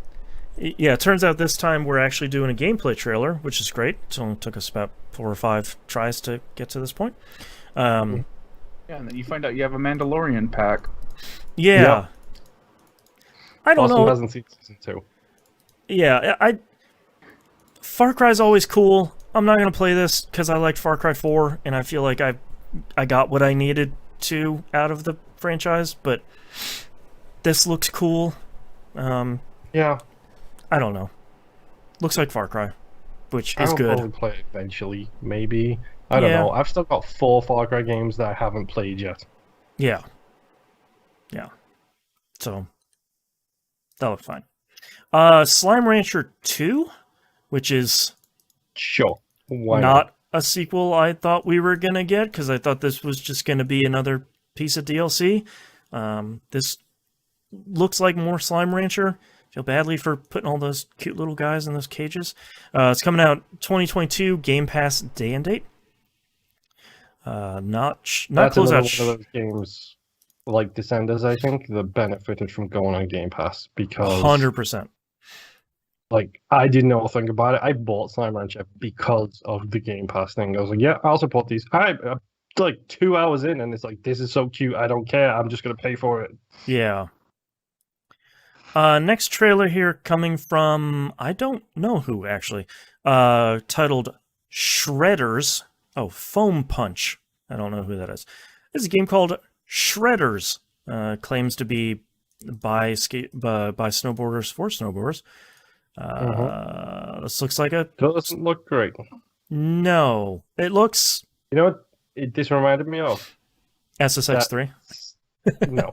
Yeah, it turns out this time we're actually doing a gameplay trailer, which is great. It only took us about 4 or 5 tries to get to this point. And then you find out you have a Mandalorian pack. Yeah. I don't know. Hasn't seen season 2. Yeah, Far Cry's always cool. I'm not going to play this because I liked Far Cry 4, and I feel like I got what I needed to out of the franchise, but this looks cool. Yeah. I don't know. Looks like Far Cry, which is good. I'll probably play it eventually, maybe. I don't know. I've still got 4 Far Cry games that I haven't played yet. Yeah. So, that looks fine. Slime Rancher 2, which is... Sure. Why not a sequel I thought we were going to get, because I thought this was just going to be another piece of DLC. This looks like more Slime Rancher. Feel badly for putting all those cute little guys in those cages. It's coming out 2022, Game Pass day and date. Not close out. One of those games, like Descenders, I think, that benefited from going on Game Pass because 100%. Like, I didn't know a thing about it. I bought Slime Rancher because of the Game Pass thing. I was like, yeah, I'll support these. I'm like 2 hours in, and it's like, this is so cute. I don't care. I'm just gonna pay for it. Yeah. Next trailer here coming from, I don't know who, actually, titled Shredders. Oh, Foam Punch. I don't know who that is. This is a game called Shredders. Claims to be by snowboarders for snowboarders. This looks like a... Doesn't look great. No. It looks... You know what this reminded me of? SSX3? No.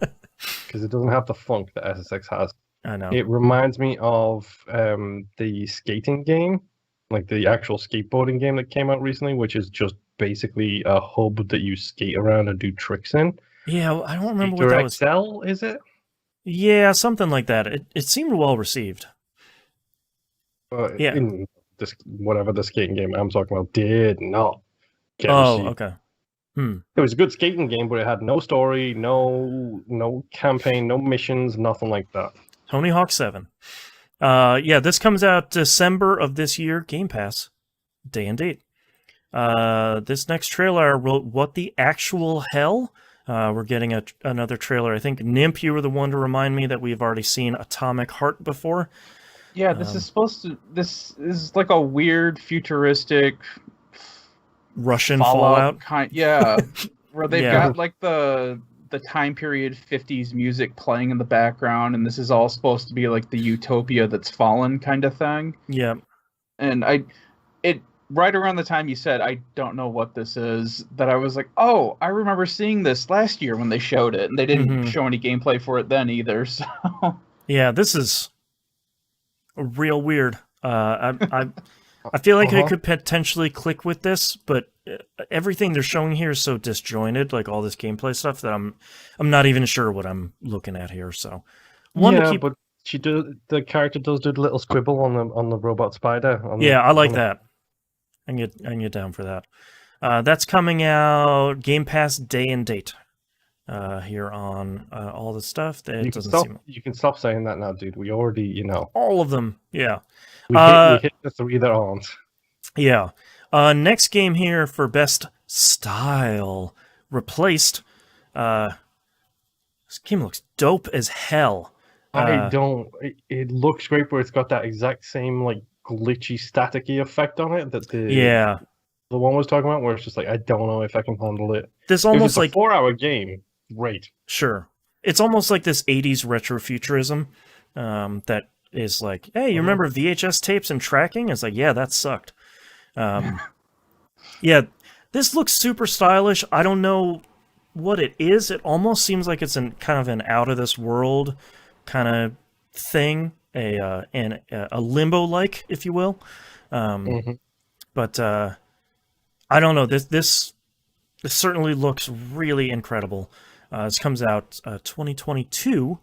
Because it doesn't have the funk that SSX has. I know. It reminds me of the skating game, like the actual skateboarding game that came out recently, which is just basically a hub that you skate around and do tricks in. Yeah, I don't remember what that was. XL, is it? Yeah, something like that. It seemed well received. In this, whatever the skating game I'm talking about did not get received. Okay. It was a good skating game, but it had no story, no campaign, no missions, nothing like that. Tony Hawk 7. This comes out December of this year, Game Pass, day and date. This next trailer I wrote, what the actual hell? We're getting another trailer. I think, Nimp, you were the one to remind me that we've already seen Atomic Heart before. Yeah, this is like a weird futuristic Russian Fallout kind. Yeah, where they've Yeah. got like the time period 50s music playing in the background, and this is all supposed to be like the utopia that's fallen kind of thing. Yeah. And it right around the time you said I don't know what this is, that I was like, oh, I remember seeing this last year when they showed it, and they didn't show any gameplay for it then either. So Yeah, this is real weird. I feel like I could potentially click with this, but everything they're showing here is so disjointed, like all this gameplay stuff, that I'm not even sure what I'm looking at here. So, but the character does do the little scribble on the robot spider. I like that. I can get down for that. That's coming out Game Pass day and date. Here on all the stuff that you can stop saying that now, dude. We already, all of them. Yeah. We hit the three that aren't. Yeah. Next game here for best style replaced. This game looks dope as hell. It looks great, but it's got that exact same like glitchy, staticky effect on it that the one was talking about, where it's just like I don't know if I can handle it. This almost like a 4-hour game. Great. Sure. It's almost like this 80s retrofuturism that is like, hey, you remember VHS tapes and tracking? It's like, yeah, that sucked. Yeah, this looks super stylish. I don't know what it is. It almost seems like it's kind of an out-of-this-world kind of thing, a limbo-like, if you will. But I don't know. This certainly looks really incredible. This comes out 2022.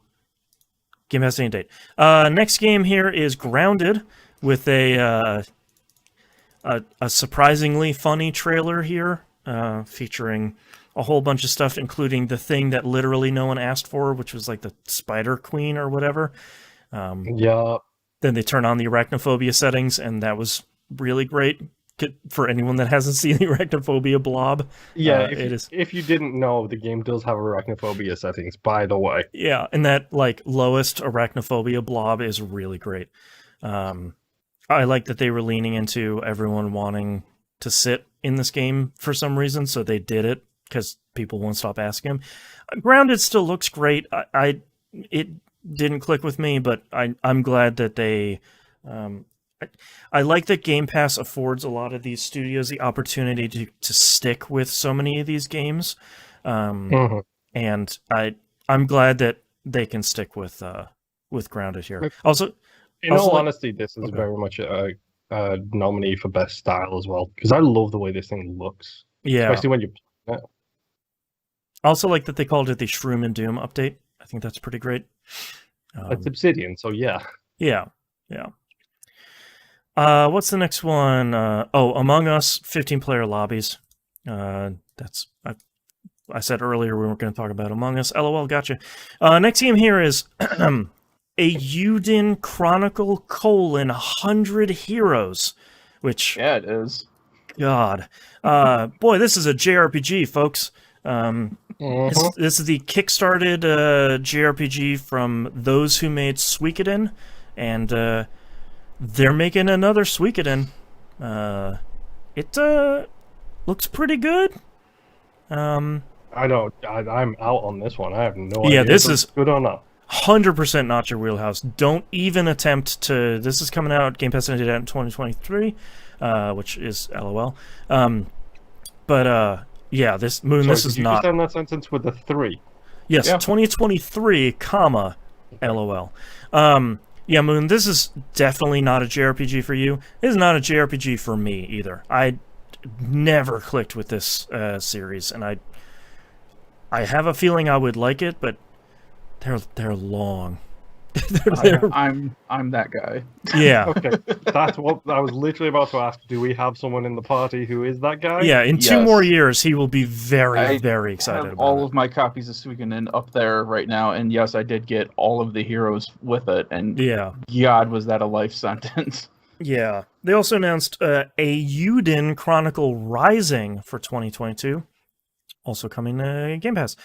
Game has any date. Next game here is Grounded, with a surprisingly funny trailer here, featuring a whole bunch of stuff, including the thing that literally no one asked for, which was like the Spider Queen or whatever. Yeah. Then they turn on the arachnophobia settings, and that was really great. For anyone that hasn't seen the arachnophobia blob, if you didn't know, the game does have arachnophobia settings, by the way. Yeah, and that like lowest arachnophobia blob is really great. I like that they were leaning into everyone wanting to sit in this game for some reason, so they did it because people won't stop asking them. Grounded still looks great. It didn't click with me, but I'm glad that they. I like that Game Pass affords a lot of these studios the opportunity to stick with so many of these games, and I'm glad that they can stick with Grounded here. Also, in all honesty, this is very much a nominee for best style as well, because I love the way this thing looks. Yeah, especially when you. I also like that they called it the Shroom and Doom update. I think that's pretty great. It's Obsidian, so yeah. Yeah. What's the next one? Among Us 15-player lobbies. I said earlier we weren't going to talk about Among Us. LOL, gotcha. Next game here is a Euden Chronicle : 100 Heroes, which it is. God, boy, this is a JRPG, folks. This is the kickstarted JRPG from those who made Suikoden, and they're making another Suikoden. It looks pretty good. I know. I'm out on this one. I have no idea. Yeah, this is good or not. 100% not your wheelhouse. Don't even attempt to. This is coming out. Game Pass ended out in 2023, which is LOL. Yeah, this Moon. Sorry, this is not. Did you that sentence with a 3? Yes, yeah. 2023, LOL. Yeah, Moon, this is definitely not a JRPG for you. This is not a JRPG for me either. I never clicked with this series, and I have a feeling I would like it, but they're long. I'm that guy. Yeah. Okay, that's what I was literally about to ask. Do we have someone in the party who is that guy? Yeah, in 2 more years, he will be very, very excited about all of my copies of Suikoden up there right now, and yes, I did get all of the heroes with it, and God, was that a life sentence. Yeah. They also announced a Euden Chronicle Rising for 2022, also coming to Game Pass.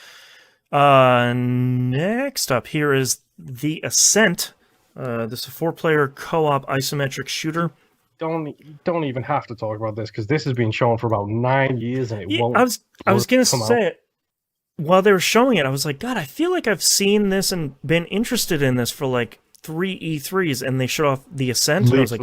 Next up here is The Ascent, This is a 4-player co-op isometric shooter. Don't even have to talk about this because this has been shown for about 9 years and it won't. I was gonna say it while they were showing it. I was like, God, I feel like I've seen this and been interested in this for like 3 E3s, and they showed off the Ascent, and I was like,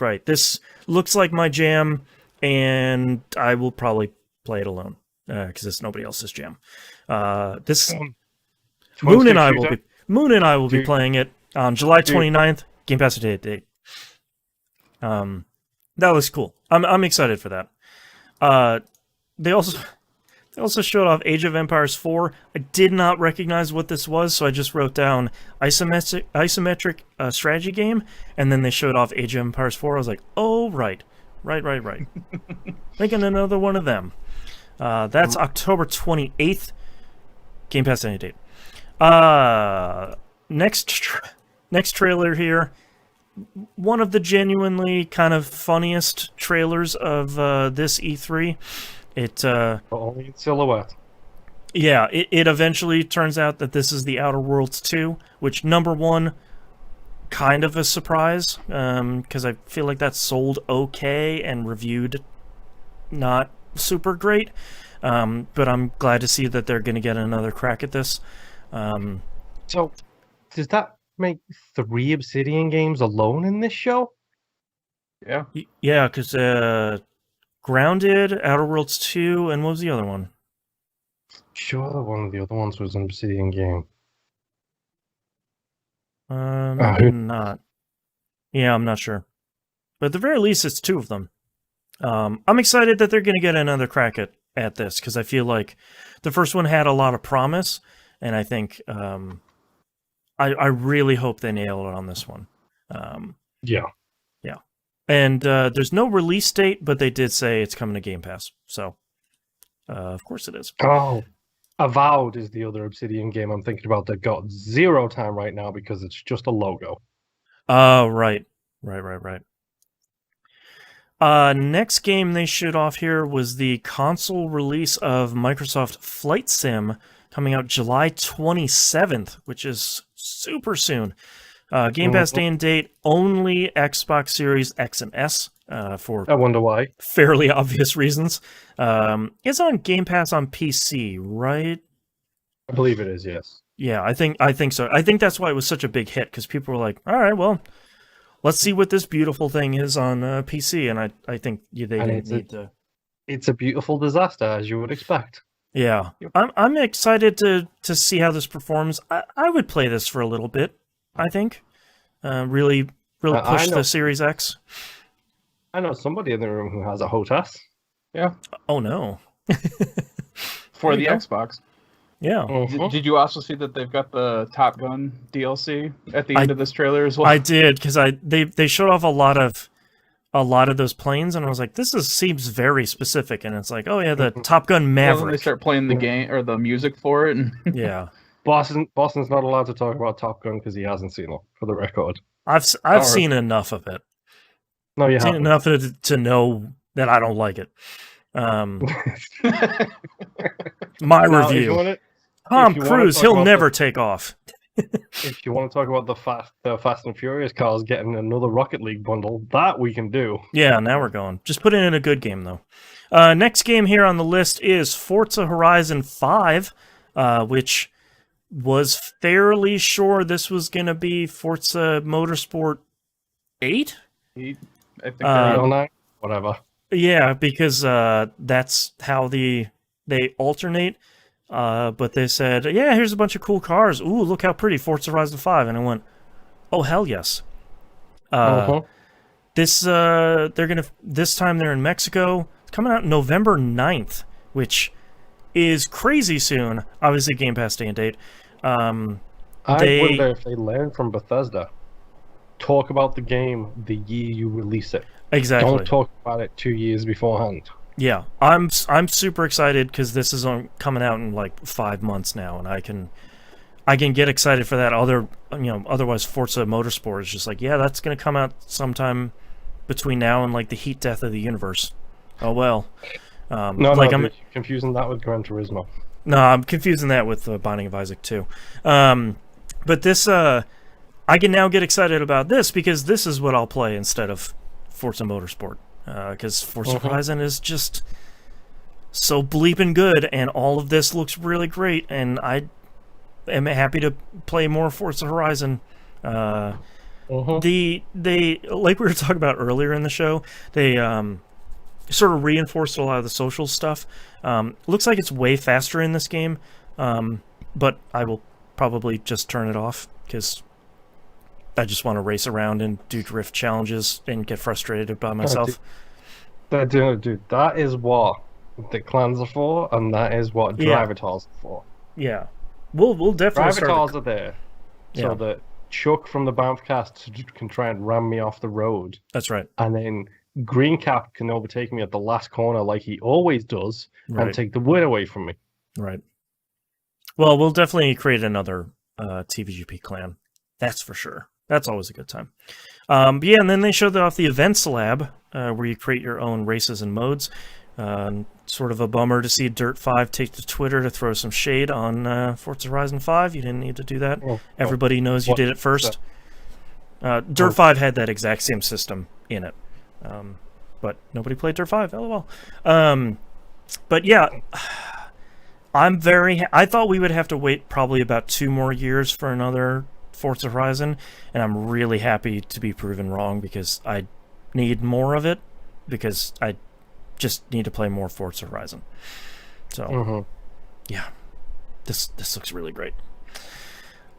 right. This looks like my jam, and I will probably play it alone because it's nobody else's jam. This Moon and I will be playing it on July 29th. Game Pass date. That was cool. I'm excited for that. They also showed off Age of Empires 4. I did not recognize what this was, so I just wrote down isometric strategy game, and then they showed off Age of Empires 4. I was like, oh, right. Making another one of them. That's October 28th. Game Pass any date. Next trailer here. One of the genuinely kind of funniest trailers of this E3. Only in silhouette. Yeah, it eventually turns out that this is the Outer Worlds 2, which, number one, kind of a surprise, because I feel like that sold okay and reviewed not super great, but I'm glad to see that they're going to get another crack at this. So, does that make 3 Obsidian games alone in this show? Yeah. Yeah, because Grounded, Outer Worlds 2, and what was the other one? Sure, one of the other ones was an Obsidian game. Maybe not. Yeah, I'm not sure. But at the very least, it's 2 of them. I'm excited that they're going to get another crack at this, because I feel like the first one had a lot of promise, and I think I really hope they nail it on this one. Yeah. And there's no release date, but they did say it's coming to Game Pass. So, of course it is. Oh, Avowed is the other Obsidian game I'm thinking about that got 0 time right now because it's just a logo. Oh, right. Next game they showed off here was the console release of Microsoft Flight Sim, coming out July 27th, which is super soon. Game Pass day and date, only Xbox Series X and S, for I wonder why. fairly obvious reasons. It's on Game Pass on PC, right? I believe it is, yes. Yeah, I think so. I think that's why it was such a big hit, because people were like, all right, well, let's see what this beautiful thing is on PC, and I think they didn't need to... It's a beautiful disaster, as you would expect. Yeah. Yep. I'm excited to see how this performs. I would play this for a little bit, I think. Really push the Series X. I know somebody in the room who has a HOTAS. Yeah. Oh, no. For the Xbox. Yeah. Did you also see that they've got the Top Gun DLC at the end of this trailer as well? I did, because they showed off a lot of those planes, and I was like, seems very specific. And it's like, oh yeah, the Top Gun Maverick. Well, they start playing the game or the music for it. And yeah. Boston's not allowed to talk about Top Gun because he hasn't seen it, for the record. I've seen enough of it. No, you haven't. Seen enough of it to know that I don't like it. My review. Tom Cruise, he'll never take off. If you want to talk about the Fast and Furious cars getting another Rocket League bundle, that we can do. Yeah, now we're going. Just put it in a good game, though. Next game here on the list is Forza Horizon 5, which was fairly sure this was going to be Forza Motorsport 8? I think 9, whatever. Yeah, because that's how they alternate. But they said, yeah, here's a bunch of cool cars. Ooh, look how pretty, Forza Horizon 5. And I went, oh, hell yes. This time they're in Mexico. It's coming out November 9th, which is crazy soon. Obviously, Game Pass day and date. I wonder if they learned from Bethesda. Talk about the game the year you release it. Exactly. Don't talk about it 2 years beforehand. Yeah, I'm super excited because this is coming out in like 5 months now, and I can get excited for that. Otherwise Forza Motorsport is just like, yeah, that's gonna come out sometime between now and like the heat death of the universe. Oh well. I'm confusing that with Gran Turismo. No, I'm confusing that with Binding of Isaac too. But But this, I can now get excited about this because this is what I'll play instead of Forza Motorsport. Because Forza Horizon is just so bleeping good, and all of this looks really great, and I am happy to play more Forza Horizon. They like we were talking about earlier in the show, they sort of reinforced a lot of the social stuff. Looks like it's way faster in this game, but I will probably just turn it off because I just want to race around and do drift challenges and get frustrated by myself. Dude, that is what the clans are for, and that is what Drivatars are for. Yeah. We'll definitely Drivatars are there so that Chuck from the Banffcast can try and ram me off the road. That's right. And then Green Cap can overtake me at the last corner like he always does and take the win away from me. Right. Well, we'll definitely create another TVGP clan. That's for sure. That's always a good time. But yeah, and then they showed off the Events Lab, where you create your own races and modes. Sort of a bummer to see Dirt 5 take to Twitter to throw some shade on Forza Horizon 5. You didn't need to do that. Everybody knows you did it first. Dirt 5 had that exact same system in it. But nobody played Dirt 5, lol. But yeah, I'm very... I thought we would have to wait probably about 2 more years for another Forza Horizon, and I'm really happy to be proven wrong because I need more of it, because I just need to play more Forza Horizon. So, yeah, this looks really great.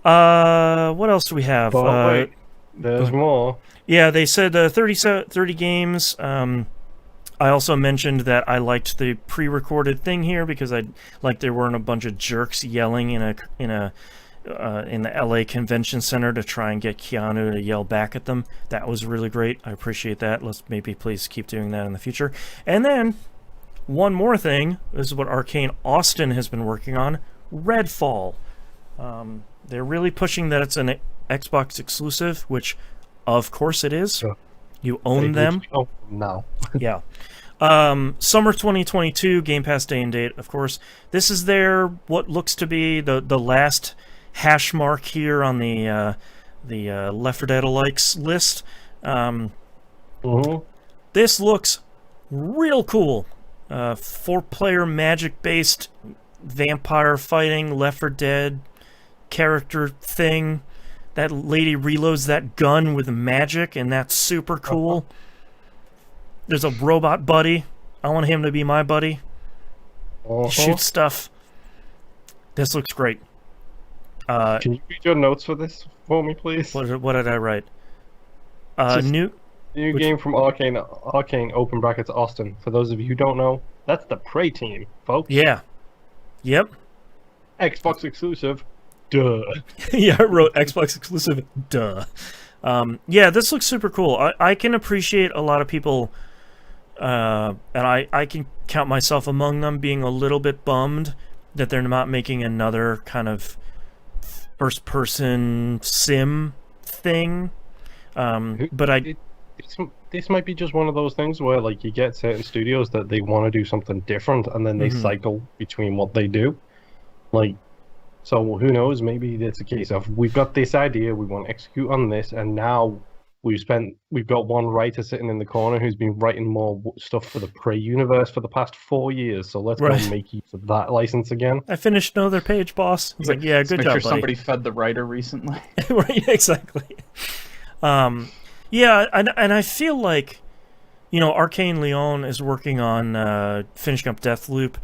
What else do we have? Wait, there's more. Yeah, they said 30 games. I also mentioned that I liked the pre-recorded thing here because I like there weren't a bunch of jerks yelling in the LA Convention Center to try and get Keanu to yell back at them. That was really great. I appreciate that. Let's maybe please keep doing that in the future. And then one more thing. This is what Arcane Austin has been working on. Redfall. They're really pushing that it's an Xbox exclusive, which of course it is. You own them. Oh, no. Yeah. Summer 2022, Game Pass day and date, of course. This is their, what looks to be the last hash mark here on the Left 4 Dead Alikes list. This looks real cool. 4-player magic-based vampire fighting Left 4 Dead character thing. That lady reloads that gun with magic, and that's super cool. There's a robot buddy. I want him to be my buddy. Shoot stuff. This looks great. Can you read your notes for this for me, please? What did I write? New game from Arcane open brackets Austin. For those of you who don't know, that's the Prey team, folks. Yeah. Yep. Xbox exclusive. Duh. Yeah, I wrote Xbox exclusive. Duh. Yeah, this looks super cool. I can appreciate a lot of people, and I can count myself among them, being a little bit bummed that they're not making another kind of first-person sim thing. But this might be just one of those things where, like, you get certain studios that they want to do something different, and then they cycle between what they do. Like, so who knows? Maybe it's a case of we've got this idea, we want to execute on this, and now we've got one writer sitting in the corner who's been writing more stuff for the Prey universe for the past 4 years. So let's go and make use of that license again. I finished another page, boss. It's like, yeah, good job, make sure buddy. Somebody fed the writer recently. Right, exactly. Yeah, and I feel like, Arcane Leon is working on finishing up Deathloop,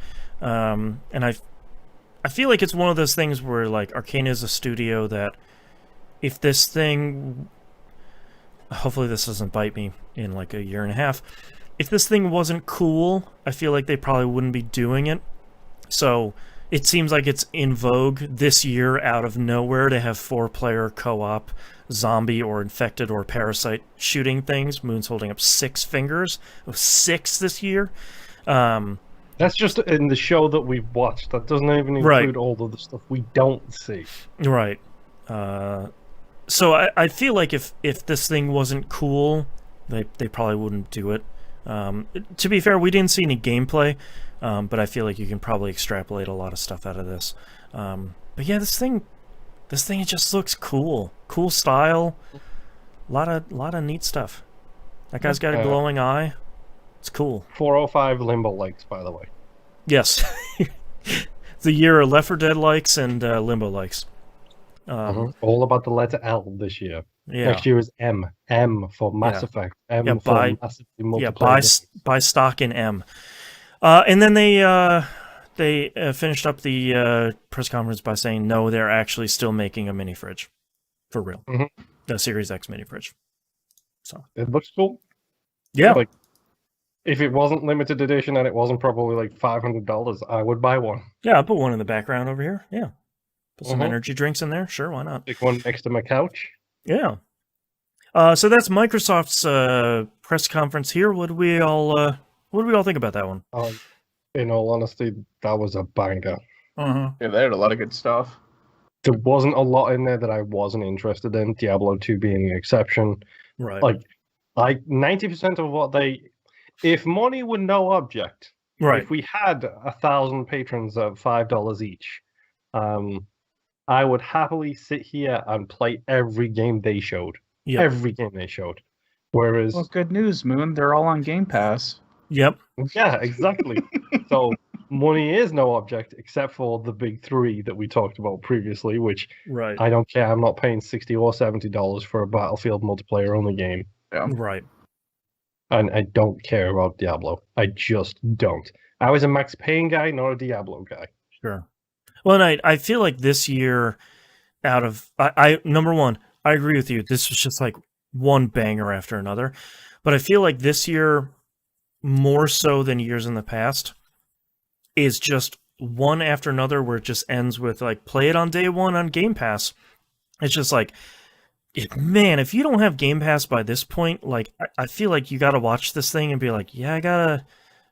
and I feel like it's one of those things where, like, Arcane is a studio that if this thing... Hopefully this doesn't bite me in, like, a year and a half. If this thing wasn't cool, I feel like they probably wouldn't be doing it. So it seems like it's in vogue this year out of nowhere to have 4-player co-op zombie or infected or parasite shooting things. Moon's holding up 6 fingers. It was 6 this year. That's just in the show that we've watched. That doesn't even include all of the stuff we don't see. Right. So I feel like if this thing wasn't cool, they probably wouldn't do it. To be fair, we didn't see any gameplay, but I feel like you can probably extrapolate a lot of stuff out of this. But yeah, this thing This thing, it just looks cool. Cool style. A lot of neat stuff. That guy's got a glowing eye. It's cool. 405 Limbo likes, by the way. Yes. The year of Left 4 Dead likes and Limbo likes. All about the letter L this year. Yeah. Next year is M. M for Mass Effect. M for massively multiplayer. Buy stock in M. And then they finished up the press conference by saying, no, they're actually still making a mini fridge. For real. The Series X mini fridge. So it looks cool. Yeah. Like, if it wasn't limited edition and it wasn't probably like $500, I would buy one. Yeah, I'll put one in the background over here. Yeah. Put some energy drinks in there. Sure, why not? Stick one next to my couch. Yeah. So that's Microsoft's press conference here. What do we all think about that one? In all honesty, that was a banger. Yeah, they had a lot of good stuff. There wasn't a lot in there that I wasn't interested in. Diablo 2 being an exception. Right. Like 90% of what if money were no object, right. If we had 1,000 patrons at $5 each, I would happily sit here and play every game they showed. Yep. Every game they showed. Whereas, well, good news, Moon. They're all on Game Pass. Yep. Yeah, exactly. So money is no object except for the big three that we talked about previously, which I don't care. I'm not paying $60 or $70 for a Battlefield multiplayer only game. Yeah. Right. And I don't care about Diablo. I just don't. I was a Max Payne guy, not a Diablo guy. Sure. Well, and I feel like this year, number one, I agree with you. This was just like one banger after another. But I feel like this year, more so than years in the past, is just one after another where it just ends with like, play it on day one on Game Pass. It's just like, man, if you don't have Game Pass by this point, like, I feel like you got to watch this thing and be like, yeah,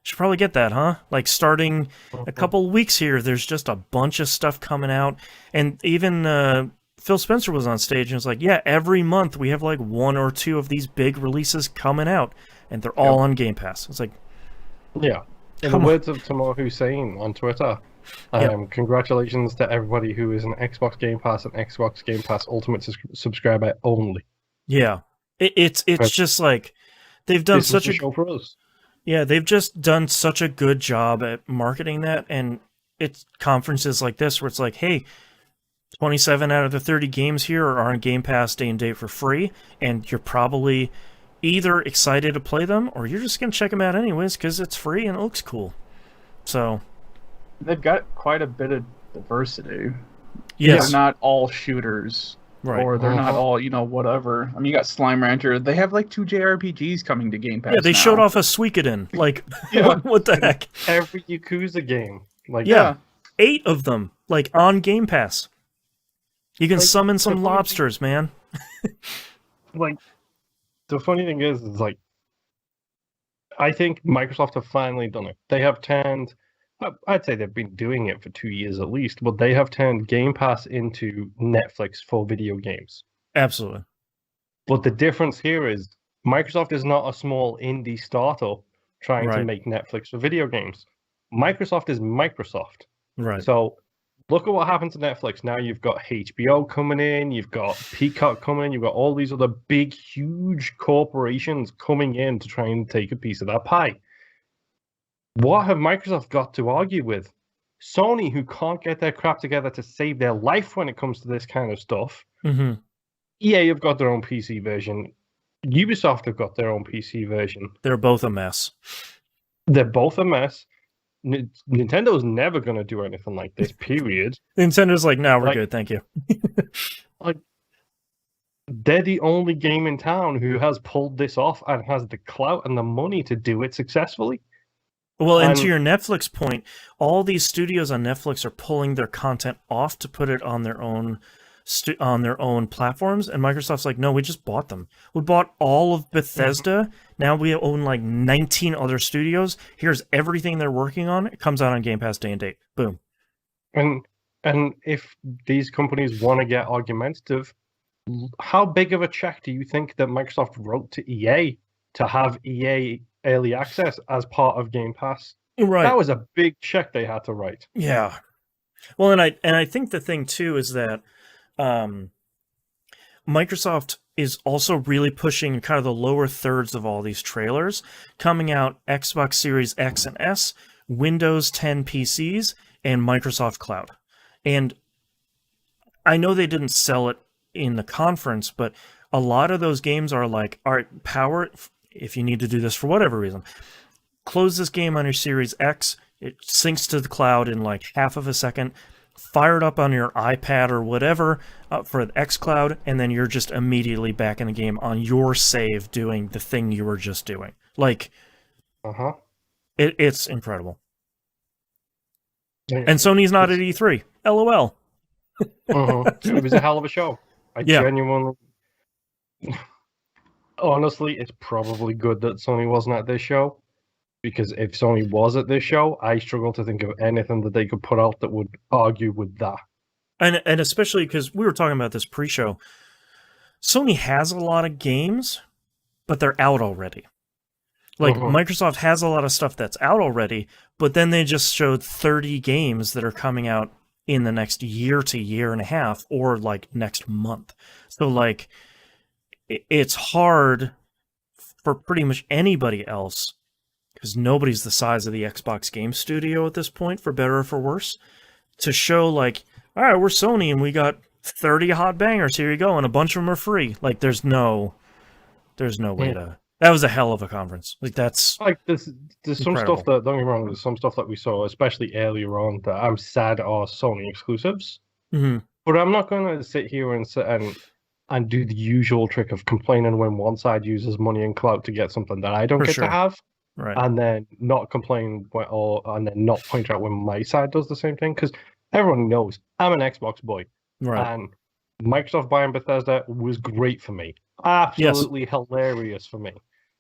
should probably get that, huh? Like, starting a couple weeks here, there's just a bunch of stuff coming out. And even Phil Spencer was on stage and was like, yeah, every month we have like one or two of these big releases coming out, and they're all on Game Pass. It's like, yeah. In the words of Tamar Hussein on Twitter, congratulations to everybody who is an Xbox Game Pass and Xbox Game Pass Ultimate subscriber only. Yeah. It's just like, they've done such a show for us. Yeah, they've just done such a good job at marketing that, and it's conferences like this where it's like, hey, 27 out of the 30 games here are on Game Pass day and date for free, and you're probably either excited to play them or you're just going to check them out anyways because it's free and it looks cool. So they've got quite a bit of diversity. Yes. They're not all shooters. Right. Or they're not all, whatever. I mean, you got Slime Rancher. They have like 2 JRPGs coming to Game Pass. Yeah, they showed off a Suikoden. Like, what the heck? Every Yakuza game. Like, 8 of them, like, on Game Pass. You can summon some lobsters, man. Like, the funny thing is like, I think Microsoft have finally done it. They have turned, I'd say they've been doing it for 2 years at least, but they have turned Game Pass into Netflix for video games. Absolutely. But the difference here is Microsoft is not a small indie startup trying to make Netflix for video games. Microsoft is Microsoft. Right. So look at what happened to Netflix. Now you've got HBO coming in, you've got Peacock coming in, you've got all these other big, huge corporations coming in to try and take a piece of that pie. What have Microsoft got to argue with? Sony, who can't get their crap together to save their life when it comes to this kind of stuff. Mm-hmm. EA have got their own PC version. Ubisoft have got their own PC version. They're both a mess. They're both a mess. Nintendo's never going to do anything like this, period. Nintendo's like, no, we're good, thank you. Like, they're the only game in town who has pulled this off and has the clout and the money to do it successfully. Well, and to your Netflix point, all these studios on Netflix are pulling their content off to put it on their own platforms, and Microsoft's like, no, we just bought them. We bought all of Bethesda. Now we own like 19 other studios. Here's everything they're working on. It comes out on Game Pass day and date. Boom. And if these companies want to get argumentative, how big of a check do you think that Microsoft wrote to EA to have EA early access as part of Game Pass? Right. That was a big check they had to write. Yeah. Well, and I think the thing too is that Microsoft is also really pushing kind of the lower thirds of all these trailers, coming out Xbox Series X and S, Windows 10 PCs, and Microsoft Cloud. And I know they didn't sell it in the conference, but a lot of those games are like, all right, power it if you need to do this for whatever reason. Close this game on your Series X, it syncs to the cloud in like half of a second, fire it up on your iPad or whatever for the xCloud, and then you're just immediately back in the game on your save doing the thing you were just doing. Like, it's incredible. And Sony's not at E3. LOL. It was a hell of a show. I genuinely... Honestly, it's probably good that Sony wasn't at this show, because if Sony was at this show, I struggle to think of anything that they could put out that would argue with that. And especially because we were talking about this pre-show, Sony has a lot of games, but they're out already. Like, Microsoft has a lot of stuff that's out already, but then they just showed 30 games that are coming out in the next year to year and a half, or like next month. So like, it's hard for pretty much anybody else, because nobody's the size of the Xbox Game Studio at this point, for better or for worse, to show like, all right, we're Sony and we got 30 hot bangers, here you go, and a bunch of them are free. Like, there's no way to... That was a hell of a conference. Like, that's... Like, there's some stuff that, don't get me wrong, there's some stuff that we saw, especially earlier on, that I'm sad are Sony exclusives. But I'm not going to sit here and do the usual trick of complaining when one side uses money and clout to get something that I don't get to have. Right. And then not complain, and then not point out when my side does the same thing, because everyone knows I'm an Xbox boy. Right. And Microsoft buying Bethesda was great for me. Absolutely hilarious for me.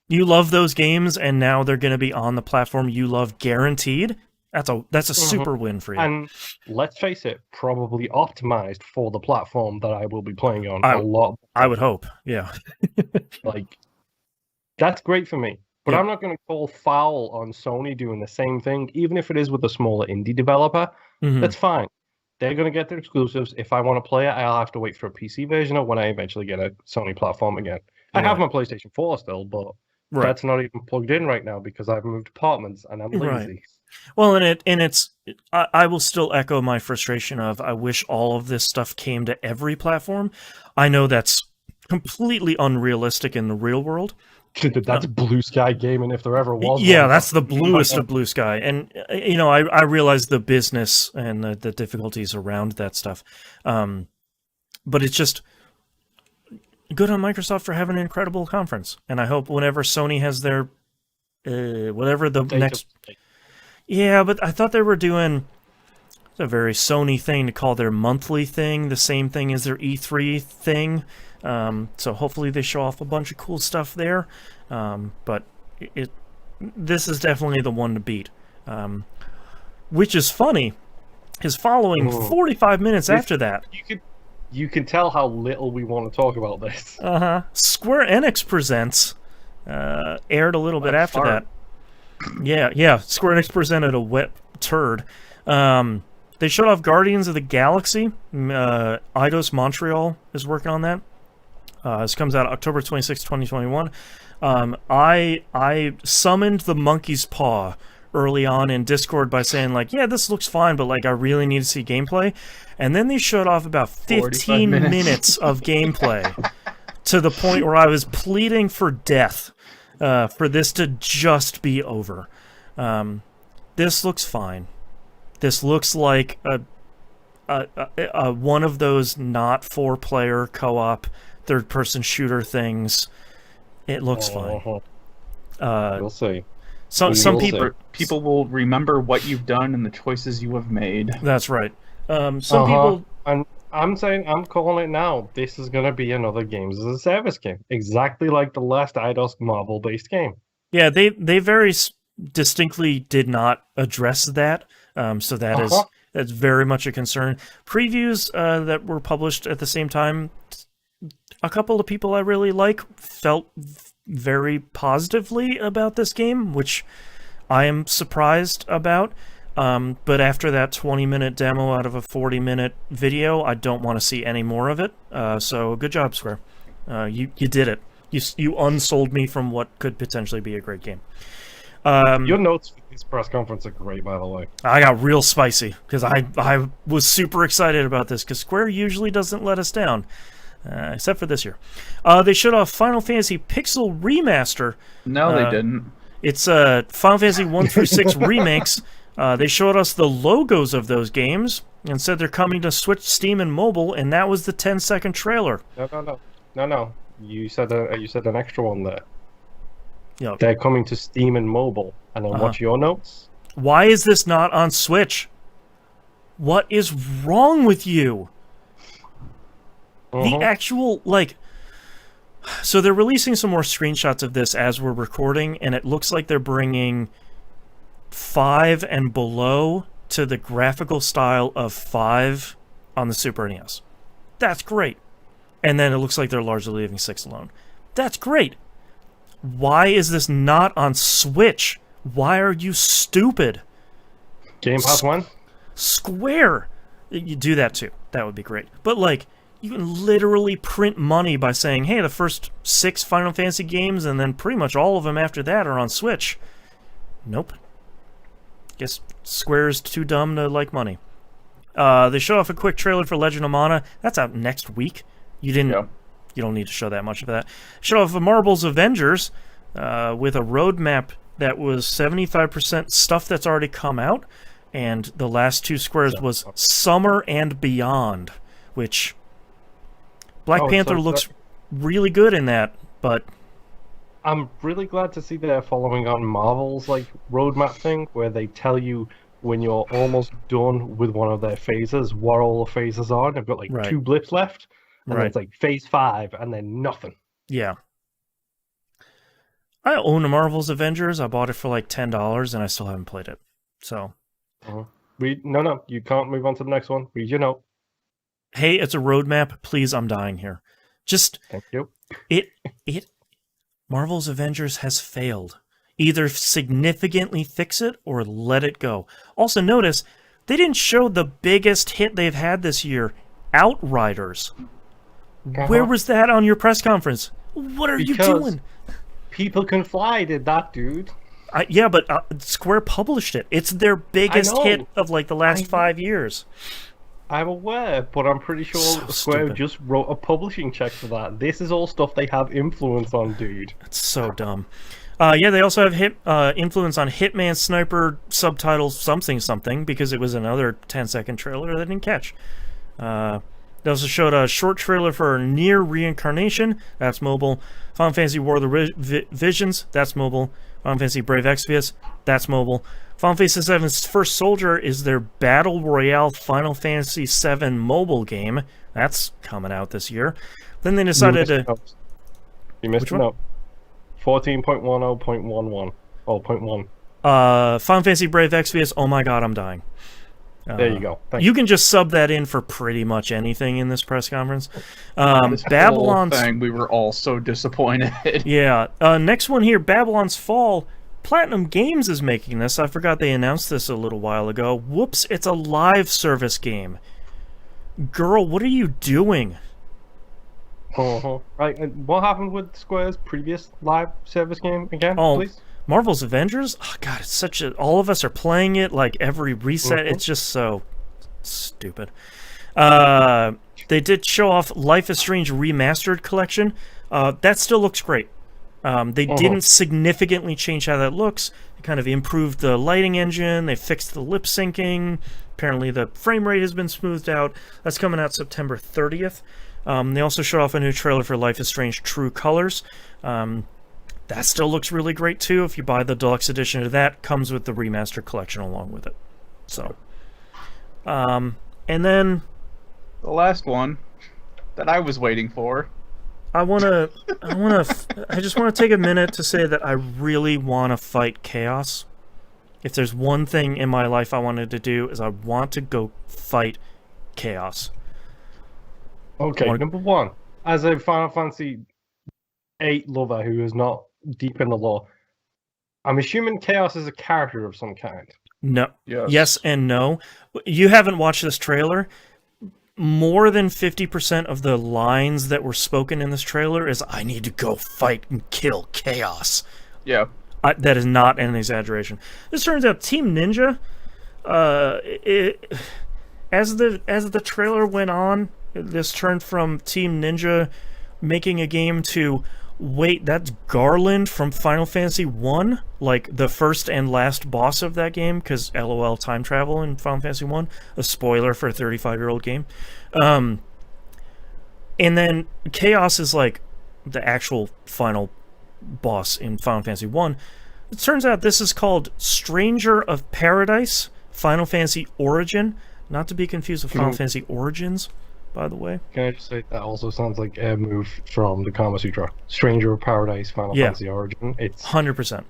You love those games, and now they're going to be on the platform you love, guaranteed. That's a super win for you. And let's face it, probably optimized for the platform that I will be playing on a lot. I would hope, yeah. Like, that's great for me. But I'm not going to call foul on Sony doing the same thing, even if it is with a smaller indie developer. That's fine. They're going to get their exclusives. If I want to play it, I'll have to wait for a PC version or when I eventually get a Sony platform again. I have my PlayStation 4 still, but that's not even plugged in right now because I've moved apartments and I'm lazy. Right. Well, I will still echo my frustration of, I wish all of this stuff came to every platform. I know that's completely unrealistic in the real world. That's blue sky gaming if there ever was. Yeah, that's the bluest of blue sky. And, I realize the business and the difficulties around that stuff. But it's just good on Microsoft for having an incredible conference. And I hope whenever Sony has their, whatever the next... Yeah, but I thought they were doing a very Sony thing to call their monthly thing the same thing as their E3 thing. So hopefully they show off a bunch of cool stuff there. But this is definitely the one to beat. Which is funny, is following 45 minutes after that. You can tell how little we want to talk about this. Square Enix Presents aired a little bit after that. Yeah. Square Enix presented a wet turd. They showed off Guardians of the Galaxy. Eidos Montreal is working on that. This comes out October 26, 2021. I summoned the monkey's paw early on in Discord by saying, like, yeah, this looks fine, but, like, I really need to see gameplay. And then they showed off about 15 minutes of gameplay to the point where I was pleading for death for this to just be over. This looks fine. This looks like a one of those not 4-player co-op third-person shooter things. It looks fine. We'll see. Some people will remember what you've done and the choices you have made. That's right. Some people. And I'm calling it now. This is going to be another games as a service game, exactly like the last Eidos Marvel-based game. Yeah, they very distinctly did not address that. So that's very much a concern. Previews that were published at the same time, a couple of people I really like felt very positively about this game, which I am surprised about. But after that 20-minute demo out of a 40-minute video, I don't want to see any more of it. So good job, Square. You did it. You unsold me from what could potentially be a great game. Your notes for this press conference are great, by the way. I got real spicy because I was super excited about this because Square usually doesn't let us down, except for this year. They showed off Final Fantasy Pixel Remaster. No, they didn't. It's Final Fantasy 1 through 6 remakes. They showed us the logos of those games and said they're coming to Switch, Steam, and mobile, and that was the 10-second trailer. No. You said an extra one there. Yep. They're coming to Steam and mobile. And then what's your notes? Why is this not on Switch? What is wrong with you? The actual, like... So they're releasing some more screenshots of this as we're recording, and it looks like they're bringing 5 and below to the graphical style of 5 on the Super NES. That's great. And then it looks like they're largely leaving 6 alone. That's great. Why is this not on Switch? Why are you stupid? Game Pass 1? Square! You do that too. That would be great. But, like, you can literally print money by saying, hey, the first 6 Final Fantasy games and then pretty much all of them after that are on Switch. Nope. Guess Square's too dumb to like money. They showed off a quick trailer for Legend of Mana. That's out next week. You didn't... Yeah. You don't need to show that much of that. Showed off Marvel's Avengers with a roadmap that was 75% stuff that's already come out, and the last 2 squares was Summer and Beyond, which Black Panther looks really good in that, but... I'm really glad to see they're following on Marvel's like roadmap thing, where they tell you when you're almost done with one of their phases, what all the phases are. They've got like 2 blips left. And then it's like phase 5 and then nothing. Yeah. I own Marvel's Avengers. I bought it for like $10 and I still haven't played it. So. No, you can't move on to the next one. Read your note. Hey, it's a roadmap. Please, I'm dying here. Just. Thank you. Marvel's Avengers has failed. Either significantly fix it or let it go. Also, notice they didn't show the biggest hit they've had this year, Outriders. Where was that on your press conference? What are you doing? People Can Fly did that, dude. Yeah, but Square published it. It's their biggest hit of like the last 5 years. I'm aware, but I'm pretty sure Square just wrote a publishing check for that. This is all stuff they have influence on, dude. That's so dumb. Yeah, they also have influence on Hitman Sniper subtitles something because it was another 10-second trailer they didn't catch. They also showed a short trailer for Near Reincarnation. That's mobile. Final Fantasy War of the Visions. That's mobile. Final Fantasy Brave Exvius. That's mobile. Final Fantasy VII's First Soldier is their Battle Royale Final Fantasy VII mobile game. That's coming out this year. Then they decided to... You missed a note. 14.10.11. Oh, 0.1. Final Fantasy Brave Exvius. Oh my god, I'm dying. There you go. You can just sub that in for pretty much anything in this press conference. This Babylon's whole thing, we were all so disappointed. Yeah. Next one here, Babylon's Fall. Platinum Games is making this. I forgot they announced this a little while ago. Whoops, it's a live service game. Girl, what are you doing? Right, and what happened with Square's previous live service game again, please? Marvel's Avengers? Oh god, it's such a... All of us are playing it, like, every reset. It's just so stupid. They did show off Life is Strange Remastered Collection. That still looks great. They didn't significantly change how that looks. They kind of improved the lighting engine. They fixed the lip syncing. Apparently the frame rate has been smoothed out. That's coming out September 30th. They also showed off a new trailer for Life is Strange True Colors. That still looks really great too. If you buy the deluxe edition of that, comes with the remaster collection along with it. So, and then the last one that I was waiting for. I just want to take a minute to say that I really want to fight chaos. If there's one thing in my life I wanted to do, is I want to go fight chaos. Okay, number one, as a Final Fantasy VIII lover who is not deep in the lore, I'm assuming Chaos is a character of some kind. No. Yes. Yes and no. You haven't watched this trailer. More than 50% of the lines that were spoken in this trailer is, I need to go fight and kill chaos. Yeah. That is not an exaggeration. This turns out Team Ninja, as the trailer went on, this turned from Team Ninja making a game to, wait, that's Garland from Final Fantasy 1? Like, the first and last boss of that game, because LOL time travel in Final Fantasy 1. A spoiler for a 35-year-old game. And then Chaos is, like, the actual final boss in Final Fantasy 1. It turns out this is called Stranger of Paradise, Final Fantasy Origin. Not to be confused with Final Fantasy Origins, by the way. Can I just say that also sounds like a move from the Kama Sutra? Stranger of Paradise, Final Fantasy Origin. It's 100%.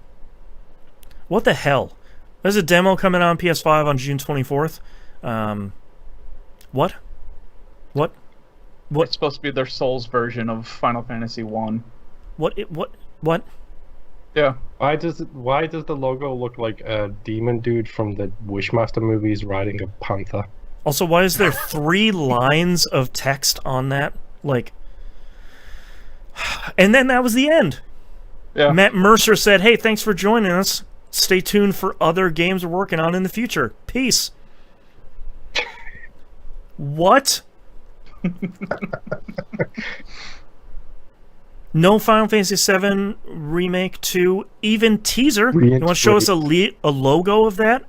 What the hell? There's a demo coming out on PS5 on June 24th. What? It's supposed to be their Souls version of Final Fantasy 1. What? Yeah. Why does the logo look like a demon dude from the Wishmaster movies riding a panther? Also, why is there 3 lines of text on that? Like, and then that was the end. Yeah. Matt Mercer said, "Hey, thanks for joining us. Stay tuned for other games we're working on in the future. Peace." What? No Final Fantasy VII Remake 2, even teaser. You want to show us a logo of that,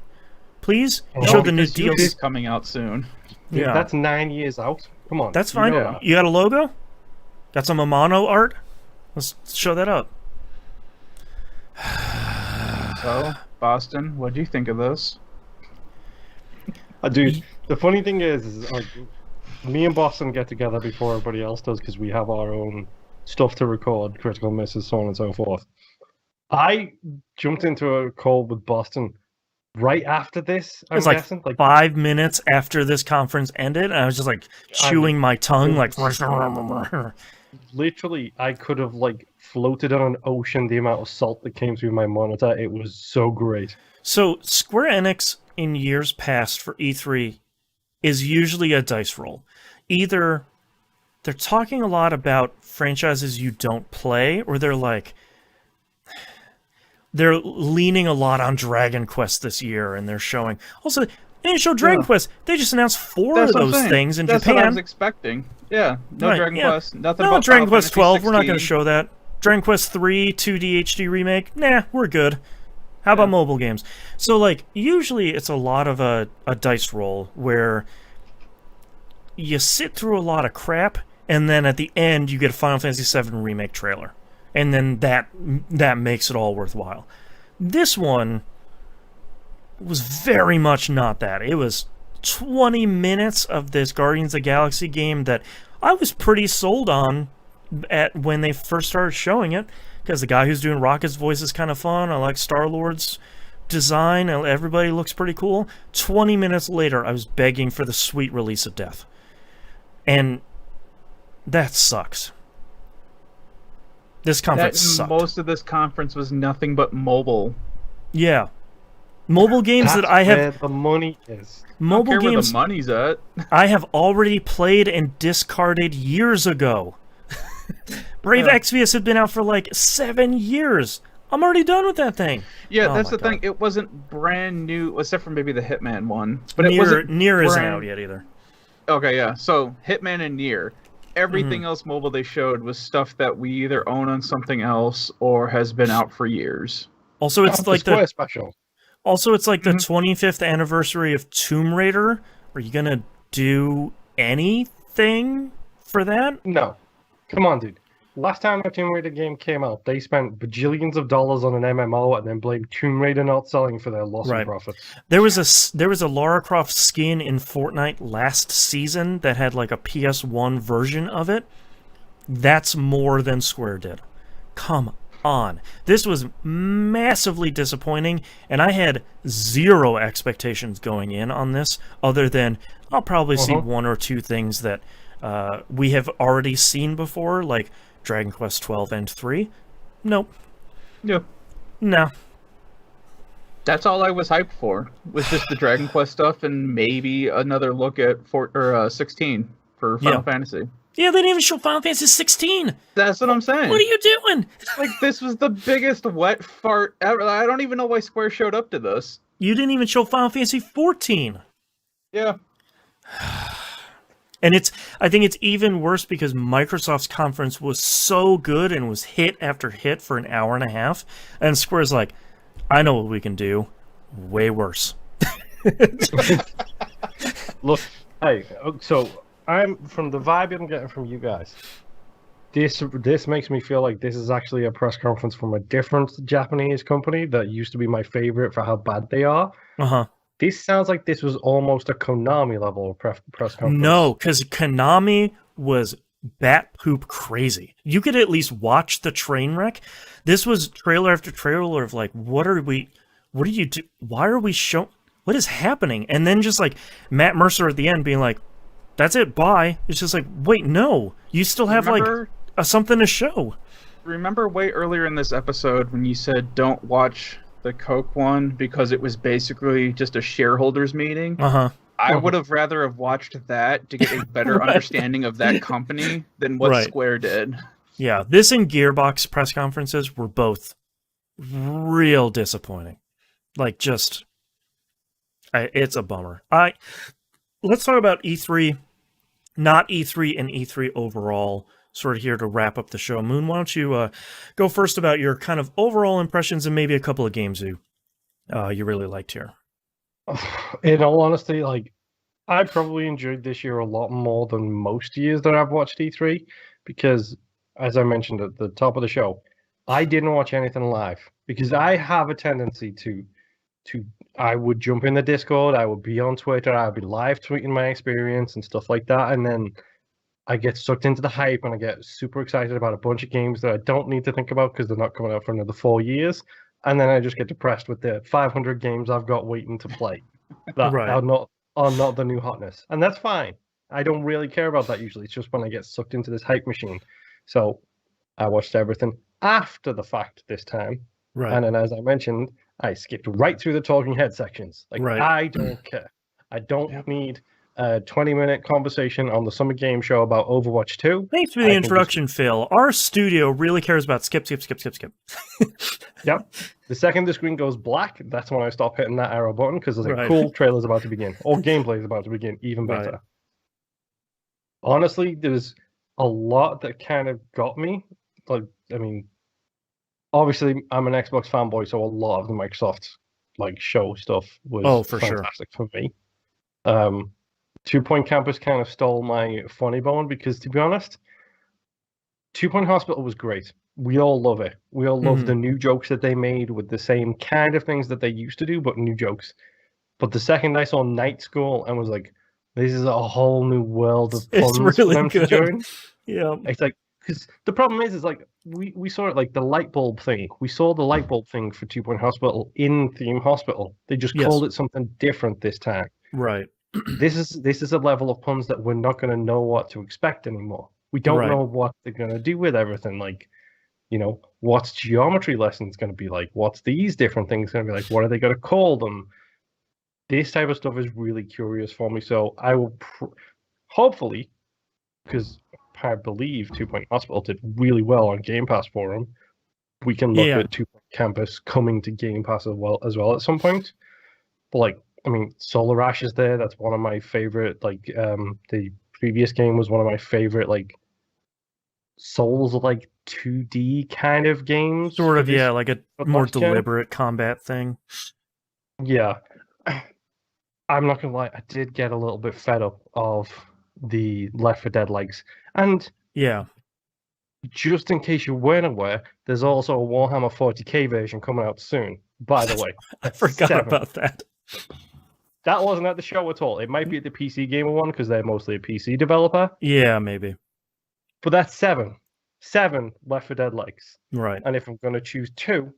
please? Show the new DLC is coming out soon. Yeah, that's 9 years out. Come on. That's fine. You got a logo? Got some Amano art? Let's show that up. So, Boston, what do you think of this? Dude, the funny thing is like, me and Boston get together before everybody else does because we have our own stuff to record, critical misses, so on and so forth. I jumped into a call with Boston right after this. It was like 5 minutes after this conference ended, and I was just like chewing my tongue, like. Literally, I could have like floated on an ocean. The amount of salt that came through my monitor, it was so great. So Square Enix in years past for E3 is usually a dice roll. Either they're talking a lot about franchises you don't play, or they're leaning a lot on Dragon Quest this year, and they're showing. Also, they didn't show Dragon Quest. They just announced 4 of those things in Japan. That's what I was expecting. Yeah, no Dragon Quest. Nothing about Dragon Final Quest 12. Fantasy We're not going to 16. show that. Dragon Quest 3 2D HD remake. Nah, we're good. How about mobile games? So, like, usually it's a lot of a dice roll where you sit through a lot of crap, and then at the end you get a Final Fantasy VII Remake trailer. And then that makes it all worthwhile. This one was very much not that. It was 20 minutes of this Guardians of the Galaxy game that I was pretty sold on when they first started showing it, because the guy who's doing Rocket's voice is kind of fun. I like Star-Lord's design, and everybody looks pretty cool. 20 minutes later, I was begging for the sweet release of death. And that sucks. This conference sucked. Most of this conference was nothing but mobile. Yeah. Mobile games that I have... where the money is. Mobile I don't care games where the money's at. I have already played and discarded years ago. Brave Exvius had been out for like 7 years. I'm already done with that thing. Yeah, Oh that's my the thing. God. It wasn't brand new, except for maybe the Hitman one. But it Nier wasn't isn't brand- out yet either. Okay, yeah. So Hitman and Nier. Everything else mobile they showed was stuff that we either own on something else or has been out for years. Also, it's like Square special. Also, it's like the 25th anniversary of Tomb Raider. Are you gonna do anything for that? No. Come on, dude. Last time a Tomb Raider game came out, they spent bajillions of dollars on an MMO and then blamed Tomb Raider not selling for their loss in profits. There was a Lara Croft skin in Fortnite last season that had like a PS1 version of it. That's more than Square did. Come on. This was massively disappointing, and I had zero expectations going in on this, other than I'll probably see 1 or 2 things that we have already seen before, like Dragon Quest 12 and 3. Nope. Yeah. No. That's all I was hyped for. Was just the Dragon Quest stuff and maybe another look at 16 for Final Fantasy. Yeah, they didn't even show Final Fantasy 16. That's what I'm saying. What are you doing? Like, this was the biggest wet fart ever. I don't even know why Square showed up to this. You didn't even show Final Fantasy 14. Yeah. And I think it's even worse because Microsoft's conference was so good and was hit after hit for an hour and a half. And Square's like, I know what we can do. Way worse. Look, hey, so I'm from the vibe I'm getting from you guys. This makes me feel like this is actually a press conference from a different Japanese company that used to be my favorite for how bad they are. Uh-huh. This sounds like this was almost a Konami level of press conference. No, because Konami was bat poop crazy. You could at least watch the train wreck. This was trailer after trailer of like, what are you do? Why are we showing? What is happening? And then just like Matt Mercer at the end being like, that's it, bye. It's just like, wait, no. You still have something to show. Remember way earlier in this episode when you said don't watch the Coke one because it was basically just a shareholders meeting? Uh-huh. I would have rather have watched that to get a better understanding of that company than what Square did. Yeah, this and Gearbox press conferences were both real disappointing. Like, just... it's a bummer. Let's talk about E3, not E3 and E3 overall, sort of here to wrap up the show. Moon, why don't you go first about your kind of overall impressions and maybe a couple of games you really liked here. In all honesty, like, I probably enjoyed this year a lot more than most years that I've watched E3 because, as I mentioned at the top of the show, I didn't watch anything live because I have a tendency to I would jump in the Discord, I would be on Twitter, I would be live tweeting my experience and stuff like that, and then I get sucked into the hype and I get super excited about a bunch of games that I don't need to think about because they're not coming out for another 4 years, and then I just get depressed with the 500 games I've got waiting to play that are not the new hotness, and that's fine. I don't really care about that usually. It's just when I get sucked into this hype machine. So I watched everything after the fact this time, and then as I mentioned, I skipped right through the talking head sections. Like, I don't care. I don't need a 20-minute conversation on the Summer Game Show about Overwatch 2. Thanks for the introduction, Phil. Our studio really cares about skip. Yep. The second the screen goes black, that's when I stop hitting that arrow button because there's like, cool, trailer's about to begin. Or gameplay is about to begin, even better. Honestly, there's a lot that kind of got me. Like, I mean, obviously, I'm an Xbox fanboy, so a lot of the Microsoft show stuff was fantastic for me. 2 Point Campus kind of stole my funny bone because, to be honest, 2 Point Hospital was great. We all love it. We all love the new jokes that they made with the same kind of things that they used to do, but new jokes. But the second I saw Night School and was like, this is a whole new world of puns for them to join. Yeah. It's like, because the problem is like, we saw it like the light bulb thing. We saw the light bulb thing for 2 Point Hospital in Theme Hospital. They just called it something different this time. Right. This is a level of puns that we're not going to know what to expect anymore. We don't know what they're going to do with everything. Like, you know, what's geometry lessons going to be like? What's these different things going to be like? What are they going to call them? This type of stuff is really curious for me. So I will hopefully, because I believe 2 Point Hospital did really well on Game Pass for them, we can look at 2 Point Campus coming to Game Pass as well at some point. But like, I mean, Solar Ash is there. That's one of my favorite. Like, the previous game was one of my favorite, like, Souls, like 2D kind of games. Sort of, yeah, like a more deliberate combat thing. Yeah, I'm not gonna lie. I did get a little bit fed up of the Left 4 Dead likes, and just in case you weren't aware, there's also a Warhammer 40k version coming out soon. By the way, I forgot about that. That wasn't at the show at all. It might be at the PC Gamer one because they're mostly a PC developer. Yeah, maybe. But that's 7 Left 4 Dead likes. Right. And if I'm going to choose 2,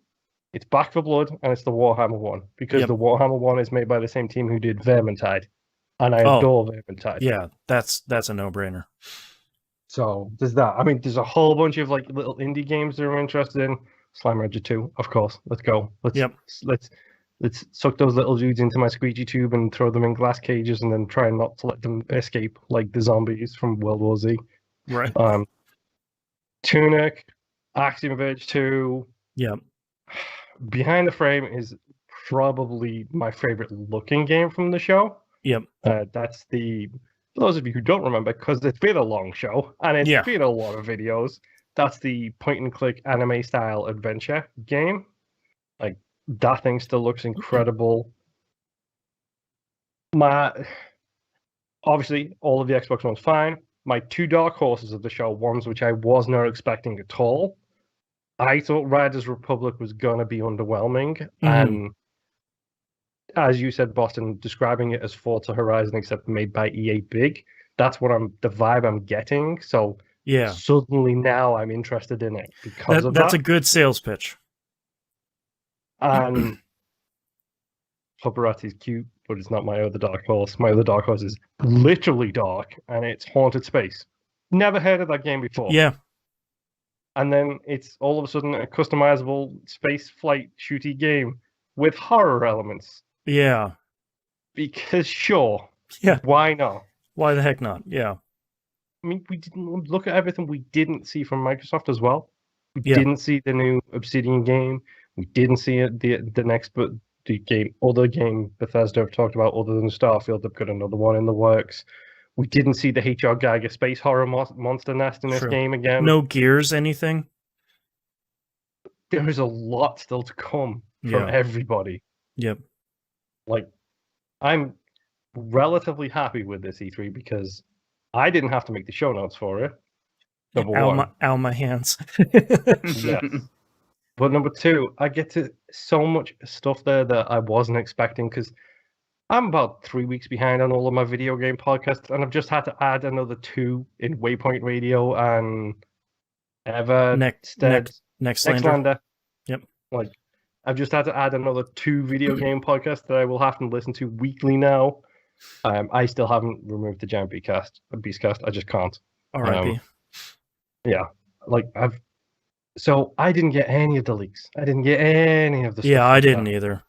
it's Back 4 Blood and it's the Warhammer one because the Warhammer one is made by the same team who did Vermintide, and I adore Vermintide. Yeah, that's a no-brainer. So there's that. I mean, there's a whole bunch of like little indie games that I'm interested in. Slime Rancher 2, of course. Let's go. Let's let's suck those little dudes into my squeegee tube and throw them in glass cages and then try not to let them escape like the zombies from World War Z. Right. Tunic, Axiom Verge 2. Yeah. Behind the Frame is probably my favorite looking game from the show. Yep. That's for those of you who don't remember, because it's been a long show and it's been a lot of videos. That's the point and click anime style adventure game. Like, that thing still looks incredible. Obviously, all of the Xbox One's fine. My two dark horses of the show, ones which I was not expecting at all. I thought Riders Republic was going to be underwhelming. And as you said, Boston, describing it as Forza Horizon, except made by EA Big, that's what the vibe I'm getting. So suddenly now I'm interested in it because of that. That's a good sales pitch. And Paparazzi's cute, but it's not my other dark horse. My other dark horse is literally dark, and it's Haunted Space. Never heard of that game before. Yeah. And then it's all of a sudden a customizable space flight shooty game with horror elements. Yeah. Because sure. Yeah. Why not? Why the heck not? Yeah. I mean, we didn't look at everything we didn't see from Microsoft as well. We didn't see the new Obsidian game. We didn't see the next, but other game Bethesda have talked about other than Starfield. They've got another one in the works. We didn't see the HR Geiger space horror monster nest in this game again. No Gears, anything? There is a lot still to come from everybody. Yep. Like, I'm relatively happy with this E3 because I didn't have to make the show notes for it. Number one. Ow, my hands. Yes. But number two, I get to so much stuff there that I wasn't expecting because I'm about 3 weeks behind on all of my video game podcasts, and I've just had to add another 2 in Waypoint Radio and Nextlander. Yep. Like, I've just had to add another 2 video game podcasts that I will have to listen to weekly now. I still haven't removed the Giant Beastcast. I just can't. R.I.P. Yeah, like So I didn't get any of the leaks. I didn't get any of the stuff. Yeah, I didn't either.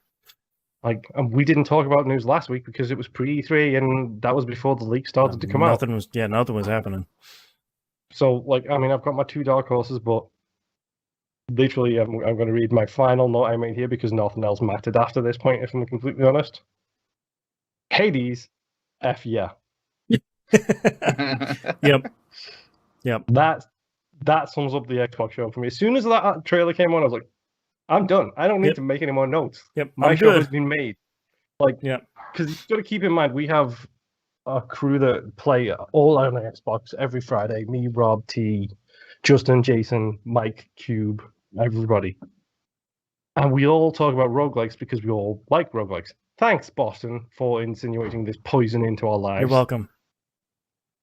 Like, we didn't talk about news last week because it was pre-E3 and that was before the leaks started to come out. Nothing was happening. So, like, I mean, I've got my 2 dark horses, but literally I'm going to read my final note I made here because nothing else mattered after this point, if I'm completely honest. Hades, F yeah. Yep. That sums up the Xbox show for me. As soon as that trailer came on, I was like, I'm done. I don't need to make any more notes. Yep. My show has been made. Like, yeah. Because you've got to keep in mind, we have a crew that play all on the Xbox every Friday. Me, Rob, T, Justin, Jason, Mike, Cube, everybody. And we all talk about roguelikes because we all like roguelikes. Thanks, Boston, for insinuating this poison into our lives. You're welcome.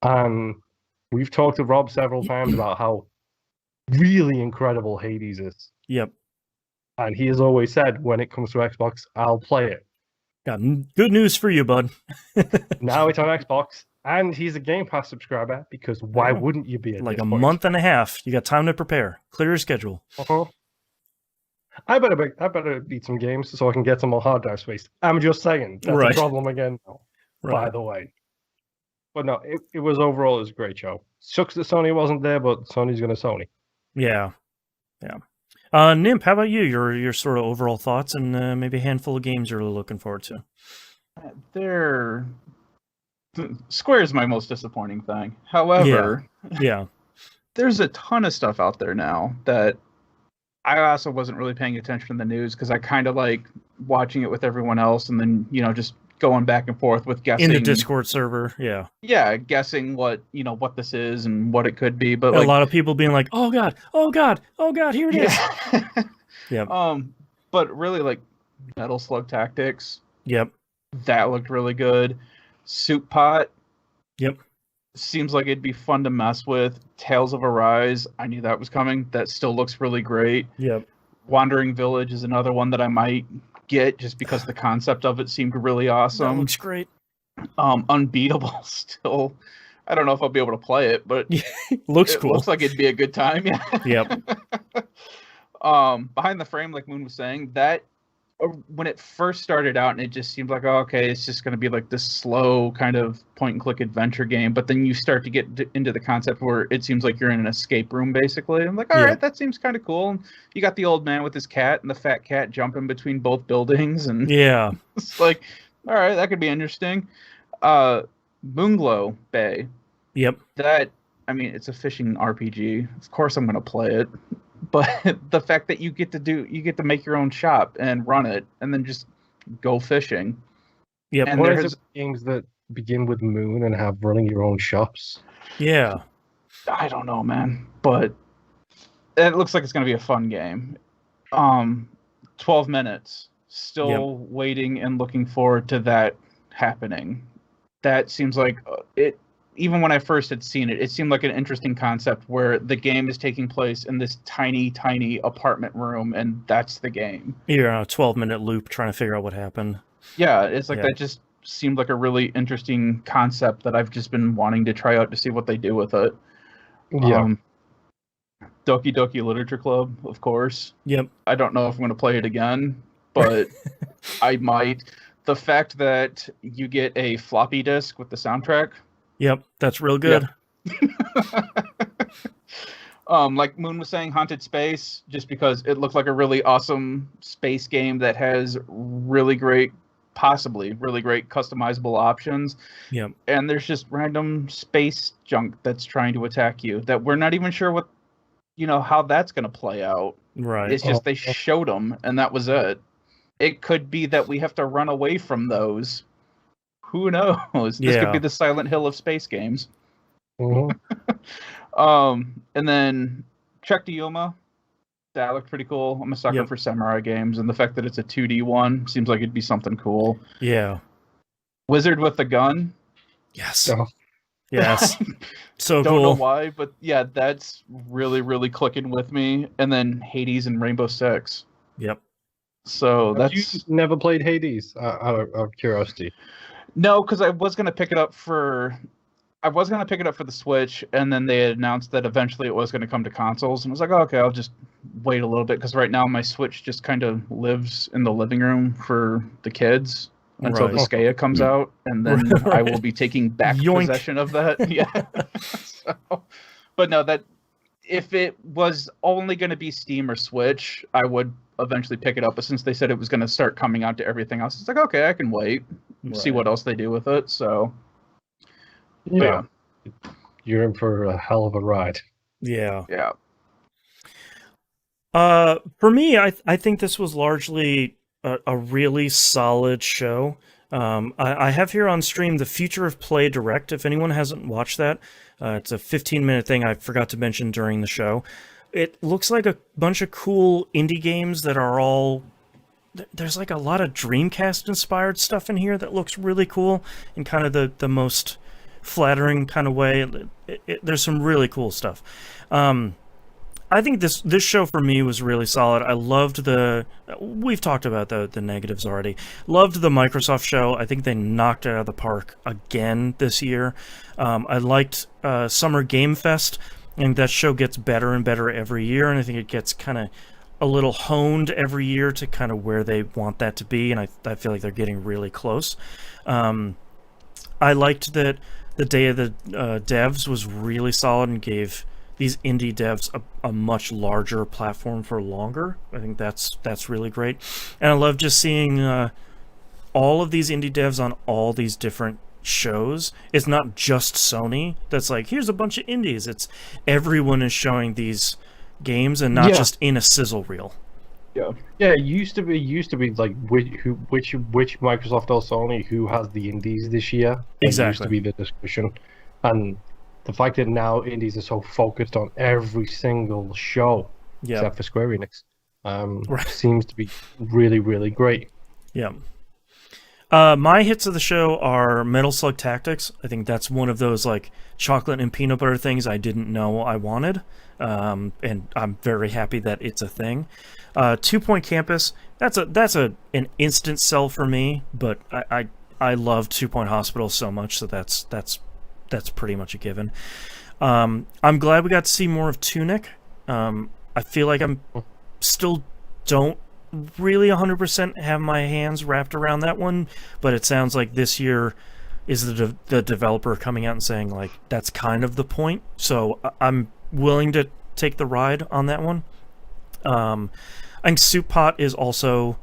And we've talked to Rob several times about how really incredible Hades is. Yep. And he has always said, when it comes to Xbox, I'll play it. Got good news for you, bud. Now it's on Xbox, and he's a Game Pass subscriber, because why wouldn't you be at like this a point? month and a half. You got time to prepare. Clear your schedule. Uh-huh. I better beat some games so I can get some more hard drive space. I'm just saying. That's a problem again now, by the way. But no, it was overall, it was a great show. Sucks that Sony wasn't there, but Sony's going to Sony. Yeah. Nimp, how about you? Your sort of overall thoughts and maybe a handful of games you're really looking forward to. Square is my most disappointing thing. However, there's a ton of stuff out there now that I also wasn't really paying attention to the news because I kind of like watching it with everyone else and then, just going back and forth with guessing. In the Discord server, yeah. Yeah, guessing what this is and what it could be. But a lot of people being like, oh God, here it is. Yeah. But really, like, Metal Slug Tactics. Yep. That looked really good. Soup Pot. Yep. Seems like it'd be fun to mess with. Tales of Arise. I knew that was coming. That still looks really great. Yep. Wandering Village is another one that I might get just because the concept of it seemed really awesome. That looks great. Unbeatable still. I don't know if I'll be able to play it, but looks cool. Looks like it'd be a good time. Yeah. Yep. Behind the Frame, like Moon was saying, that when it first started out, and it just seemed like, oh, okay, it's just going to be like this slow kind of point-and-click adventure game. But then you start to get into the concept where it seems like you're in an escape room, basically. I'm like, all right, that seems kind of cool. And you got the old man with his cat and the fat cat jumping between both buildings, and it's like, all right, that could be interesting. Moonglow Bay. Yep. That, I mean, it's a fishing RPG. Of course, I'm going to play it. But the fact that you get to make your own shop and run it, and then just go fishing. Yeah, and there's games that begin with moon and have running your own shops. Yeah, I don't know, man, but it looks like it's going to be a fun game. 12 minutes. Still waiting and looking forward to that happening. That seems like it. Even when I first had seen it, it seemed like an interesting concept where the game is taking place in this tiny, tiny apartment room, and that's the game. You're on a 12-minute loop trying to figure out what happened. Yeah, it's like that just seemed like a really interesting concept that I've just been wanting to try out to see what they do with it. Yeah. Doki Doki Literature Club, of course. Yep. I don't know if I'm going to play it again, but I might. The fact that you get a floppy disk with the soundtrack. Yep, that's real good. Yep. Like Moon was saying, Haunted Space, just because it looked like a really awesome space game that has really great, possibly really great customizable options. Yep. And there's just random space junk that's trying to attack you that we're not even sure what, how that's going to play out. Right. It's just they showed them, and that was it. It could be that we have to run away from those. Who knows? This could be the Silent Hill of space games. Mm-hmm. And then Trek to Yuma. That looked pretty cool. I'm a sucker for samurai games, and the fact that it's a 2D one seems like it'd be something cool. Yeah. Wizard with the Gun. Yes. Yes. So Don't cool. know why, but yeah, that's really, really clicking with me. And then Hades and Rainbow Six. Yep. So Have you never played Hades? Out of curiosity. No, because I was gonna pick it up for the Switch, and then they had announced that eventually it was going to come to consoles, and I was like, oh, okay, I'll just wait a little bit, because right now my Switch just kind of lives in the living room for the kids until the Skea comes out, and then I will be taking back possession of that. Yeah. But no, that if it was only going to be Steam or Switch, I would eventually pick it up, but since they said it was going to start coming out to everything else, it's like, okay, I can wait and see what else they do with it. So yeah, you're in for a hell of a ride. Yeah. Yeah. For me, I think this was largely a really solid show. I have here on stream the Future of Play Direct. If anyone hasn't watched that, it's a 15-minute thing I forgot to mention during the show. It looks like a bunch of cool indie games that are all... There's like a lot of Dreamcast-inspired stuff in here that looks really cool in kind of the most flattering kind of way. There's some really cool stuff. I think this show for me was really solid. I loved we've talked about the negatives already. Loved the Microsoft show. I think they knocked it out of the park again this year. I liked Summer Game Fest, and that show gets better and better every year, and I think it gets kind of a little honed every year to kind of where they want that to be, and I feel like they're getting really close. I liked that the Day of the Devs was really solid and gave these indie devs a much larger platform for longer. I think that's really great. And I love just seeing all of these indie devs on all these different shows. It's not just Sony that's like, here's a bunch of indies. It's everyone is showing these games and not just in a sizzle reel. Yeah, it used to be like which Microsoft or Sony who has the indies this year. Exactly. It used to be the discussion, and the fact that now indies are so focused on every single show except for Square Enix seems to be really, really great. Yeah. My hits of the show are Metal Slug Tactics. I think that's one of those like chocolate and peanut butter things I didn't know I wanted, and I'm very happy that it's a thing. 2 Point Campus. That's an instant sell for me, but I love 2 Point Hospital so much, so that's pretty much a given. I'm glad we got to see more of Tunic. I feel like I'm still don't really 100% have my hands wrapped around that one, but it sounds like this year is the developer coming out and saying, like, that's kind of the point. So I'm willing to take the ride on that one. I think Soup Pot is also,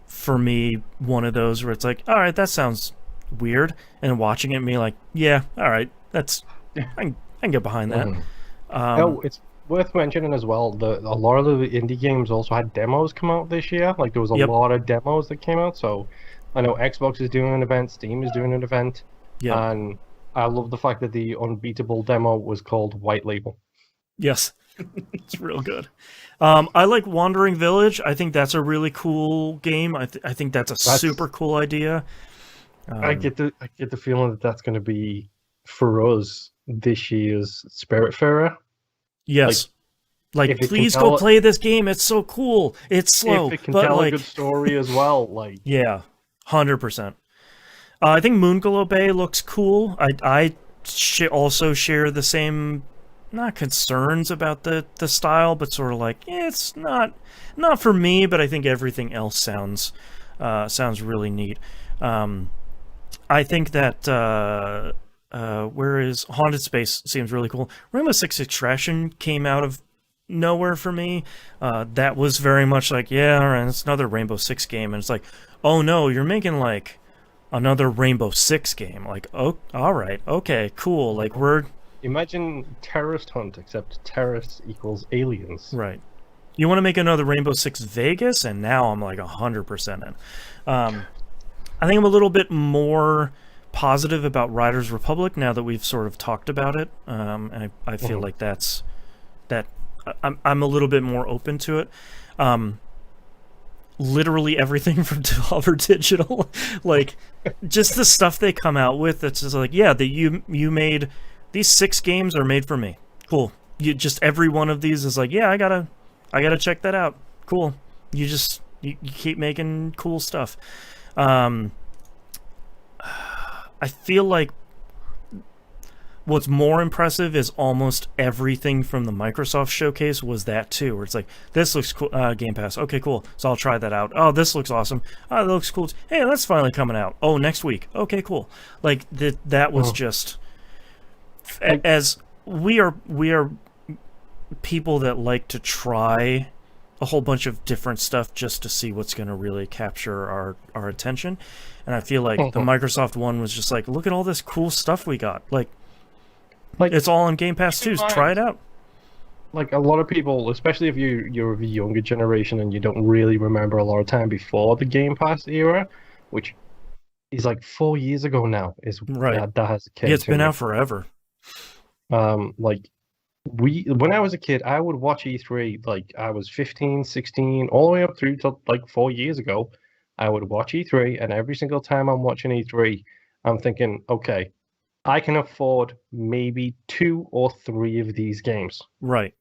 for me, one of those where it's like, all right, that sounds weird, and watching it, me like, yeah, all right, that's I can get behind that. It's worth mentioning as well that a lot of the indie games also had demos come out this year. Like there was a lot of demos that came out. So I know Xbox is doing an event, Steam is doing an event, and I love the fact that the Unbeatable demo was called White Label. Yes, it's real good. I like Wandering Village. I think that's a really cool game. I think that's a super cool idea. I get the feeling that that's going to be for us this year's Spiritfarer. Yes. Like please go play this game. It's so cool. It's slow. If it can but tell like, a good story as well. Like yeah, 100%. I think Moonglow Bay looks cool. I also share the same, not concerns about the style, but sort of like, it's not for me, but I think everything else sounds really neat. I think that where is Haunted Space seems really cool. Rainbow Six Extraction came out of nowhere for me. That was very much like, yeah, all right, it's another Rainbow Six game, and it's like, oh no, you're making like another Rainbow Six game. Like, oh, all right, okay, cool. Like imagine Terrorist Hunt, except terrorists equals aliens. Right. You want to make another Rainbow Six Vegas, and now I'm like 100% in. I think I'm a little bit more positive about Riders Republic now that we've sort of talked about it, and I feel like I'm a little bit more open to it. Literally everything from Devolver Digital, like just the stuff they come out with, that's just like, yeah, you made these 6 games are made for me. Cool. You just every one of these is like, yeah, I gotta check that out. Cool. You keep making cool stuff. I feel like what's more impressive is almost everything from the Microsoft showcase was that too, where it's like, this looks cool, Game Pass, okay, cool, so I'll try that out. Oh, this looks awesome. Oh, that looks cool. Hey, that's finally coming out. Oh, next week. Okay, cool. Like that was just, as we are people that like to try a whole bunch of different stuff just to see what's going to really capture our attention. And I feel like the Microsoft one was just like, look at all this cool stuff we got. Like it's all on Game Pass too. Try it out. Like a lot of people, especially if you're of a younger generation and you don't really remember a lot of time before the Game Pass era, which is like 4 years ago now. Is right. That has yeah, it's been out forever. When I was a kid, I would watch E3, like I was 15, 16, all the way up through to like 4 years ago. I would watch E3, and every single time I'm watching E3, I'm thinking, okay, I can afford maybe 2 or 3 of these games. Right.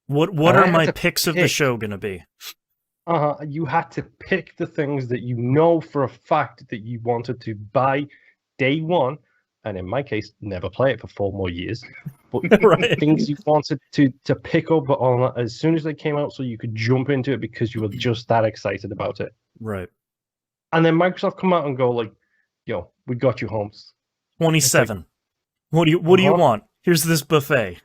What are my picks of the show going to be? You had to pick the things that you know for a fact that you wanted to buy day one, and in my case, never play it for 4 more years. But right. Things you wanted to pick up on as soon as they came out, so you could jump into it because you were just that excited about it. Right. And then Microsoft come out and go like, "Yo, we got you, Holmes. 27. Like, what do you want? Here's this buffet."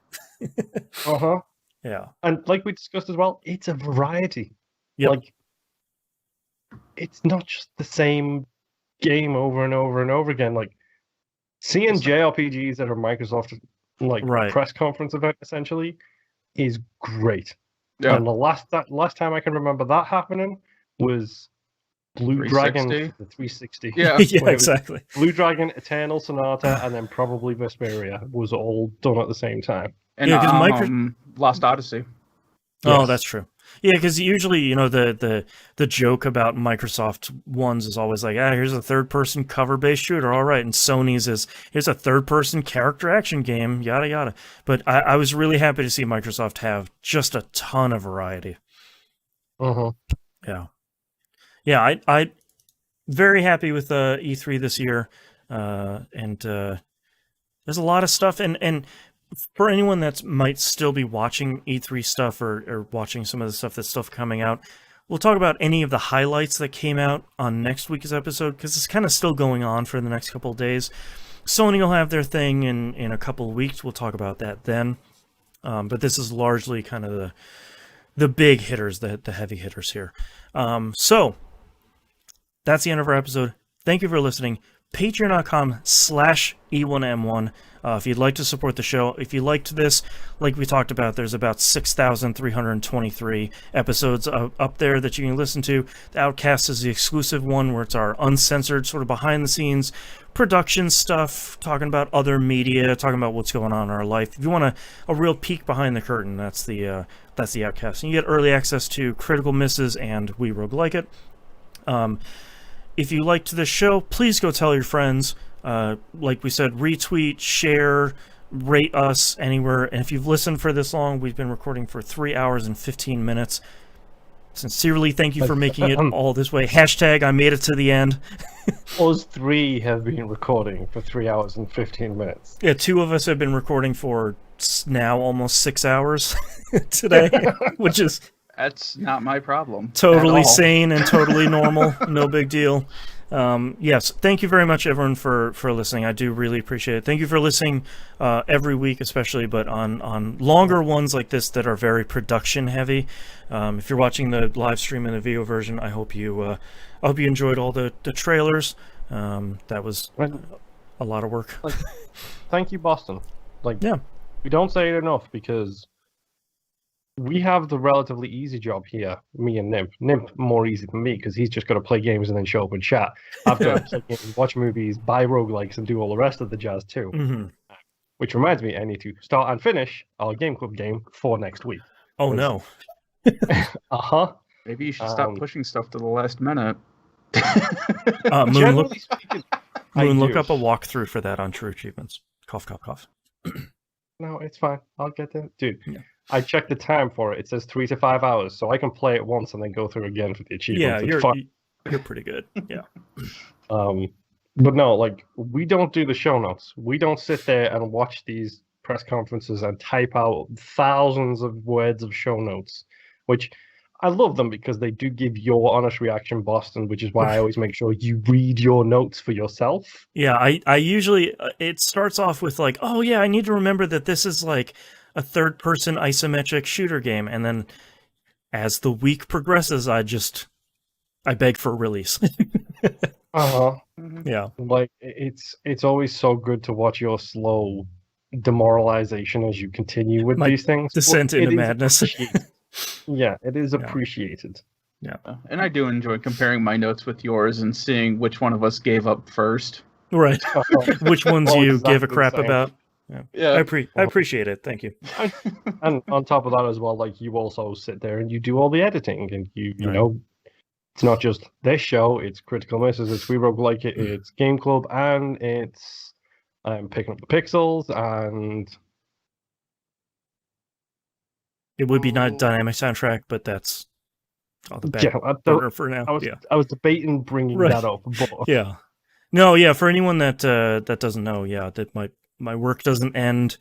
Yeah. And like we discussed as well, it's a variety. Yep. Like, it's not just the same game over and over and over again. Like, seeing JRPGs at a Microsoft press conference event essentially is great. Yeah. And the last time I can remember that happening was Blue Dragon for the 360. Yeah, yeah, exactly. Blue Dragon, Eternal Sonata, and then probably Vesperia was all done at the same time. And Lost Odyssey. Oh, that's true. Yeah, because usually, the joke about Microsoft ones is always like, here's a third-person cover-based shooter, all right, and Sony's is, here's a third-person character action game, yada, yada. But I was really happy to see Microsoft have just a ton of variety. Yeah. Yeah, I very happy with E3 this year, and there's a lot of stuff, and for anyone that might still be watching E3 stuff or watching some of the stuff that's still coming out, We'll talk about any of the highlights that came out on next week's episode, because it's kind of still going on for the next couple of days. Sony will have their thing in a couple of weeks. We'll talk about that then. But this is largely kind of the big hitters, the heavy hitters here. So that's the end of our episode. Thank you for listening. Patreon.com/E1M1. If you'd like to support the show, if you liked this, like we talked about, there's about 6,323 episodes up there that you can listen to. The Outcast is the exclusive one where it's our uncensored, sort of behind the scenes production stuff, talking about other media, talking about what's going on in our life. If you want a real peek behind the curtain, that's the Outcast. And you get early access to Critical Misses and We Rogue Like It. If you liked this show, please go tell your friends. Like we said, retweet, share, rate us anywhere. And if you've listened for this long, we've been recording for 3 hours and 15 minutes. Sincerely, thank you for making it all this way. Hashtag I made it to the end. Us three have been recording for 3 hours and 15 minutes. Yeah, 2 of us have been recording for now almost 6 hours today, which is... That's not my problem. Totally sane and totally normal. No big deal. Yes, thank you very much, everyone, for listening. I do really appreciate it. Thank you for listening every week, especially, but on longer ones like this that are very production heavy. If you're watching the live stream and the video version, I hope you enjoyed all the trailers. That was a lot of work. Thank you, Boston. Yeah, we don't say it enough because we have the relatively easy job here, me and Nimp. Nimp more easy than me because he's just got to play games and then show up and chat. I've got to play games, watch movies, buy roguelikes, and do all the rest of the jazz too. Mm-hmm. Which reminds me, I need to start and finish our Game Club game for next week. Oh no. Uh-huh. Maybe you should stop pushing stuff to the last minute. Moon, look up a walkthrough for that on True Achievements. Cough, cough, cough. No, it's fine. I'll get there. Dude, yeah. I checked the time for it. It says 3 to 5 hours, so I can play it once and then go through again for the achievements. Yeah, you're pretty good. Yeah. But no, we don't do the show notes. We don't sit there and watch these press conferences and type out thousands of words of show notes, which I love them because they do give your honest reaction, Boston, which is why I always make sure you read your notes for yourself. Yeah, I usually, it starts off with oh yeah, I need to remember that this is a third-person isometric shooter game, and then as the week progresses, I beg for a release. Uh-huh. Yeah. It's always so good to watch your slow demoralization as you continue with these things. Descent into madness. Yeah, it is appreciated. Yeah. And I do enjoy comparing my notes with yours and seeing which one of us gave up first. Right. Which ones you give a crap same. About. Yeah. I appreciate it. Thank you. And on top of that as well, you also sit there and you do all the editing, and you know, it's not just this show, it's Critical Misses, it's We Rogue Like It, it's Game Club, and it's Picking Up the Pixels, and it would be not dynamic soundtrack, but that's all the back burner for now. I was debating bringing that up, but yeah. No, yeah, for anyone that doesn't know, that my work doesn't end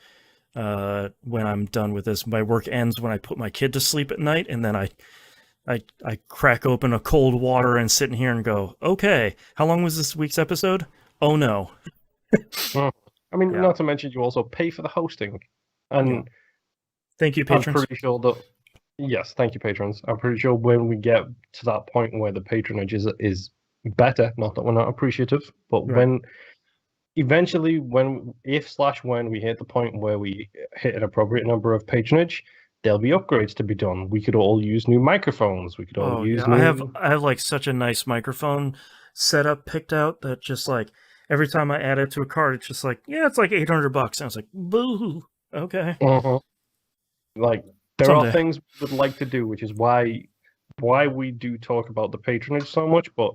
when I'm done with this. My work ends when I put my kid to sleep at night, and then I crack open a cold water and sit in here and go, okay, how long was this week's episode? Oh no. I mean, not to mention you also pay for the hosting. And thank you, patrons. I'm pretty sure that, yes, thank you, patrons. I'm pretty sure when we get to that point where the patronage is better, not that we're not appreciative, but when eventually, if/when we hit the point where we hit an appropriate number of patronage, there'll be upgrades to be done. We could all use new microphones. We could all use new... I have such a nice microphone setup picked out that just every time I add it to a card, it's just it's $800. And I was like, boo. Okay. Uh-huh. There are things we would like to do, which is why we do talk about the patronage so much, but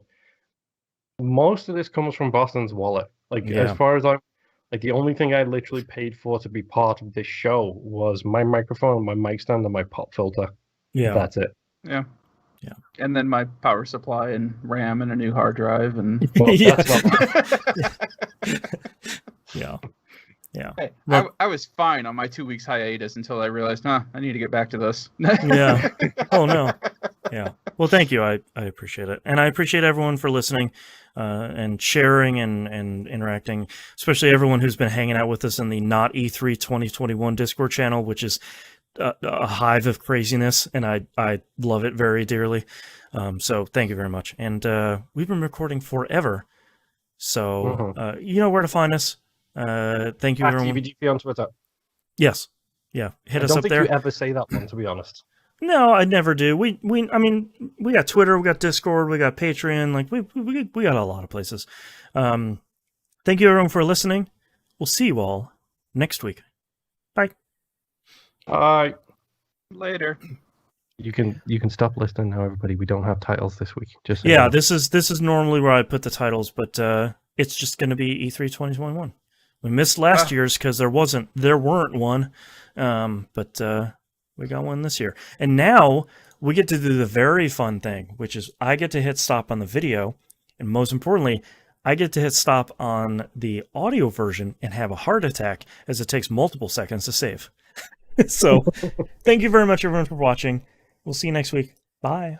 most of this comes from Boston's wallet. As far as the only thing I literally paid for to be part of this show was my microphone, my mic stand, and my pop filter. Yeah. That's it. Yeah. Yeah. And then my power supply and RAM and a new hard drive and Yeah. Hey, I was fine on my 2 weeks hiatus until I realized, I need to get back to this. Yeah. Oh no. Yeah. Well, thank you. I appreciate it. And I appreciate everyone for listening and sharing and interacting, especially everyone who's been hanging out with us in the Not E3 2021 Discord channel, which is a hive of craziness, and I love it very dearly. So thank you very much. And we've been recording forever, so you know where to find us. Thank you, everyone. TVGP on Twitter. Yes. Yeah. Hit us up there. I don't think you ever say that one, to be honest. No, I never do. I mean, we got Twitter, we got Discord, we got Patreon. Like we got a lot of places. Thank you, everyone, for listening. We'll see you all next week. Bye. Bye. Later. You can stop listening now, everybody. We don't have titles this week. Just yeah, this is normally where I put the titles, but it's just going to be E3 2021. We missed last year's because there weren't one, but we got one this year. And now we get to do the very fun thing, which is I get to hit stop on the video, and most importantly, I get to hit stop on the audio version and have a heart attack as it takes multiple seconds to save. So, thank you very much, everyone, for watching. We'll see you next week. Bye.